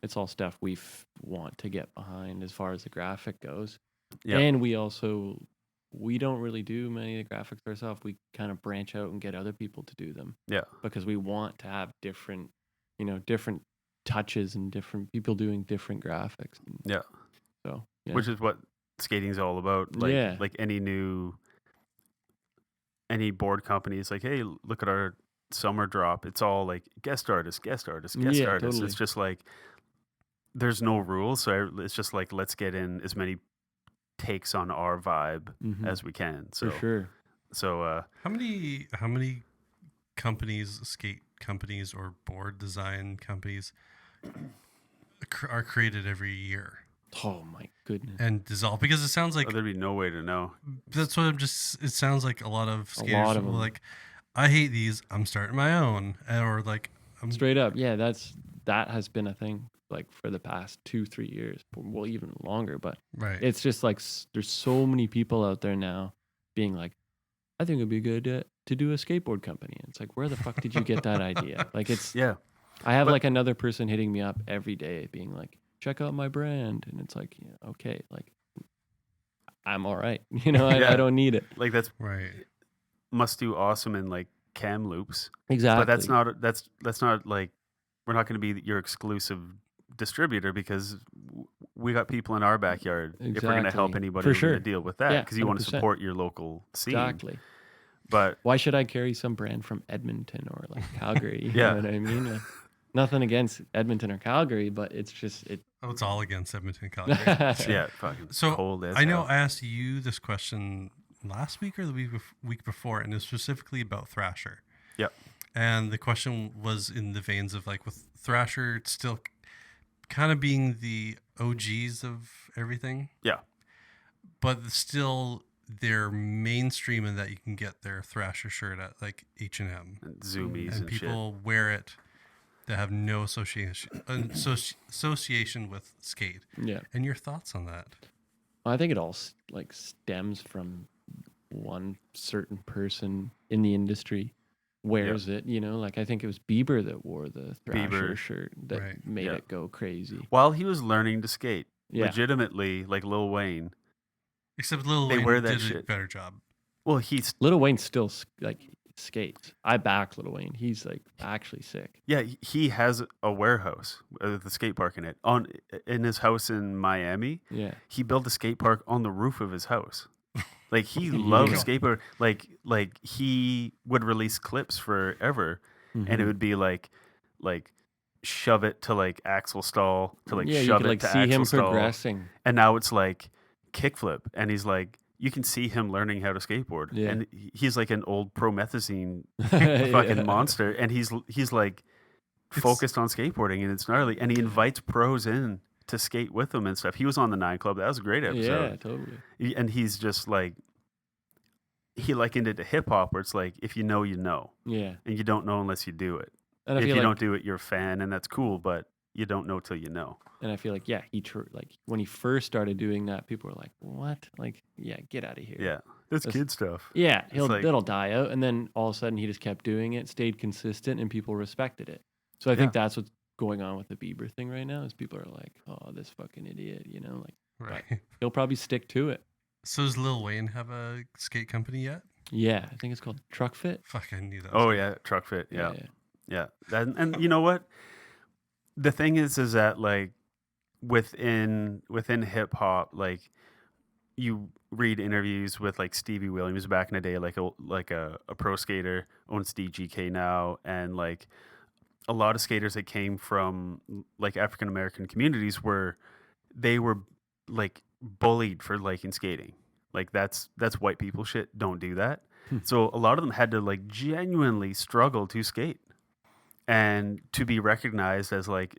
it's all stuff we want to get behind as far as the graphic goes. Yeah. And we don't really do many of the graphics ourselves. We kind of branch out and get other people to do them Yeah. because we want to have different touches and different people doing different graphics. And Yeah. so, yeah. Which is what skating's all about. Like, Yeah. like any board company is like, hey, look at our summer drop. It's all like guest artists. Yeah, It's totally. just like there's no rules, so it's just like let's get in as many takes on our vibe Mhm. as we can. So For sure. so how many companies, skate companies, or board design companies are created every year Oh my goodness. and dissolve? Because it sounds like there'd be no way to know. that's what I'm just. It sounds like a lot of skaters lot of will them. like, I hate these. I'm starting my own, or like I'm Straight up, yeah, that has been a thing like for the past 2-3 years, well, even longer. But right. it's just like there's so many people out there now being like, I think it'd be good to do a skateboard company. And it's like, where the fuck did you get that idea? Like, it's Yeah. I have But- like another person hitting me up every day, being like, check out my brand, and it's like, yeah, okay, like I'm all right, Yeah. I don't need it. Like that's Right. must do awesome in like cam loops. Exactly. But that's not like we're not going to be your exclusive distributor because we got people in our backyard. If we're going to help Exactly. anybody, For we're going sure. to deal with that Yeah, because you want to 100%. support your local scene. Exactly. But Why should I carry some brand from Edmonton or like Calgary? You Yeah. know what I mean? Like, Nothing against Edmonton or Calgary, but it's just it. Oh, it's all against Edmonton, Calgary. Yeah, fucking So cold as I know hell. I asked you this question last week or the week before, and it's specifically about Thrasher. Yep. And the question was in the veins of like with Thrasher still kind of being the OGs of everything, Yeah. but still they're mainstream in that you can get their Thrasher shirt at like H&M. And zoomies And and people wear it that have no association with skate. Yeah. And your thoughts on that? Well, I think it all like stems from one certain person in the industry wears it. You know, like I think it was Bieber that wore the Thrasher Bieber. shirt that Right. made Yeah. it go crazy. While he was learning to skate, Yeah. legitimately, like Lil Wayne. Except Lil They Wayne wear that did a shit. better job. Well, he's Lil Wayne still like skates. I back Lil Wayne. He's like actually sick. yeah, he has a warehouse with a skate park in it. In his house in Miami, Yeah. he built a skate park on the roof of his house. Like he Yeah. loved skateboard. Like he would release clips forever, and it Mhm. would be like shove it to like axle stall to like yeah, you shove could it like to see axle him stall, progressing. and now it's like kickflip, and he's like you can see him learning how to skateboard, Yeah. and he's like an old promethazine Yeah. fucking monster, and he's like focused on skateboarding, and it's gnarly, and he invites pros in to skate with him and stuff. He was on the 9 Club. That was a great episode. Yeah, totally. And he's just like he likened it to hip hop, where it's like if you know, you know, Yeah. and you don't know unless you do it. And I If feel you like don't do it, you're a fan, and that's cool, but you don't know till you know. And I feel like, yeah, like when he first started doing that, people were like, "What? Like, yeah, get out of here." Yeah, that's That's- kid stuff. Yeah, like- that'll die out, and then all of a sudden he just kept doing it, stayed consistent, and people respected it. So I think that's what's going on with the Bieber thing right now. Is people are like, "Oh, this fucking idiot," you know, like Right. he'll probably stick to it. So does Lil Wayne have a skate company yet? Yeah, I think it's called Trukfit. Fuck, I knew that. Oh yeah, Trukfit. Yeah. And you know what? The thing is that like within hip hop, like you read interviews with like Stevie Williams back in the day, like a pro skater, owns DGK now, and like a lot of skaters that came from like African American communities where they were like bullied for liking skating. Like that's white people shit. Don't do that. So a lot of them had to like genuinely struggle to skate and to be recognized as like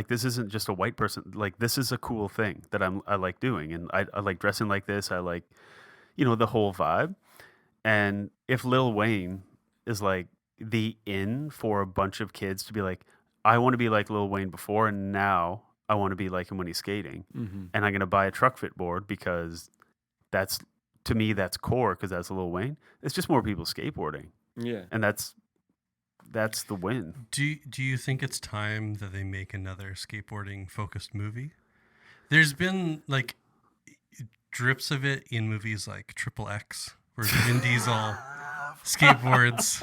this isn't just a white person. Like this is a cool thing that I like doing, and I like dressing like this. I like, the whole vibe. And if Lil Wayne is like the in for a bunch of kids to be like, I want to be like Lil Wayne before, and now I want to be like him when he's skating, Mm-hmm. and I'm gonna buy a Trukfit board because that's to me that's core because that's Lil Wayne. It's just more people skateboarding, Yeah. and that's the win. Do you think it's time that they make another skateboarding focused movie? There's been like drips of it in movies like Triple X, where Vin Diesel skateboards,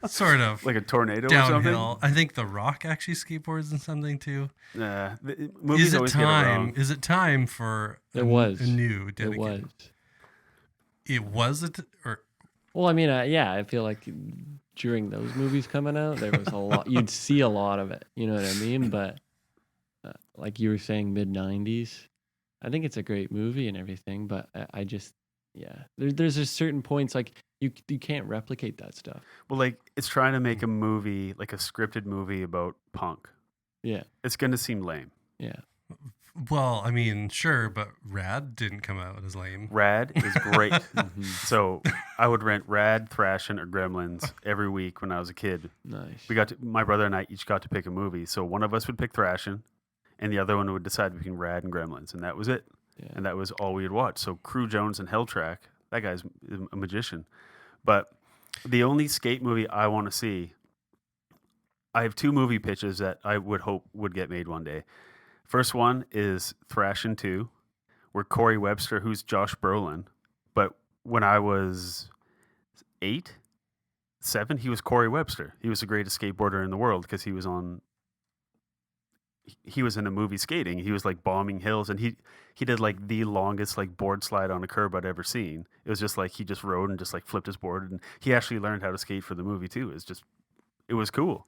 sort of Like a tornado or downhill. something. I think The Rock actually skateboards in something too. Movies Is it always get it time? wrong. Is it time for It was. a new It dedicated? was. It was or Well, I mean, yeah, I feel like during those movies coming out, there was a lot. You'd see a lot of it. You know what I mean? But like you were saying, mid '90s. I think it's a great movie and everything, but I just, yeah, there's just certain points like you can't replicate that stuff. Well, like it's trying to make a movie, like a scripted movie about punk. Yeah, It's gonna seem lame. yeah. well, I mean, sure, but Rad didn't come out as lame. Rad is great. Mhm. So I would rent Rad, Thrashin', or Gremlins every week when I was a kid. Nice. My brother and I each got to pick a movie. So one of us would pick Thrashin', and the other one would decide between Rad and Gremlins, and that was it. Yeah. And that was all we would watch. So Crew Jones and Helltrack, that guy's a magician. But the only skate movie I want to see, I have 2 movie pitches that I would hope would get made one day. First one is Thrashin' 2, where Corey Webster, who's Josh Brolin, but when I was 8, 7, he was Corey Webster. He was the greatest skateboarder in the world because he was in a movie skating. He was like bombing hills, and he did like the longest like board slide on a curb I'd ever seen. It was just like he just rode and just like flipped his board, and he actually learned how to skate for the movie too. It was cool.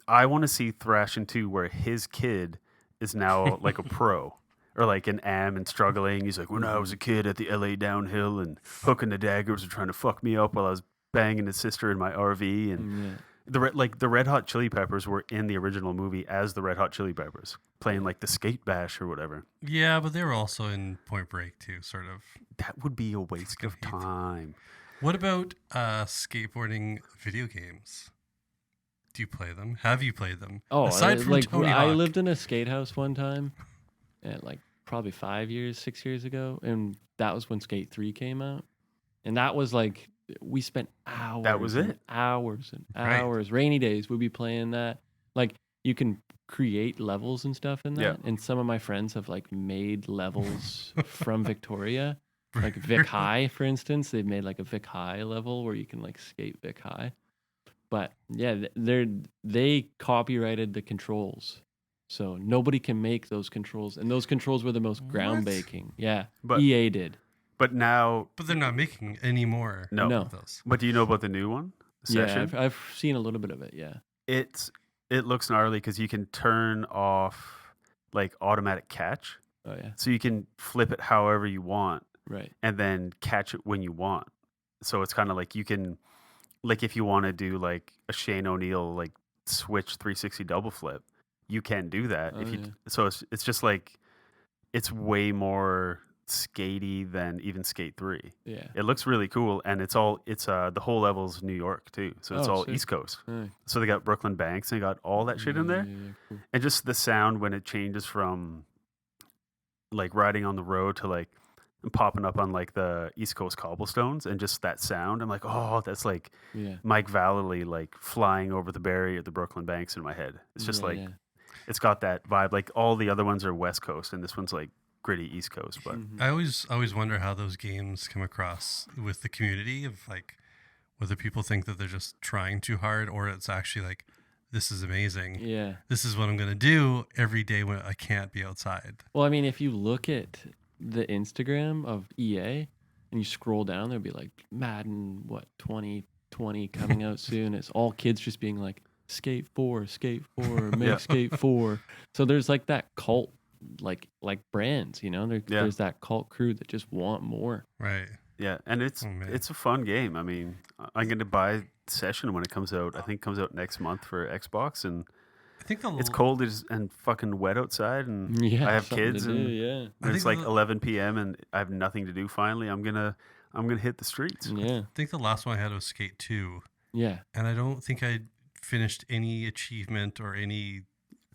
I want to see Thrashing 2 where his kid is now like a pro or like an am and struggling. He's like, when I was a kid at the LA downhill and hooking the daggers and trying to fuck me up while I was banging his sister in my RV. And the Red Hot Chili Peppers were in the original movie as the Red Hot Chili Peppers, playing like the skate bash or whatever. Yeah, but they were also in Point Break too, sort of. That would be a waste of time. What about skateboarding video games? Do you play them? Have you played them? Oh, aside from like Tony I Hawk. lived in a skate house one time, and like probably 6 years ago, and that was when Skate 3 came out, and that was like we spent hours. That was and it. Hours and Right. hours. Rainy days, we'd be playing that. Like you can create levels and stuff in that, Yeah. and some of my friends have like made levels from Victoria. Like Vic High, for instance, they've made like a Vic High level where you can like skate Vic High. But yeah, they copyrighted the controls, so nobody can make those controls, and those controls were the most groundbreaking. Yeah, But- EA did. But now, But they're not making any more No. No. of those. but do you know about the new one? Session? Yeah, I've seen a little bit of it. Yeah. It looks gnarly because you can turn off like automatic catch, Oh yeah. so you can flip it however you want Right. and then catch it when you want. So it's kind of like you can, like if you want to do like a Shane O'Neill like switch 360 double flip, you can do that. Oh, if you yeah. so it's just like it's way more skatey than even Skate 3. Yeah. It looks really cool, and it's the whole level's New York too, so it's Oh, all sick. East Coast. Right. So they got Brooklyn Banks and they got all that shit in there, Yeah, cool. and just the sound when it changes from like riding on the road to like popping up on like the East Coast cobblestones, and just that sound. I'm like, oh, that's like Yeah. Mike Vallely like flying over the barrier at the Brooklyn Banks in my head. It's just Yeah, like yeah. it's got that vibe. Like all the other ones are West Coast, and this one's like gritty East Coast. But Mhm. I always wonder how those games come across with the community, of like whether people think that they're just trying too hard or it's actually like, this is amazing. Yeah. This is what I'm going to do every day when I can't be outside. Well, I mean, if you look at the Instagram of EA and you scroll down, there'll be like Madden, 2020 coming out soon. It's all kids just being like, Skate 4, make Yeah. Skate 4. So there's like that cult, like brands, you know, there's that cult crew that just want more. Right. yeah, and Oh, man. it's a fun game. I mean, I'm going to buy Session when it comes out. I think it comes out next month for Xbox, and I think it's cold and fucking wet outside, and Yeah. I have something to kids, do, and yeah. I it's think like the- 11 p.m. and I have nothing to do. Finally, I'm gonna hit the streets. Yeah. I think the last one I had was Skate 2, Yeah. and I don't think I finished any achievement or any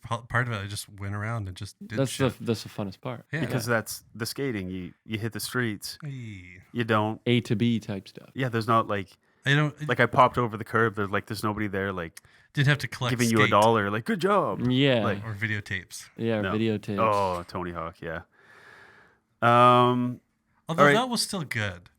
part of it. I just went around and just did That's shit. the funnest part. Yeah. Because that's the skating. You hit the streets. Hey. You don't. A to B type stuff. Yeah, there's not like I don't I popped over the curb. There's nobody there like didn't have to collect giving you skate $1. Like, good job. Yeah. Like, or videotapes. Yeah, No. videotapes. Oh, Tony Hawk. Yeah. Although Alright. that was still good.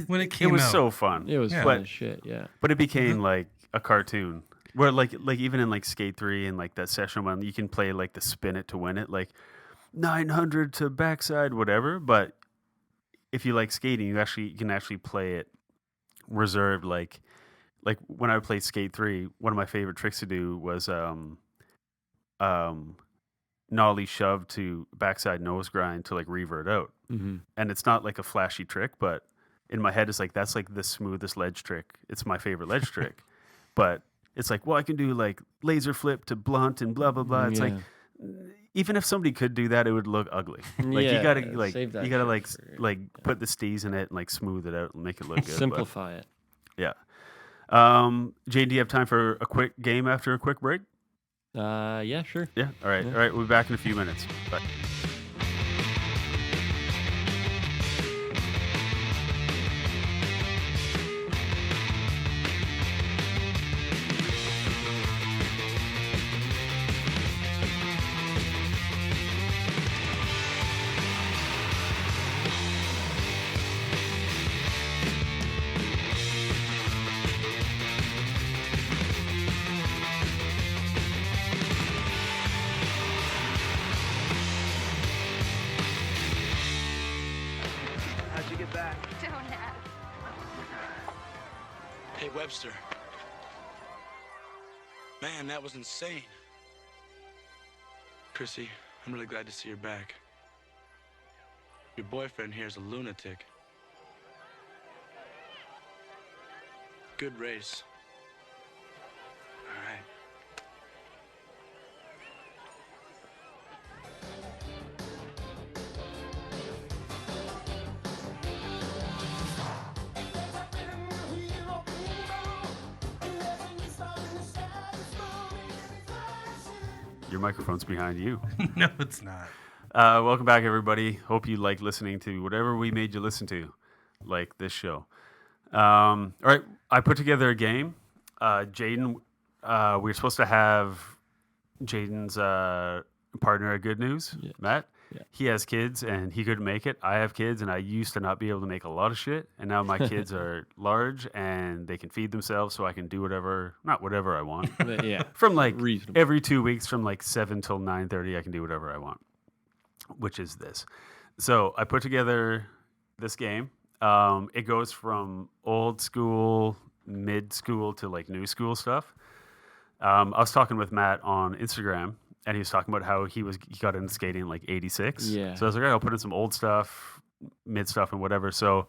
When it it came was out. so fun. It was Yeah. fun as shit, yeah. But it became like a cartoon. Where like even in like Skate 3 and like that Session one, you can play like the spin it to win it, like 900 to backside, whatever. But if you like skating, you can actually play it reserved. Like when I played Skate 3, one of my favorite tricks to do was nollie shove to backside nose grind to like revert out. Mm-hmm. And it's not like a flashy trick, but in my head it's like that's like the smoothest ledge trick. It's my favorite ledge trick. But it's like, well, I can do like laser flip to blunt and blah blah blah. It's like even if somebody could do that, it would look ugly. Like Yeah, you gotta like save that you gotta shit like for- put the steez in it and like smooth it out and make it look good. but- Simplify it. yeah. Jane, do you have time for a quick game after a quick break? Yeah, sure. Yeah. All right. Yeah. All right. We'll be back in a few minutes. Bye. How'd you get back? Don't ask. Hey, Webster. Man, that was insane. Chrissy, I'm really glad to see you're back. Your boyfriend here is a lunatic. Good race. All right. Your microphone's behind you. No, it's not. Welcome back, everybody. Hope you like listening to whatever we made you listen to, like this show. All right, I put together a game. Jayden, we were supposed to have Jayden's partner at Good News, Yes. Matt. Yeah. He has kids, and he couldn't make it. I have kids, and I used to not be able to make a lot of shit, and now my kids are large, and they can feed themselves, so I can do not whatever I want. But yeah, From like reasonable. every 2 weeks, from like 7 till 9:30, I can do whatever I want, which is this. So I put together this game. It goes from old school, mid school to like new school stuff. I was talking with Matt on Instagram, and he was talking about how he got into skating in like '86. Yeah. So I was like, I'll put in some old stuff, mid stuff, and whatever. So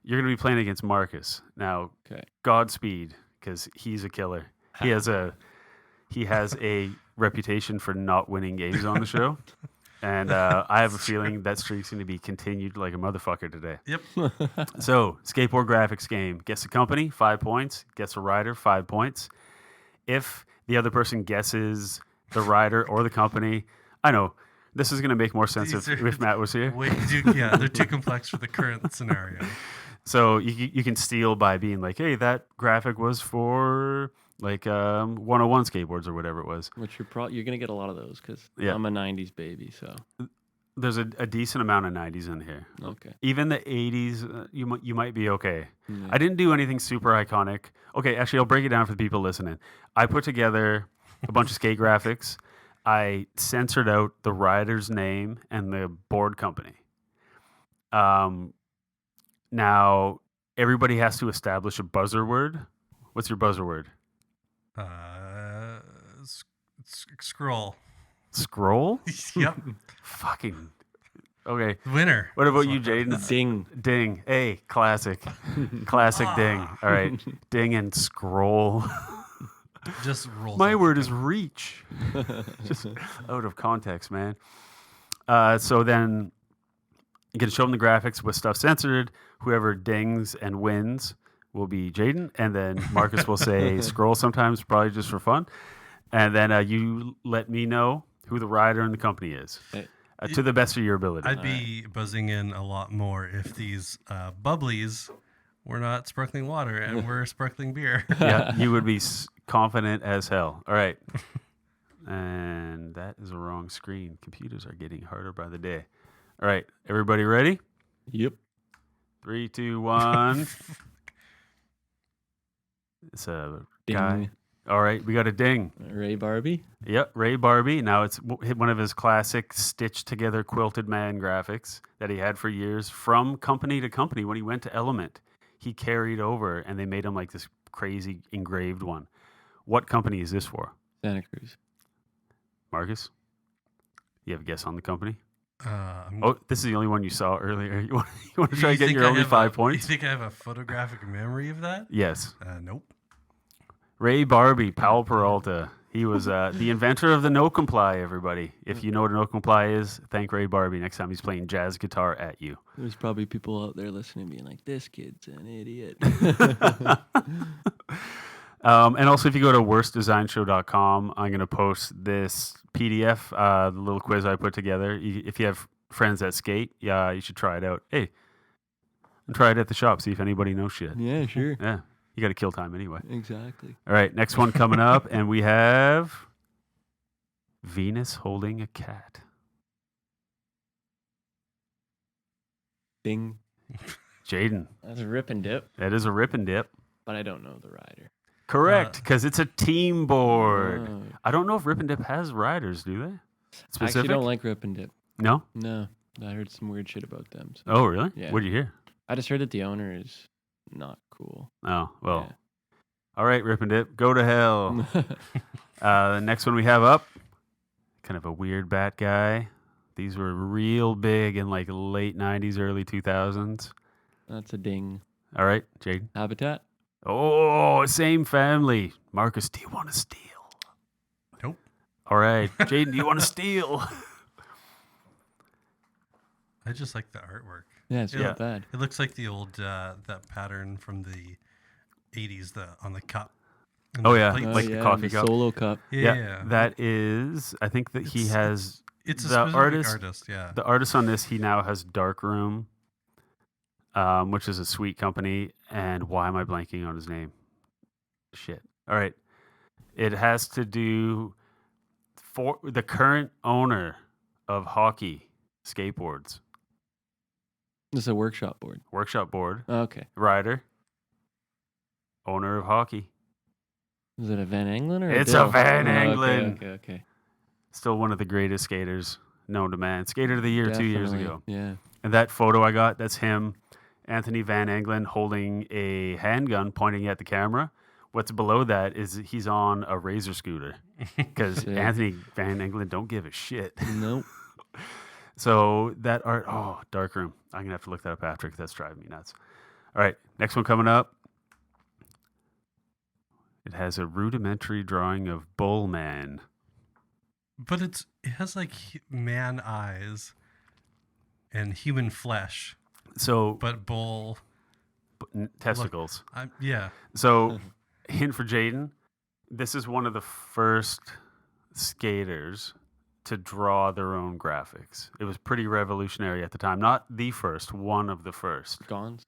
you're gonna be playing against Marcus now. Okay. Godspeed, because he's a killer. He has a reputation for not winning games on the show. And I have a feeling that streak's going to be continued like a motherfucker today. Yep. So, skateboard graphics game. Guess the company, 5 points. Guess a rider, 5 points. If the other person guesses the rider or the company, I know this is going to make more sense if Matt was here. They're too complex for the current scenario. So you can steal by being like, hey, that graphic was for like 101 skateboards or whatever it was. Which you're gonna get a lot of those because Yeah. I'm a '90s baby. So There's a decent amount of 90s in here. okay. Even the 80s, you might be okay. Yeah. I didn't do anything super iconic. Okay, actually, I'll break it down for the people listening. I put together a bunch of skate graphics. I censored out the rider's name and the board company. Now, everybody has to establish a buzzer word. What's your buzzer word? Scroll. Scroll? Yep. Fucking. Okay. Winner. What about you, Jayden? Ding. Ding. Hey, classic. Classic ding. All right. Ding and scroll. Just rolls. My off word the is tongue. reach. Just out of context, man. So then you can show them the graphics with stuff censored. Whoever dings and wins will be Jayden. And then Marcus will say scroll sometimes, probably just for fun. And then you let me know who the rider and the company is. Hey. To the best of your ability. I'd be buzzing in a lot more if these bubblies were not sparkling water and were sparkling beer. Yeah, you would be confident as hell. All right. And that is a wrong screen. Computers are getting harder by the day. All right. Everybody ready? Yep. 3, 2, 1. It's a Ding. guy. All right. We got a ding. Ray Barbie. Yep. Ray Barbie. Now it's one of his classic stitched together quilted man graphics that he had for years from company to company. When he went to Element, he carried over and they made him like this crazy engraved one. What company is this for? Santa Cruz. Marcus? You have a guess on the company? I'm- Oh, this is the only one you saw earlier. You want to try You to get think your I only have 5 You points? think I have a photographic memory of that? Yes. Nope. Ray Barbie, Powell Peralta. He was the inventor of the no comply, everybody. If you know what a no comply is, thank Ray Barbie next time he's playing jazz guitar at you. There's probably people out there listening being like, this kid's an idiot. And also, if you go to worstdesignshow.com, I'm going to post this PDF, the little quiz I put together. If you have friends that skate, yeah, you should try it out. Hey, and try it at the shop. See if anybody knows shit. Yeah, sure. Yeah, you got to kill time anyway. Exactly. All right, next one coming up, and we have Venus holding a cat. Ding. Jayden, That's a rip and dip, that is a rip and dip. but I don't know the rider. Correct, because it's a team board. Oh. I don't know if Rip and Dip has riders, do they? I actually don't like rip and dip. No? No, I heard some weird shit about them. So. Oh, really? Yeah. What did you hear? I just heard that the owner is not cool. Oh, well, Yeah. All right, Rip and Dip, go to hell. The next one we have up, kind of a weird bat guy. These were real big in like late 90s, early 2000s. That's a ding. All right, Jayden. Habitat. Oh, same family. Marcus, do you want to steal? Nope. All right, Jayden, do you want to steal? I just like the artwork. Yeah, it's Yeah. not bad. It looks like the old that pattern from the 80s, on the cup. And Oh, the yeah. plates. Like the coffee cup. Solo cup. Yeah. That is, I think that he It's- has, It's a the specific artist, yeah. the artist on this, he now has Darkroom, which is a sweet company. And why am I blanking on his name? Shit. All right. It has to do for the current owner of hockey skateboards, It's a workshop board. workshop board, Okay. rider, owner of hockey. Is it a Van Engelen or It's Dill? a Van Oh, Engelen. Okay. Still one of the greatest skaters known to man. Skater of the year 2 years Definitely. ago. Yeah. And that photo I got, that's him, Anthony Van Engelen, holding a handgun pointing at the camera. What's below that is he's on a razor scooter because Sick. Anthony Van Engelen don't give a shit. Nope. So that art, Darkroom. I'm going to have to look that up after because that's driving me nuts. All right, next one coming up. It has a rudimentary drawing of Bullman. But it has like man eyes and human flesh, So, but bull. testicles. Yeah. So, hint for Jayden, this is one of the first skaters to draw their own graphics. It was pretty revolutionary at the time. Not the first, one of the first. Gons.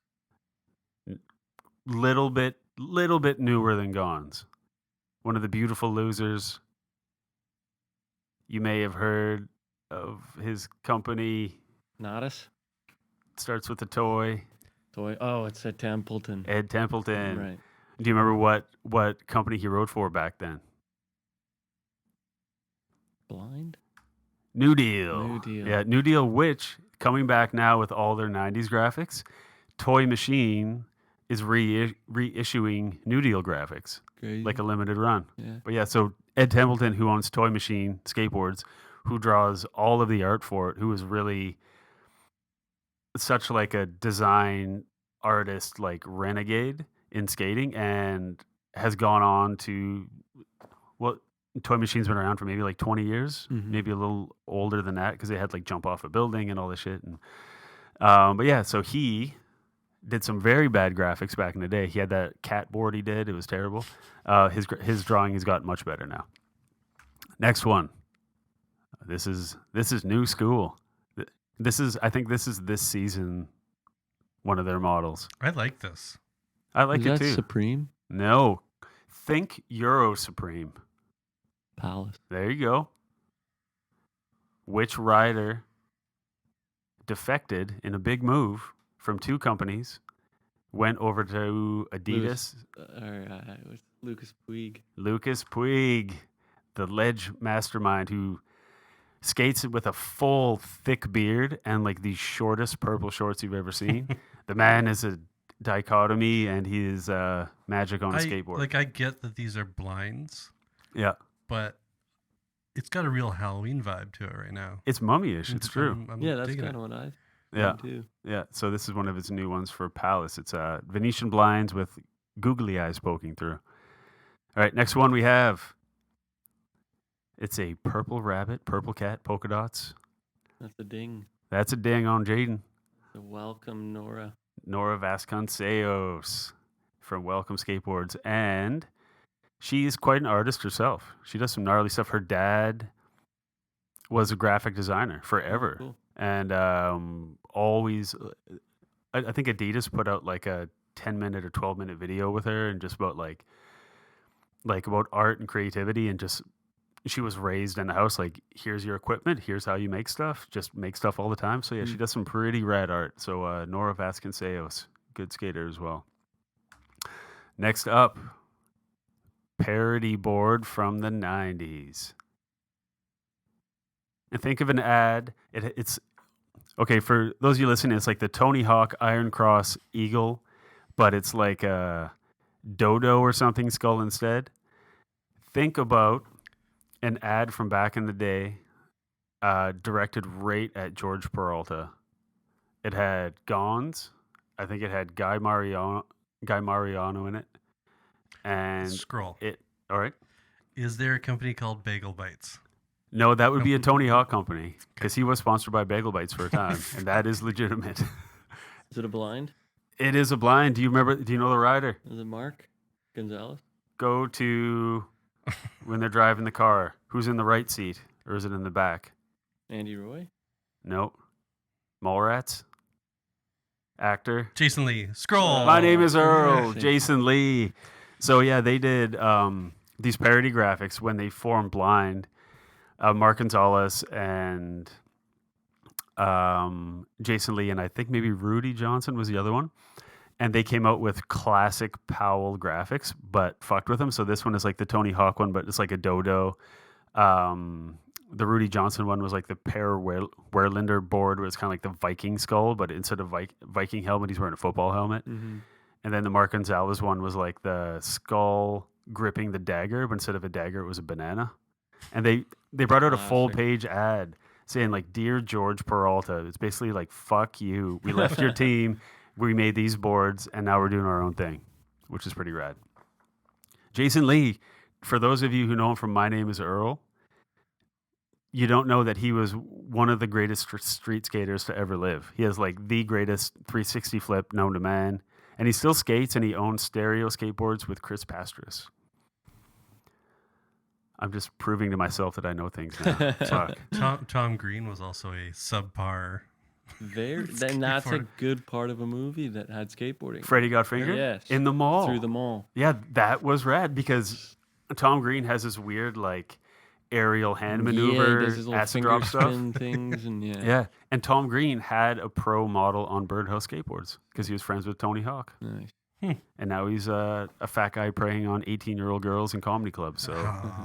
Little bit newer than Gons. One of the Beautiful Losers. You may have heard of his company. Nodus. Starts with a toy. Toy. Oh, it's a Templeton. Ed Templeton. Right. Do you remember what company he wrote for back then? Blind. New Deal. New Deal. Yeah, New Deal, which, coming back now with all their 90s graphics, Toy Machine is reissuing New Deal graphics, Crazy. like a limited run. Yeah. But yeah, so Ed Templeton, who owns Toy Machine Skateboards, who draws all of the art for it, who is really such like a design artist, like renegade in skating, and has gone on to, well, Toy Machine's been around for maybe like 20 years, Mhm. maybe a little older than that, because they had like jump off a building and all this shit. And but yeah, so he did some very bad graphics back in the day. He had that cat board he did; it was terrible. His drawing has gotten much better now. Next one. This is new school. I think this is this season one of their models. I like this. I like Is it that too. Supreme No, think Euro Supreme. Palace. There you go. Which rider defected in a big move from two companies, went over to Adidas? It was Lucas Puig. Lucas Puig, the ledge mastermind who skates with a full thick beard and like the shortest purple shorts you've ever seen. The man is a dichotomy and he is magic on a skateboard. Like, I get that these are blinds, yeah. but it's got a real Halloween vibe to it right now. It's mummy-ish. It's true. I'm Yeah, that's digging kind it. of what I Yeah. think too. Yeah, so this is one of its new ones for Palace. It's Venetian blinds with googly eyes poking through. All right, next one we have. It's a purple rabbit, purple cat, polka dots. That's a ding. That's a ding on Jayden. So welcome, Nora. Nora Vasconcelos from Welcome Skateboards. And she is quite an artist herself. She does some gnarly stuff. Her dad was a graphic designer forever. Cool. And always, I think Adidas put out like a 10-minute or 12-minute video with her and just about like about art and creativity, and just she was raised in the house like, here's your equipment, here's how you make stuff, just make stuff all the time. So yeah, she does some pretty rad art. So Nora Vasconcelos, good skater as well. Next up, parody board from the 90s. And think of an ad. It's okay for those of you listening. It's like the Tony Hawk Iron Cross Eagle, but it's like dodo or something skull instead. Think about an ad from back in the day, directed right at George Peralta. It had Gons. I think it had Guy Mariano in it. And Scroll. all right. Is there a company called Bagel Bites? No, that would be a Tony Hawk company because he was sponsored by Bagel Bites for a time, and that is legitimate. Is it a blind? It is a blind. Do you know the rider? Is it Mark Gonzalez? Go to when they're driving the car. Who's in the right seat, or is it in the back? Andy Roy? No. Mallrats? Actor? Jason Lee. Scroll. My name is Earl. Jason. Jason Lee. So yeah, they did these parody graphics when they formed Blind. Mark Gonzalez and Jason Lee, and I think maybe Rudy Johnson was the other one. And they came out with classic Powell graphics, but fucked with them. So this one is like the Tony Hawk one, but it's like a dodo. The Rudy Johnson one was like the Per Werlinder board, where it's kind of like the Viking skull, but instead of Viking helmet, he's wearing a football helmet. Mm-hmm. And then the Mark Gonzalez one was like the skull gripping the dagger, but instead of a dagger, it was a banana. And they brought out a full page ad saying like, "Dear George Peralta," it's basically like, "Fuck you. We left your team. We made these boards, and now we're doing our own thing," which is pretty rad. Jason Lee, for those of you who know him from My Name is Earl, you don't know that he was one of the greatest street skaters to ever live. He has like the greatest 360 flip known to man, and he still skates, and he owns stereo skateboards with Chris Pastras. I'm just proving to myself that I know things now. Fuck. Tom Green was also a subpar. Then that's a good part of a movie that had skateboarding. Freddie Got Fingered? Yes. In the mall. Through the mall. Yeah, that was rad because Tom Green has this weird like aerial hand maneuver, does his little acid finger drop stuff. spin things, and yeah. Yeah, and Tom Green had a pro model on Birdhouse skateboards because he was friends with Tony Hawk. Nice. And now he's a fat guy preying on 18-year-old girls in comedy clubs. So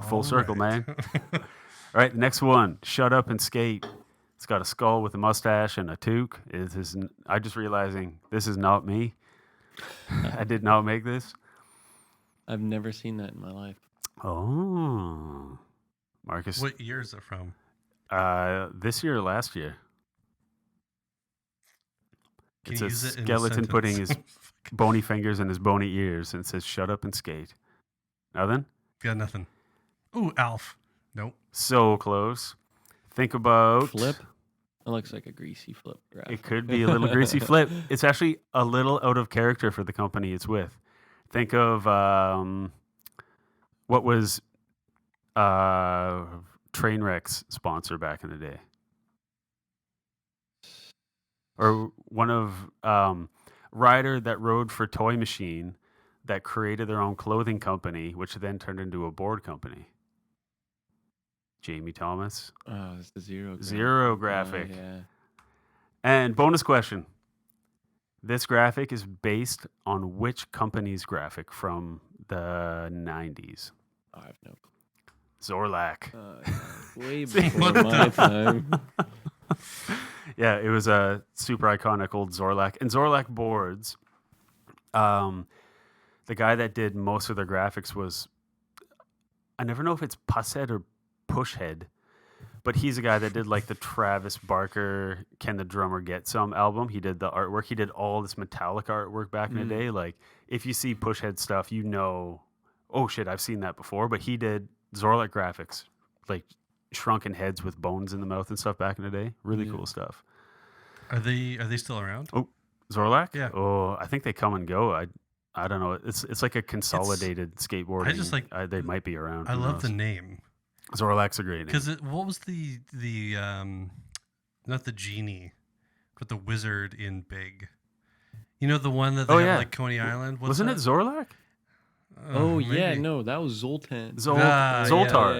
full circle, man. All right, the next one, Shut Up and Skate. It's got a skull with a mustache and a toque. I'm just realizing this is not me. I did not make this. I've never seen that in my life. Oh, Marcus. What year is it from? This year or last year? Can It's you a use it in a skeleton putting his sentence? bony fingers in his bony ears, and it says "Shut up and skate." Nothing. Got nothing. Ooh, Alf. Nope. So close. Think about Flip? It looks like a greasy flip graphic. It could be a little greasy flip. It's actually a little out of character for the company it's with. Think of what was Trainwreck's sponsor back in the day, or one of Ryder that rode for Toy Machine that created their own clothing company, which then turned into a board company. Jamie Thomas. Oh, it's the Zero graphic. Oh, yeah. And bonus question. This graphic is based on which company's graphic from the 90s? I have no clue. Zorlak. Way See, before what my the- time. Yeah, it was a super iconic old Zorlak. And Zorlak boards, the guy that did most of their graphics was, I never know if it's Pusshead or Pushhead, but he's a guy that did like the Travis Barker Can the Drummer Get Some album. He did the artwork. He did all this metallic artwork back in the day. Like if you see Pushhead stuff, you know, oh shit, I've seen that before. But he did Zorlak graphics, like shrunken heads with bones in the mouth and stuff back in the day. Really cool stuff. Are they still around? Oh, Zorlak? Yeah. Oh, I think they come and go. I don't know. It's like a consolidated skateboarding. I just like- they might be around. I Who love knows? the name Zorlak's a great name. because what was the not the genie, but the wizard in Big. You know the one that they Oh, have yeah. like Coney Island. What's Wasn't it that? Zorlak? Oh, yeah, maybe. no, that was Zoltan. Zoltar.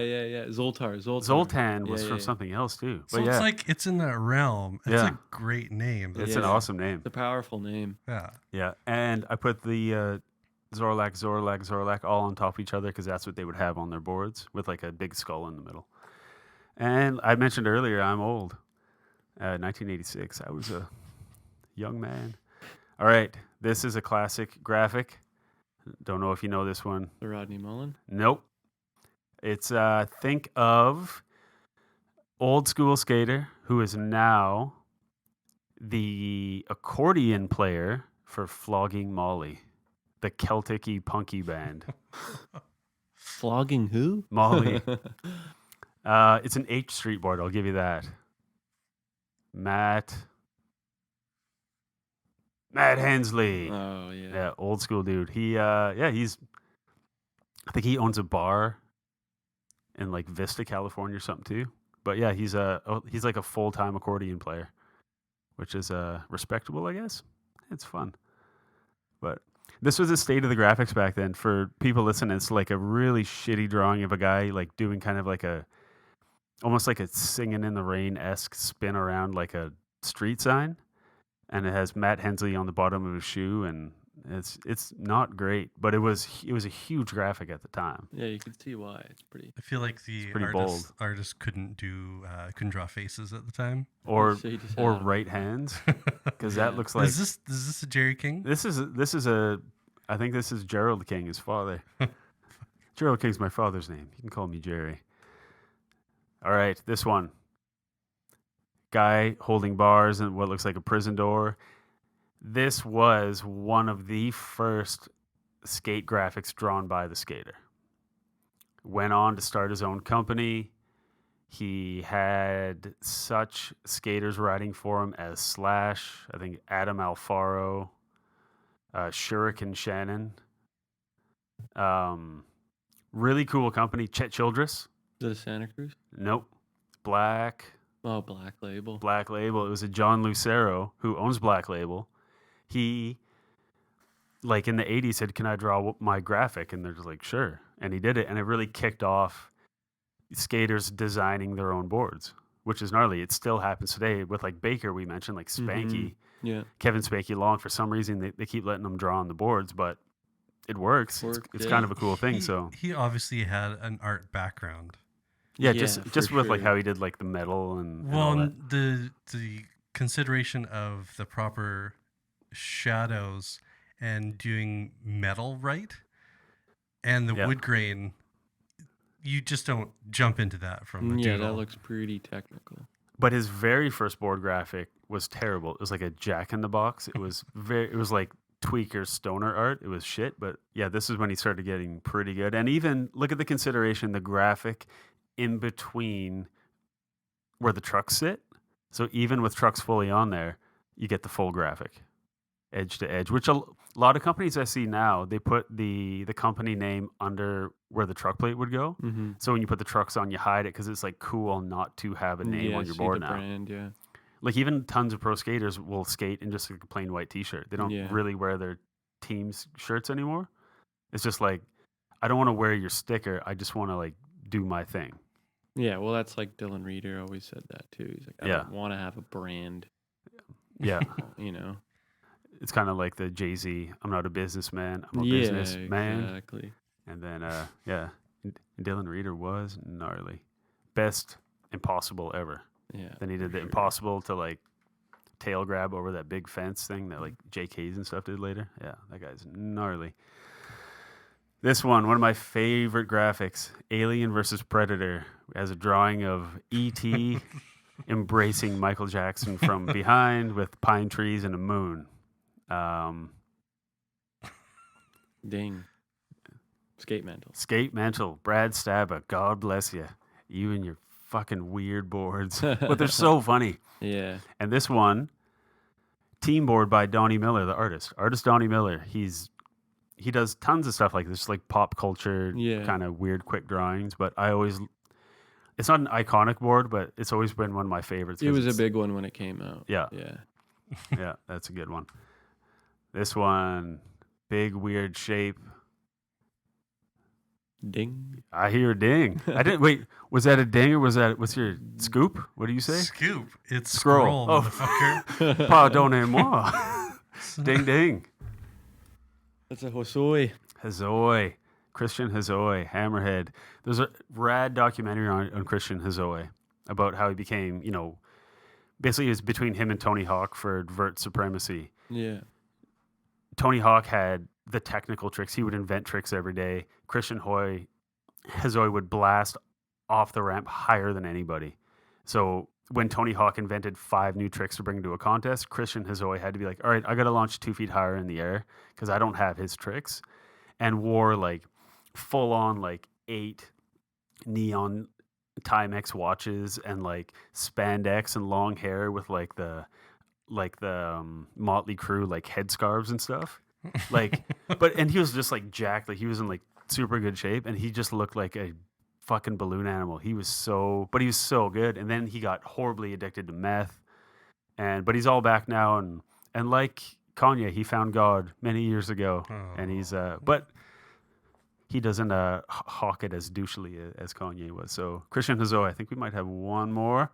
Yeah. Zoltar. Zoltan was Yeah, from yeah. something else too. So But yeah, it's like it's in that realm. It's Yeah. a great name. it's Yeah. an awesome name. It's a powerful name. Yeah. Yeah, and I put the Zorlak all on top of each other because that's what they would have on their boards with like a big skull in the middle. And I mentioned earlier, I'm old. 1986, I was a young man. All right, this is a classic graphic. Don't know if you know this one. The Rodney Mullen. Nope. It's think of old school skater who is now the accordion player for Flogging Molly, the Celtic-y punky band. Flogging who? Molly. It's an H Street board. I'll give you that. Matt Hensley. Oh yeah. Yeah, old school dude. He I think he owns a bar in like Vista, California or something too. But yeah, he's like a full-time accordion player, which is respectable, I guess. It's fun. But this was the state of the graphics back then. For people listening, it's like a really shitty drawing of a guy like doing kind of like almost like a Singing in the Rain-esque spin around like a street sign. And it has Matt Hensley on the bottom of his shoe, and it's not great, but it was a huge graphic at the time. Yeah, you can see why. It's pretty. I feel like the pretty bold. artist couldn't draw faces at the time. Or So you just or have- right hands, because that Yeah. looks like Is this a Jerry King? this is I think this is Gerald King, his father. Gerald King's my father's name. You can call me Jerry. All right, this one. Guy holding bars in what looks like a prison door. This was one of the first skate graphics drawn by the skater. Went on to start his own company. He had such skaters writing for him as Slash, I think Adam Alfaro, Shuriken Shannon. Really cool company. Chet Childress. Is it a Santa Cruz? Nope. Black Black Label. Label. It was a John Lucero who owns Black Label. He, like in the 80s, said, "Can I draw my graphic?" And they're just like, "Sure." And he did it. And it really kicked off skaters designing their own boards, which is gnarly. It still happens today with like Baker, we mentioned, like Spanky, Yeah. Kevin Spanky Long. For some reason, they keep letting them draw on the boards, but it works. It's kind of a cool thing. So he obviously had an art background. yeah, Yeah, just for with like sure. how he did like the metal and all Well, that. the consideration of the proper shadows and doing metal right, and the Yeah. wood grain, you just don't jump into that from a Yeah, doodle. that looks pretty technical. But his very first board graphic was terrible. It was like a Jack in the Box. It was like tweaker stoner art. It was shit. But yeah, this is when he started getting pretty good. And even look at the consideration, the graphic in between where the trucks sit. So even with trucks fully on there, you get the full graphic, edge to edge, which a lot of companies I see now, they put the company name under where the truck plate would go. Mm-hmm. So when you put the trucks on, you hide it because it's like cool not to have a name on your board now. Brand, yeah. Like even tons of pro skaters will skate in just like a plain white T-shirt. They don't Yeah. really wear their team's shirts anymore. It's just like, I don't want to wear your sticker. I just want to like do my thing. Yeah, well, that's like Dylan Reeder always said that too. He's like, I Yeah. don't want to have a brand, Yeah, you know. it's kind of like the Jay-Z. I'm not a businessman. I'm a Yeah, businessman. exactly. And then yeah, Dylan Reeder was gnarly, best impossible ever. Yeah. Then he did for the sure. impossible to like tail grab over that big fence thing that like JKs and stuff did later. Yeah, that guy's gnarly. This one of my favorite graphics, Alien versus Predator, has a drawing of E.T. embracing Michael Jackson from behind with pine trees and a moon. Ding. Skate Mantle. Skate Mantle, Brad Stabba, God bless you. You and your fucking weird boards. But they're so funny. Yeah. And this one, team board by Donnie Miller, the artist. Artist Donnie Miller. He does tons of stuff like this, like pop culture, Yeah. kind of weird, quick drawings. But it's not an iconic board, but it's always been one of my favorites. It 'cause was a it's- big one when it came out. Yeah. Yeah. Yeah, that's a good one. This one, big, weird shape. Ding. I hear a ding. I didn't wait. Was that a ding or what's your scoop? What do you say? Scoop. It's Scroll. scroll, Oh. motherfucker. Pardonnez-moi. Ding, ding. That's a Hosoi. Hosoi, Christian Hosoi, Hammerhead. There's a rad documentary on Christian Hosoi about how he became, basically it was between him and Tony Hawk for Vert Supremacy. Yeah. Tony Hawk had the technical tricks. He would invent tricks every day. Hosoi would blast off the ramp higher than anybody. So when Tony Hawk invented 5 new tricks to bring to a contest, Christian Hosoi had to be like, all right, I got to launch 2 feet higher in the air because I don't have his tricks, and wore like full on like 8 neon Timex watches and like spandex and long hair with like the Motley Crue like headscarves and stuff. Like, and he was just like jacked, like he was in like super good shape, and he just looked like a fucking balloon animal. He was so good. And then he got horribly addicted to meth, but he's all back now, and like Kanye, he found God many years ago, and he's but he doesn't hawk it as douchely as Kanye was. So Christian Hosoi, I think we might have one more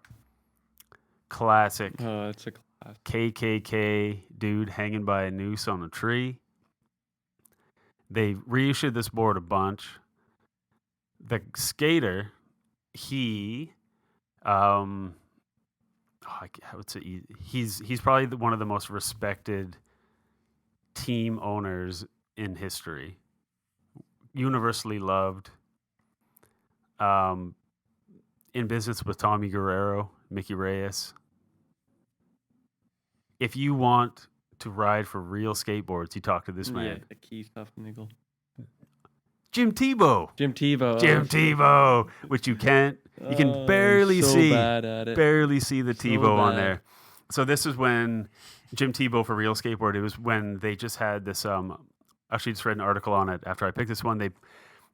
classic. Oh, it's a classic. KKK dude hanging by a noose on a tree. They reissued this board a bunch. The skater, he, I would say he's probably one of the most respected team owners in history. Universally loved. In business with Tommy Guerrero, Mickey Reyes. If you want to ride for real skateboards, you talk to this man. Yeah, the key stuff niggle. Jim Tebow. Jim Tebow. Jim Tebow, which you can barely so see. Bad at it. Barely see the So Tebow on bad. there. So this is when Jim Tebow for real skateboard. It was when they just had this. Actually, just read an article on it after I picked this one.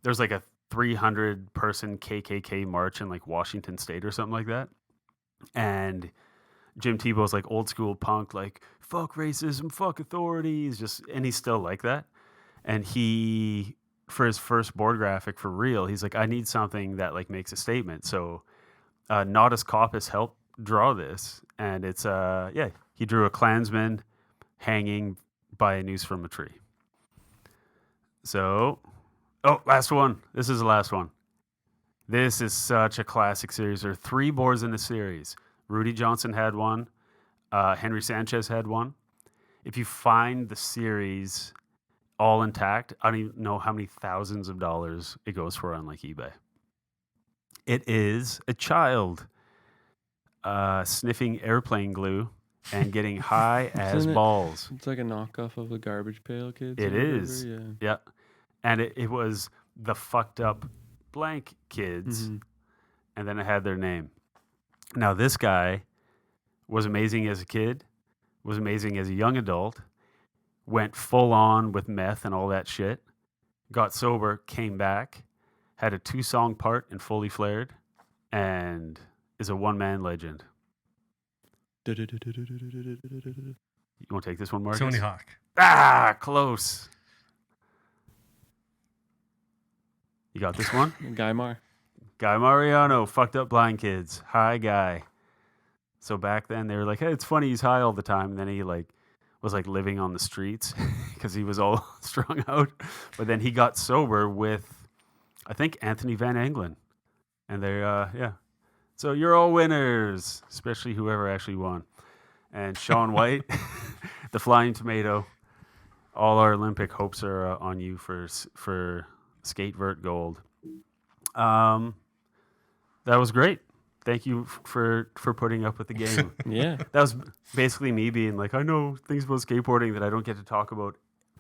There's like a 300 person KKK march in like Washington State or something like that, and Jim Tebow's like old school punk, like fuck racism, fuck authorities, and he's still like that. And he, for his first board graphic for real, he's like, I need something that like makes a statement. So Naudus Copus helped draw this, and it's he drew a Klansman hanging by a noose from a tree. So, last one. This is the last one. This is such a classic series. There are 3 boards in the series. Rudy Johnson had one. Henry Sanchez had one. If you find the series all intact, I don't even know how many thousands of dollars it goes for on like eBay. It is a child sniffing airplane glue and getting high as balls. It's like a knockoff of the Garbage Pail Kids. It or whatever, is. Yeah. Yeah. And it was the fucked up blank kids, and then it had their name. Now, this guy was amazing as a kid, was amazing as a young adult, went full on with meth and all that shit, got sober, came back, had a 2-song part in Fully Flared, and is a one-man legend. You want to take this one, Marcus? Tony Hawk. Close. You got this one? Guy Mariano, fucked up blind kids. High guy. So back then they were like, hey, it's funny he's high all the time. And then he was living on the streets because he was all strung out. But then he got sober with, I think, Anthony Van Engelen. And they're, So you're all winners, especially whoever actually won. And Sean White, the Flying Tomato. All our Olympic hopes are on you for Skate Vert Gold. That was great. Thank you for putting up with the game. Yeah. That was basically me being like, I know things about skateboarding that I don't get to talk about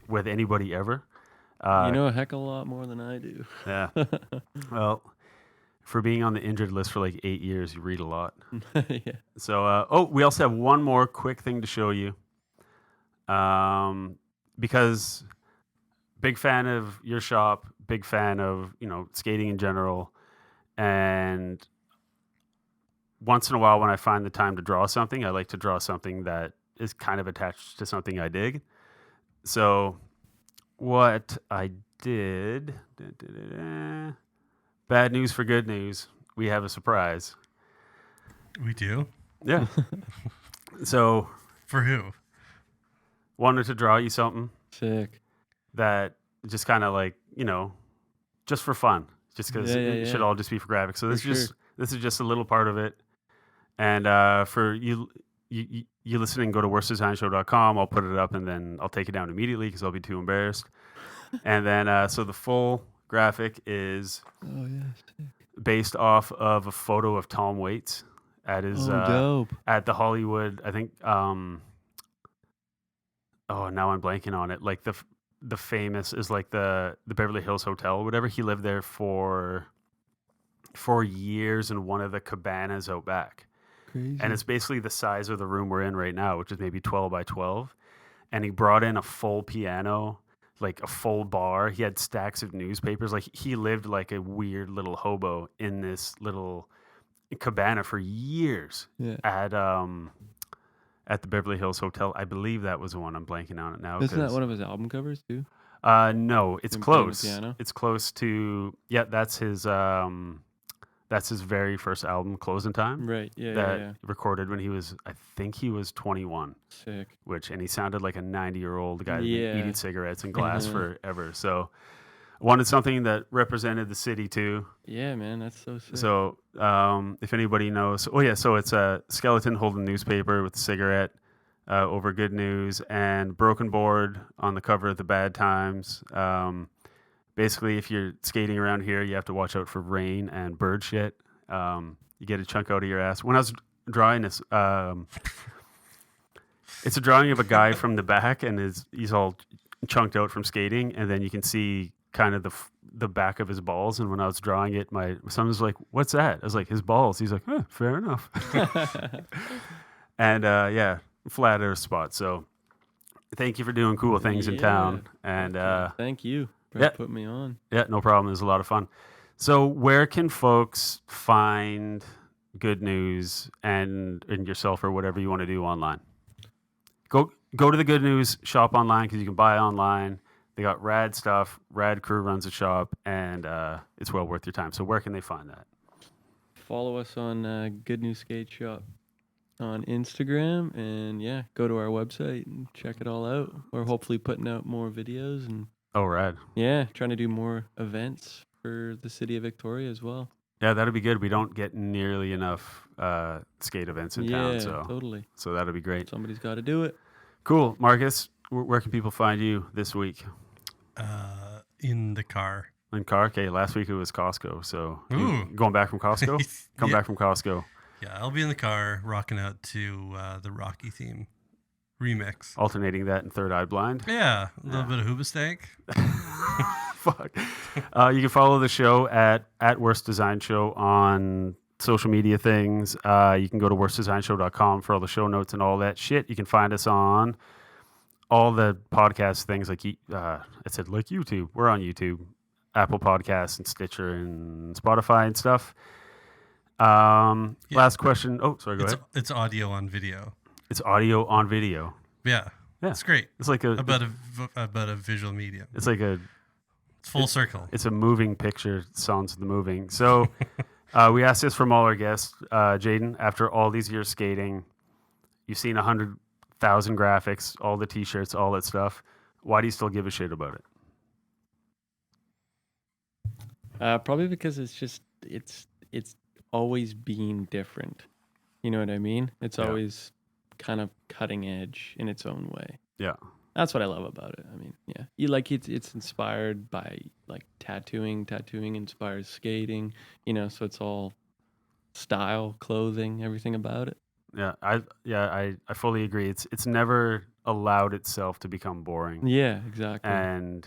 with anybody ever. You know a heck of a lot more than I do. Yeah. Well, for being on the injured list for like 8 years, you read a lot. Yeah. So, we also have one more quick thing to show you. Because big fan of your shop, big fan of, skating in general. And once in a while when I find the time to draw something, I like to draw something that is kind of attached to something I dig. So what I did, bad news for good news, we have a surprise. We do? Yeah. So For who? wanted to draw you something Sick. that just kind of like, just for fun, just because Yeah, it should yeah. all just be for graphics. So this For is just a little part of it. And for you you listening, go to worstdesignshow.com. I'll put it up and then I'll take it down immediately because I'll be too embarrassed. And then, so the full graphic is based off of a photo of Tom Waits at his dope. at the Hollywood. I think. Oh, now I'm blanking on it. Like the famous is like the Beverly Hills Hotel or whatever. He lived there for 4 years in one of the cabanas out back. Crazy. And it's basically the size of the room we're in right now, which is maybe 12 by 12. And he brought in a full piano, like a full bar. He had stacks of newspapers. Like he lived like a weird little hobo in this little cabana for years at the Beverly Hills Hotel. I believe that was the one. I'm blanking on it now. Isn't that one of his album covers too? No, it's Him playing the close. piano? It's close to, that's his very first album, Closing Time. Right. Yeah. That Yeah. recorded when I think he was 21, Sick. and he sounded like a 90-year-old guy Yeah. eating cigarettes and glass forever. So I wanted something that represented the city too. Yeah, man, that's so sick. So if anybody knows, so it's a skeleton holding a newspaper with a cigarette over good news and broken board on the cover of the Bad Times. Basically, if you're skating around here, you have to watch out for rain and bird shit. You get a chunk out of your ass. When I was drawing this, it's a drawing of a guy from the back, and he's all chunked out from skating, and then you can see kind of the back of his balls. And when I was drawing it, my son was like, "What's that?" I was like, "His balls." He's like, "Fair enough." And flat earth spot. So thank you for doing cool things in town. And thank you for putting me on. Yeah, no problem. It was a lot of fun. So where can folks find good news and yourself or whatever you want to do online? Go to the Good News shop online because you can buy online. They got rad stuff. Rad crew runs a shop, and it's well worth your time. So where can they find that? Follow us on Good News Skate Shop on Instagram, and go to our website and check it all out. We're hopefully putting out more videos and rad. Yeah, trying to do more events for the city of Victoria as well. Yeah, that'd be good. We don't get nearly enough skate events in town. So totally. So that'd be great. Somebody's got to do it. Cool. Marcus, where can people find you this week? In the car. In car? Okay, last week it was Costco. So going back from Costco? Back from Costco. Yeah, I'll be in the car rocking out to the Rocky theme remix. Alternating that and Third Eye Blind. Yeah, a little bit of Hoobastank. Fuck. You can follow the show at Worst Design Show on social media things. You can go to worstdesignshow.com for all the show notes and all that shit. You can find us on all the podcast things like YouTube. We're on YouTube, Apple Podcasts and Stitcher and Spotify and stuff. Last question. Oh, sorry, go ahead. It's audio on video. It's audio on video. Yeah. It's great. It's like about a visual medium. It's like it's full circle. It's a moving picture. Sounds the moving. So we asked this from all our guests. Jayden, after all these years skating, you've seen 100,000 graphics, all the T-shirts, all that stuff. Why do you still give a shit about it? Probably because it's always been different. You know what I mean? It's always kind of cutting edge in its own way. Yeah. That's what I love about it. I mean, you like it's inspired by like tattooing. Tattooing inspires skating, so it's all style, clothing, everything about it. Yeah, I fully agree. It's never allowed itself to become boring. Yeah, exactly. And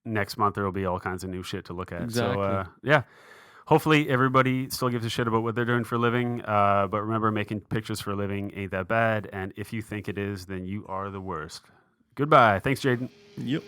next month there will be all kinds of new shit to look at. Exactly. So hopefully everybody still gives a shit about what they're doing for a living. But remember, making pictures for a living ain't that bad. And if you think it is, then you are the worst. Goodbye. Thanks, Jayden. Yep.